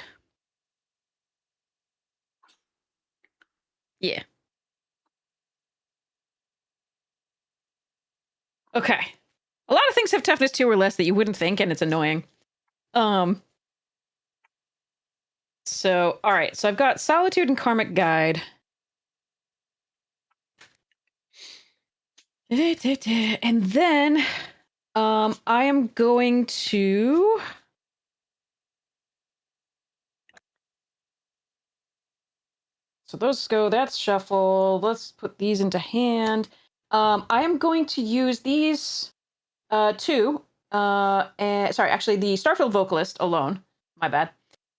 Yeah. Okay. A lot of things have toughness 2 or less that you wouldn't think, and it's annoying. So, all right. So I've got Solitude and Karmic Guide. And then I am going to so those go, that's shuffle. Let's put these into hand. I am going to use these two. And sorry, actually the Starfield Vocalist alone. My bad.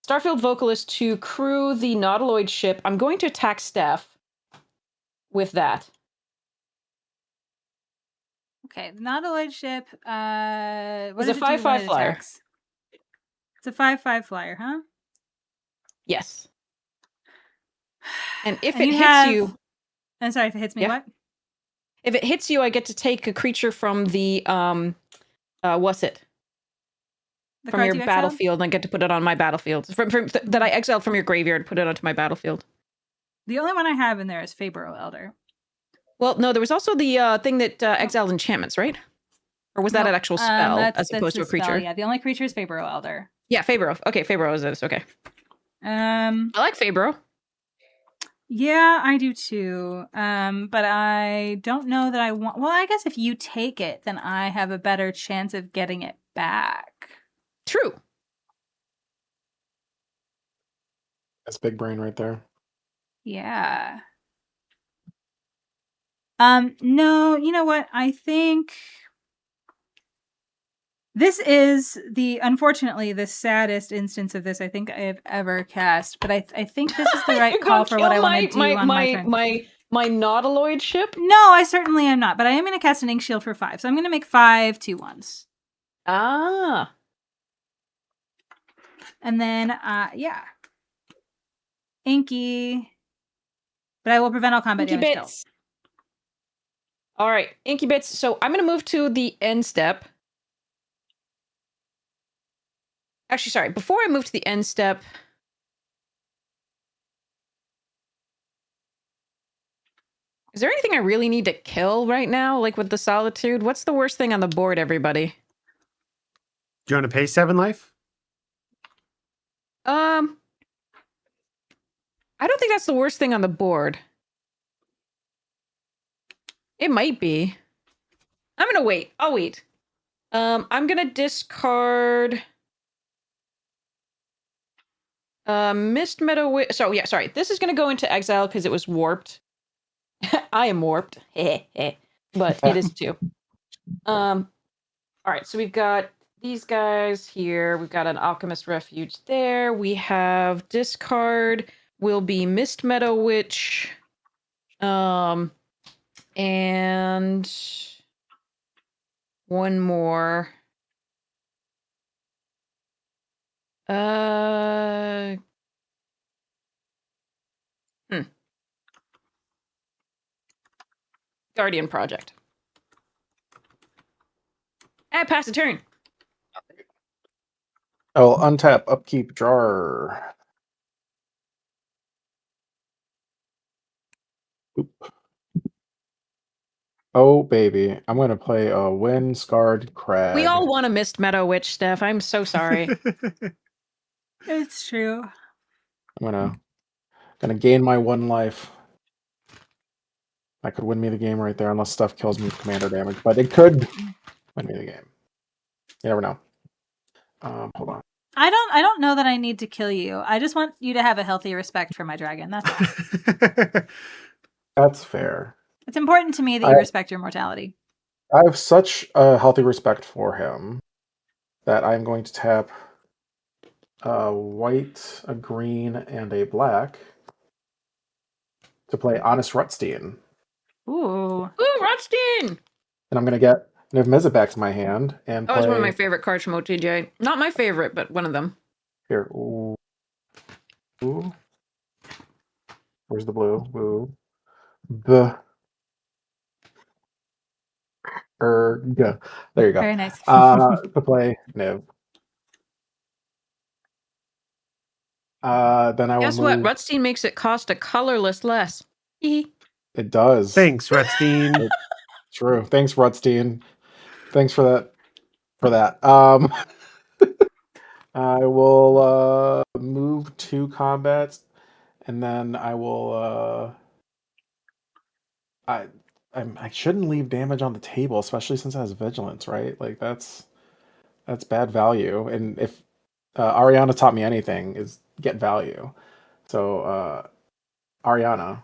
Starfield Vocalist to crew the Nautiloid ship. I'm going to attack Steph with that. Okay, the Nautiloid ship. What It's a does it do when 5/5 it flyer. attacks? It's a 5/5 flyer, huh? Yes. And if And it you hits have- you, I'm sorry, if it hits me, Yeah. what? if it hits you, I get to take a creature from the what's it? The From cards your you exiled? battlefield, and I get to put it on my battlefield. That I exiled from your graveyard, put it onto my battlefield. The only one I have in there is Fabro Elder. Well, no, there was also the thing that exiled enchantments, right? Or was that an Nope, actual spell that's as opposed to the a creature? spell, yeah, the only creature is Fabro Elder. Yeah, Fabro. Okay, Fabro is this. Okay. I like Fabro. Yeah, I do too. But I don't know that I want. Well, I guess if you take it, then I have a better chance of getting it back. True. That's big brain right there. Yeah. No, you know what? I think This is unfortunately the saddest instance of this I think I have ever cast, but I think this is the right You're call gonna for what I kill want to do on my turn. my Nautiloid ship? No, I certainly am not, but I am going to cast an Ink Shield for 5, so I'm going to make 5 2/1s. Ah. And then, yeah. Inky. But I will prevent all combat Inky damage still. bits. All right, Inky bits. So I'm going to move to the end step. Actually, sorry. Before I move to the end step, is there anything I really need to kill right now? Like with the Solitude? What's the worst thing on the board, everybody? Do you want to pay 7 life? I don't think that's the worst thing on the board. It might be. I'm gonna wait. I'll wait. I'm gonna discard Mist Meadow. So yeah, sorry. This is gonna go into exile because it was warped. I am warped, but it is too. All right. So we've got these guys here. We've got an Alchemist Refuge there. We have discard will be Mist Meadow Witch. And one more. Guardian Project. And pass the turn. I'll untap Upkeep Jar. Oop. Oh, baby. I'm going to play a Wind-Scarred Crag. We all want a Mist Meadow Witch, Steph. I'm so sorry. It's true. I'm gonna gain my 1 life. That could win me the game right there, unless stuff kills me with commander damage. But it could win me the game. You never know. Hold on. I don't know that I need to kill you. I just want you to have a healthy respect for my dragon. That's all. That's fair. It's important to me that you respect your mortality. I have such a healthy respect for him that I'm going to tap a white, a green, and a black to play Honest Rutstein. Ooh, Rutstein! And I'm going to get Niv Mizzet back to my hand and play... That was one of my favorite cards from OTJ. Not my favorite, but one of them. Here. Ooh. Ooh. Where's the blue? Ooh. There you go. very nice. To play Niv. Then I will Guess what? Rutstein makes it cost a colorless less. It does. Thanks, Rutstein. True. Thanks, Rutstein. Thanks for that. I will move 2 combats, and then I will I shouldn't leave damage on the table, especially since it has vigilance, right? Like that's bad value. And if Ariana taught me anything, is get value. So Ariana,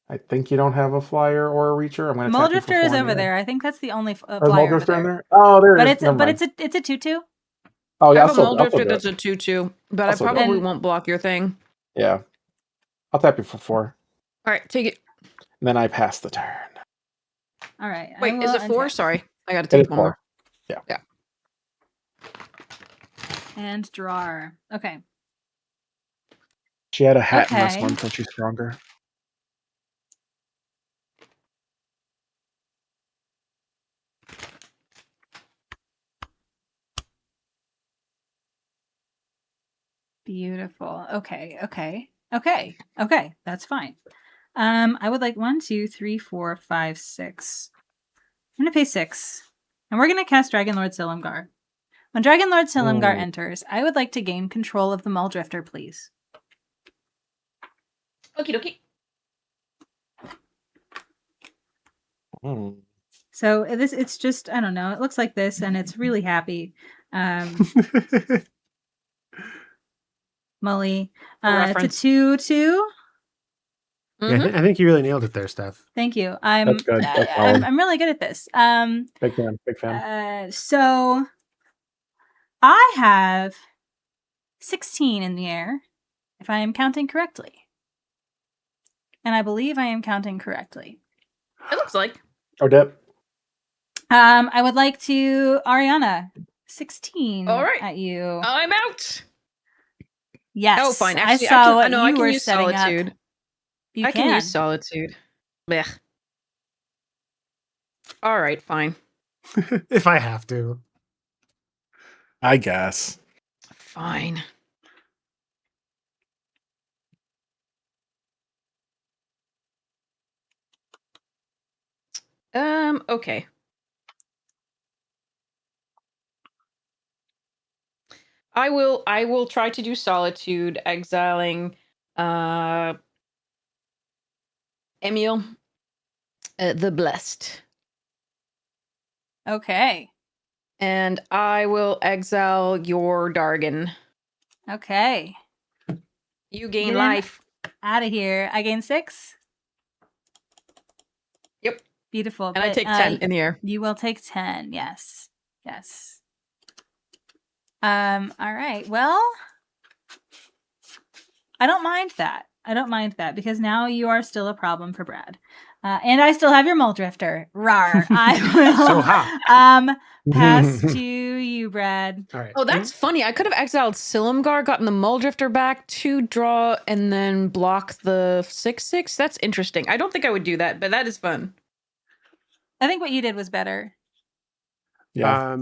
I think you don't have a flyer or a reacher. I'm going to Muldrifter is over there. I think that's the only flyer over there. there. Oh, there but it is. It's a 2/2. Oh yeah, I have a Muldrifter that's a 2/2, but I probably won't block your thing. Yeah, I'll tap you for 4. All right, take it. And then I pass the turn. All right. Wait, is it 4? Sorry, I got to take one more. Yeah. And draw. Okay. She had a hat in this one, so she's stronger. Beautiful. Okay. That's fine. I would like 1, 2, 3, 4, 5, 6. I'm gonna pay 6. And we're gonna cast Dragonlord Silumgar. When Dragonlord Silumgar enters, I would like to gain control of the Muldrifter, please. Okie dokie. So it's just, I don't know, it looks like this and it's really happy. Mully. It's a 2/2. Yeah, I think you really nailed it there, Steph. Thank you. That's good. I'm really good at this. Big fan. So I have 16 in the air, if I am counting correctly. And I believe I am counting correctly. It looks like. Odette. I would like to, Ariana, 16 All right. at you. I'm out. Yes. Oh, fine. I Actually, saw what I you can were use setting solitude. up. You I can use solitude. Blech. All right, fine. If I have to. I guess. Fine. Okay. I will try to do solitude, exiling Emil the Blessed. Okay. And I will exile your Dargon. Okay. You gain Get in. life. Out of here. I gain 6. Yep. Beautiful. And I take 10 in the air. You will take 10. Yes. Yes. All right. Well, I don't mind that. Because now you are still a problem for Brad. And I still have your Mole Drifter. Rawr. I will So ha. pass to you, Brad. All right. Oh, that's funny. I could have exiled Silumgar, gotten the Mole Drifter back to draw, and then block the 6/6. That's interesting. I don't think I would do that, but that is fun. I think what you did was better. Yeah.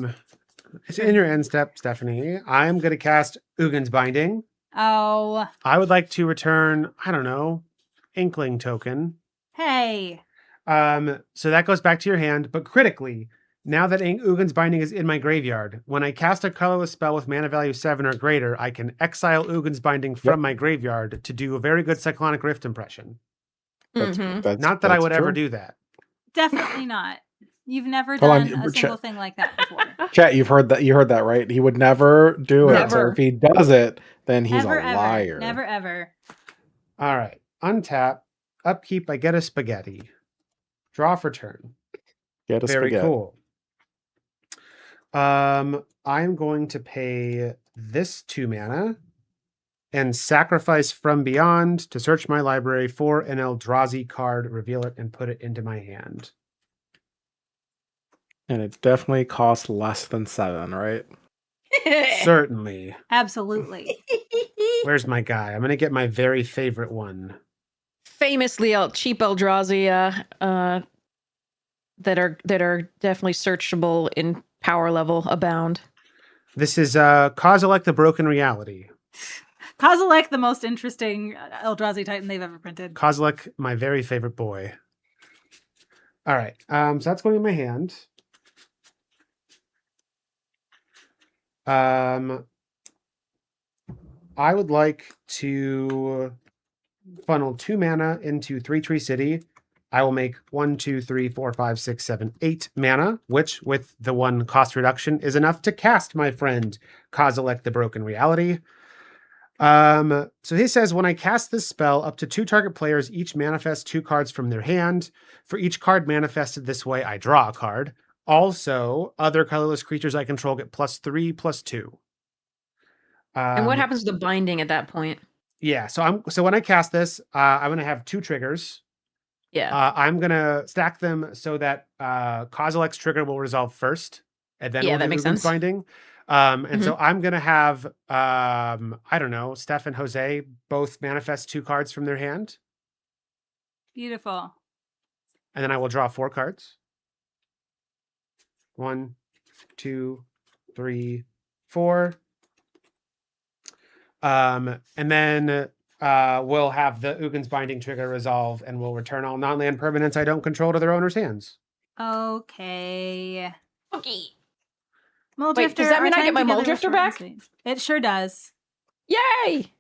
So in your end step, Stephanie, I'm going to cast Ugin's Binding. Oh. I would like to return, I don't know, Inkling token. Hey. So that goes back to your hand, but critically, now that Ugin's Binding is in my graveyard, when I cast a colorless spell with mana value 7 or greater, I can exile Ugin's Binding from my graveyard to do a very good Cyclonic Rift impression. Not that I would ever do that. Definitely not. You've never done a single thing like that before. Chat, you heard that, right? He would never do it. So if he does it, then he's a liar. Never, ever. All right. Untap. Upkeep, I get a spaghetti. Draw for turn. Get a Very spaghetti. cool. I'm going to pay this 2 mana and sacrifice From Beyond to search my library for an Eldrazi card, reveal it, and put it into my hand. And it definitely costs less than 7, right? Certainly. Absolutely. Where's my guy? I'm going to get my very favorite one. Famously cheap Eldrazi that are definitely searchable in power level abound. This is Kozilek the Broken Reality. Kozilek, the most interesting Eldrazi Titan they've ever printed. Kozilek, my very favorite boy. All right. So that's going in my hand. I would like to funnel 2 mana into 3-Tree City. I will make 1, 2, 3, 4, 5, 6, 7, 8 mana, which with the 1 cost reduction is enough to cast my friend Kozilek the Broken Reality. So he says, when I cast this spell, up to 2 target players each manifest 2 cards from their hand. For each card manifested this way, I draw a card. Also, other colorless creatures I control get +3/+2. And what happens to the binding at that point? Yeah, so when I cast this, I'm gonna have 2 triggers. Yeah. I'm gonna stack them so that Kozilek's trigger will resolve first, and then we'll that do makes Ugin's sense. Binding. So I'm gonna have I don't know, Steph and Jose both manifest 2 cards from their hand, Beautiful. and then I will draw 4 cards. 1, 2, 3, 4. And then we'll have the Ugin's Binding trigger resolve, and we'll return all non-land permanents I don't control to their owner's hands. Okay. Okay. Mole Wait, Drifter, does that mean our I get time my Mole together was Drifter short and back? sweet. It sure does. Yay!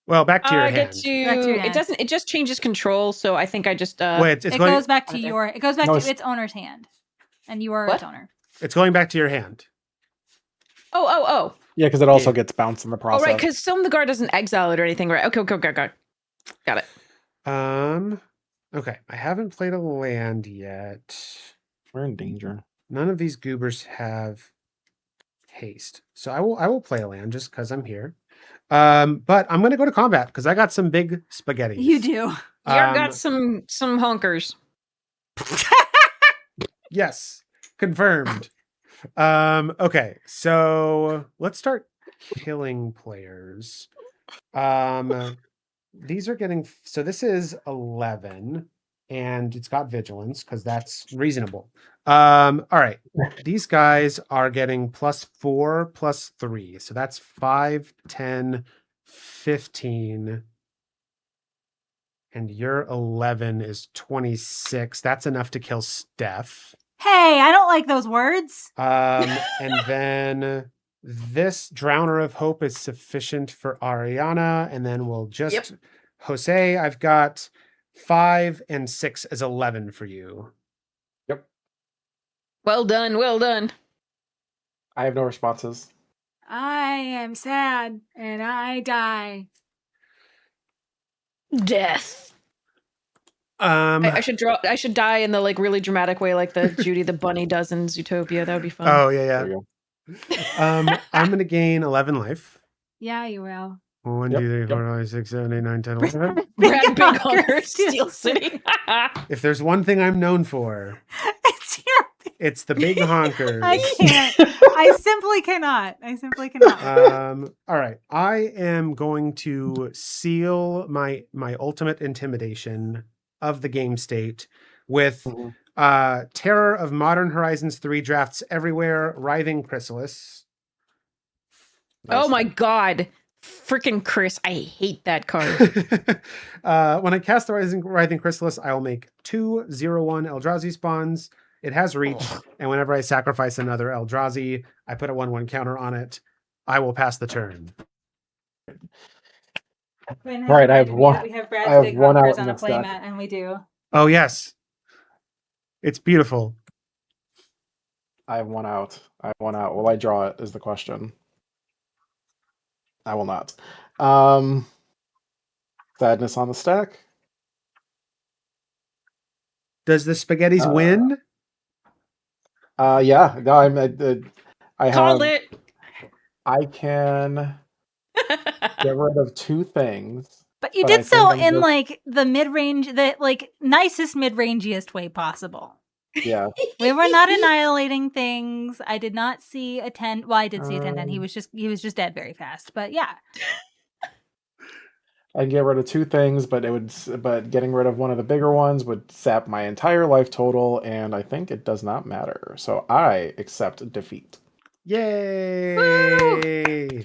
Well, back to your I hand. get to. Back to your It hand. doesn't. It just changes control. So I think I just. Wait, It goes back to Right there. your. It goes back No, to it's- its owner's hand, and you are What? its owner. It's going back to your hand. Oh. Yeah, because it also gets bounced in the Oh, process. right. Because Silumgar doesn't exile it or anything, right? Okay. Got it. Okay. I haven't played a land yet. We're in danger. None of these goobers have haste. So I will play a land just because I'm here. But I'm gonna go to combat because I got some big spaghetti. You do. You got some honkers. Yes, confirmed. Okay, so let's start killing players. These are getting so this is 11 and it's got vigilance because that's reasonable. All right. These guys are getting +4 +3. So that's 5, 10, 15. And your 11 is 26. That's enough to kill Steph. Hey, I don't like those words. And then this Drowner of Hope is sufficient for Ariana. And then we'll just Jose, I've got 5 and 6 as 11 for you. Yep. Well done. Well done. I have no responses. I am sad and I die. Death. I should draw. I should die in the like really dramatic way, like the Judy the bunny does in Zootopia. That would be fun. Oh yeah, There you I'm gonna gain 11 life. Yeah, you will. 1, Yep, 2, 3, 4, yep. 5, 6, 7, 8, 9, 10, 11. Brad Big Hunter, Steel City. If there's one thing I'm known for, It's your. it's the big honkers. I can't. I simply cannot. I simply cannot. All right. I am going to seal my ultimate intimidation of the game state with Terror of Modern Horizons 3 drafts everywhere, Writhing Chrysalis. Oh my god. Freaking Chris. I hate that card. When I cast the Writhing Chrysalis, I will make 2 0/1 Eldrazi spawns. It has reach, and whenever I sacrifice another Eldrazi, I put a 1/1 counter on it. I will pass the turn. All right, I have one. We have I Brad's have big one honkers out on a in the deck. playmat, and we do. Oh yes, it's beautiful. I have one out. I have one out. Will I draw it? Is the question. I will not. Sadness on the stack. Does the Spaghettis win? Yeah. No, I Called have. it. I can get rid of 2 things. But you But I did so think I'm in just- like the mid-range, the like nicest mid-rangiest way possible. Yeah. We were not annihilating things. I did not see a 10. Well, I did see a 10-10. He was just dead very fast. But yeah. I can get rid of 2 things, but getting rid of one of the bigger ones would sap my entire life total, and I think it does not matter. So I accept defeat. Yay! Woo!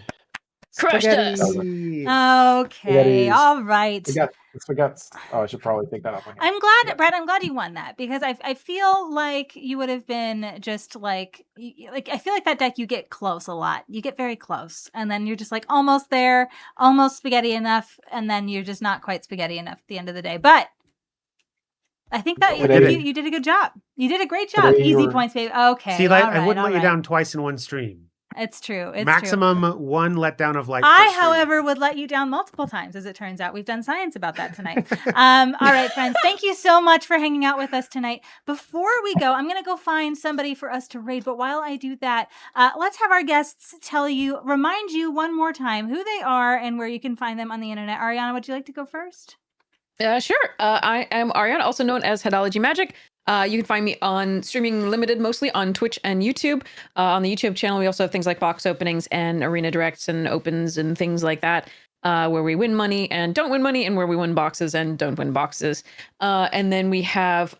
Crushed us. Spaghetti! Okay. Spaghettis. All right. Spaghettis. Oh, I should probably take that off my hand. I'm glad, Brad. I'm glad you won that because I feel like you would have been just like I feel like that deck you get close a lot. You get very close, and then you're just like almost there, almost spaghetti enough, and then you're just not quite spaghetti enough at the end of the day. But I think that you did a good job. You did a great job. Today Easy points, baby. Okay. See, like, I all wouldn't right, let you down twice in one stream. It's true. It's Maximum true. 1 letdown of life. I, however, would let you down multiple times, as it turns out. We've done science about that tonight. All right, friends. Thank you so much for hanging out with us tonight. Before we go, I'm going to go find somebody for us to raid. But while I do that, let's have our guests remind you one more time who they are and where you can find them on the internet. Ariana, would you like to go first? Sure. I am Ariana, also known as Headology Magic. You can find me on streaming limited mostly on Twitch and YouTube. On the YouTube channel, we also have things like box openings and arena directs and opens and things like that, where we win money and don't win money, and where we win boxes and don't win boxes. And then we have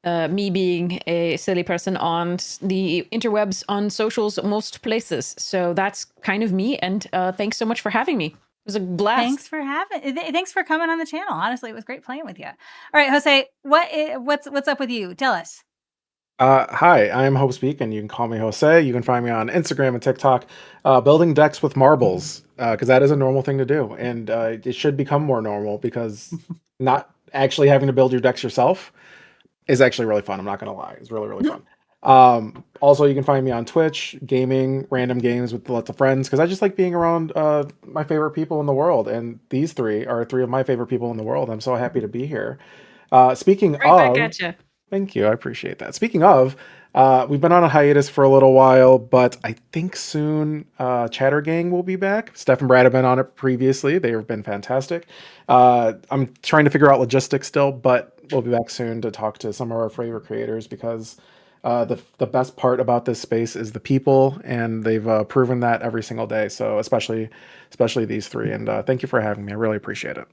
me being a silly person on the interwebs, on socials, most places. So that's kind of me. And thanks so much for having me. It was a blast. Thanks for coming on the channel. Honestly, it was great playing with you. All right, Jose, what's up with you? Tell us. Hi, I'm HopeSpeak, and you can call me Jose. You can find me on Instagram and TikTok, building decks with marbles, because that is a normal thing to do, and it should become more normal because not actually having to build your decks yourself is actually really fun. I'm not going to lie. It's really, really fun. Also, you can find me on Twitch, gaming random games with lots of friends, because I just like being around my favorite people in the world, and these 3 are 3 of my favorite people in the world. I'm so happy to be here. Speaking right of, back at you. Thank you, I appreciate that. Speaking of, We've been on a hiatus for a little while, but I think soon Chatter Gang will be back. Steph and Brad have been on it previously. They have been fantastic. I'm trying to figure out logistics still, but we'll be back soon to talk to some of our favorite creators because the best part about this space is the people, and they've proven that every single day. So especially these three. And thank you for having me. I really appreciate it.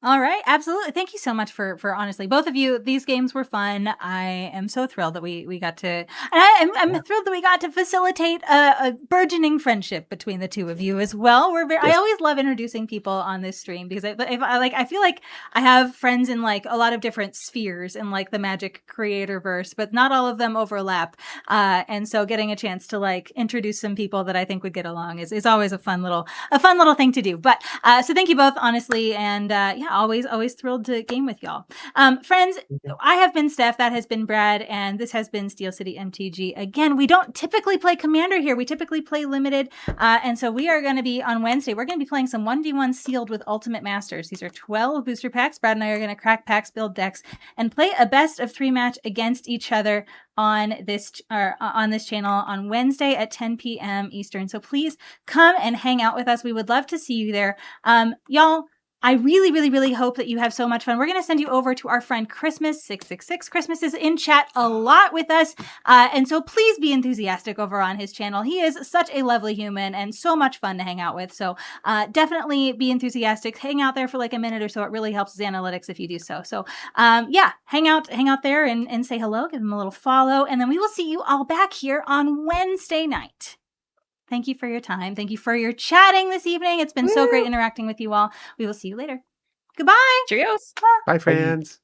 All right, absolutely. Thank you so much for honestly, both of you. These games were fun. I am so thrilled that we got to, and I'm thrilled that we got to facilitate a burgeoning friendship between the two of you as well. I always love introducing people on this stream because I feel like I have friends in like a lot of different spheres in like the Magic creator verse, but not all of them overlap. And so getting a chance to like introduce some people that I think would get along is always a fun little thing to do. But so thank you both, honestly, and yeah. Always thrilled to game with y'all. Friends, I have been Steph, that has been Brad, and this has been Steel City MTG. Again, we don't typically play Commander here. We typically play Limited. And so we are going to be, on Wednesday, we're going to be playing some 1v1 sealed with Ultimate Masters. These are 12 booster packs. Brad and I are going to crack packs, build decks, and play a best of 3 match against each other on this channel on Wednesday at 10 p.m. Eastern. So please come and hang out with us. We would love to see you there. Y'all, I really, really, really hope that you have so much fun. We're going to send you over to our friend Christmas666. Christmas is in chat a lot with us. And so please be enthusiastic over on his channel. He is such a lovely human and so much fun to hang out with. So definitely be enthusiastic. Hang out there for like a minute or so. It really helps his analytics if you do so. So yeah, hang out there and say hello. Give him a little follow. And then we will see you all back here on Wednesday night. Thank you for your time. Thank you for your chatting this evening. It's been so great interacting with you all. We will see you later. Goodbye. Cheerios. Bye, friends.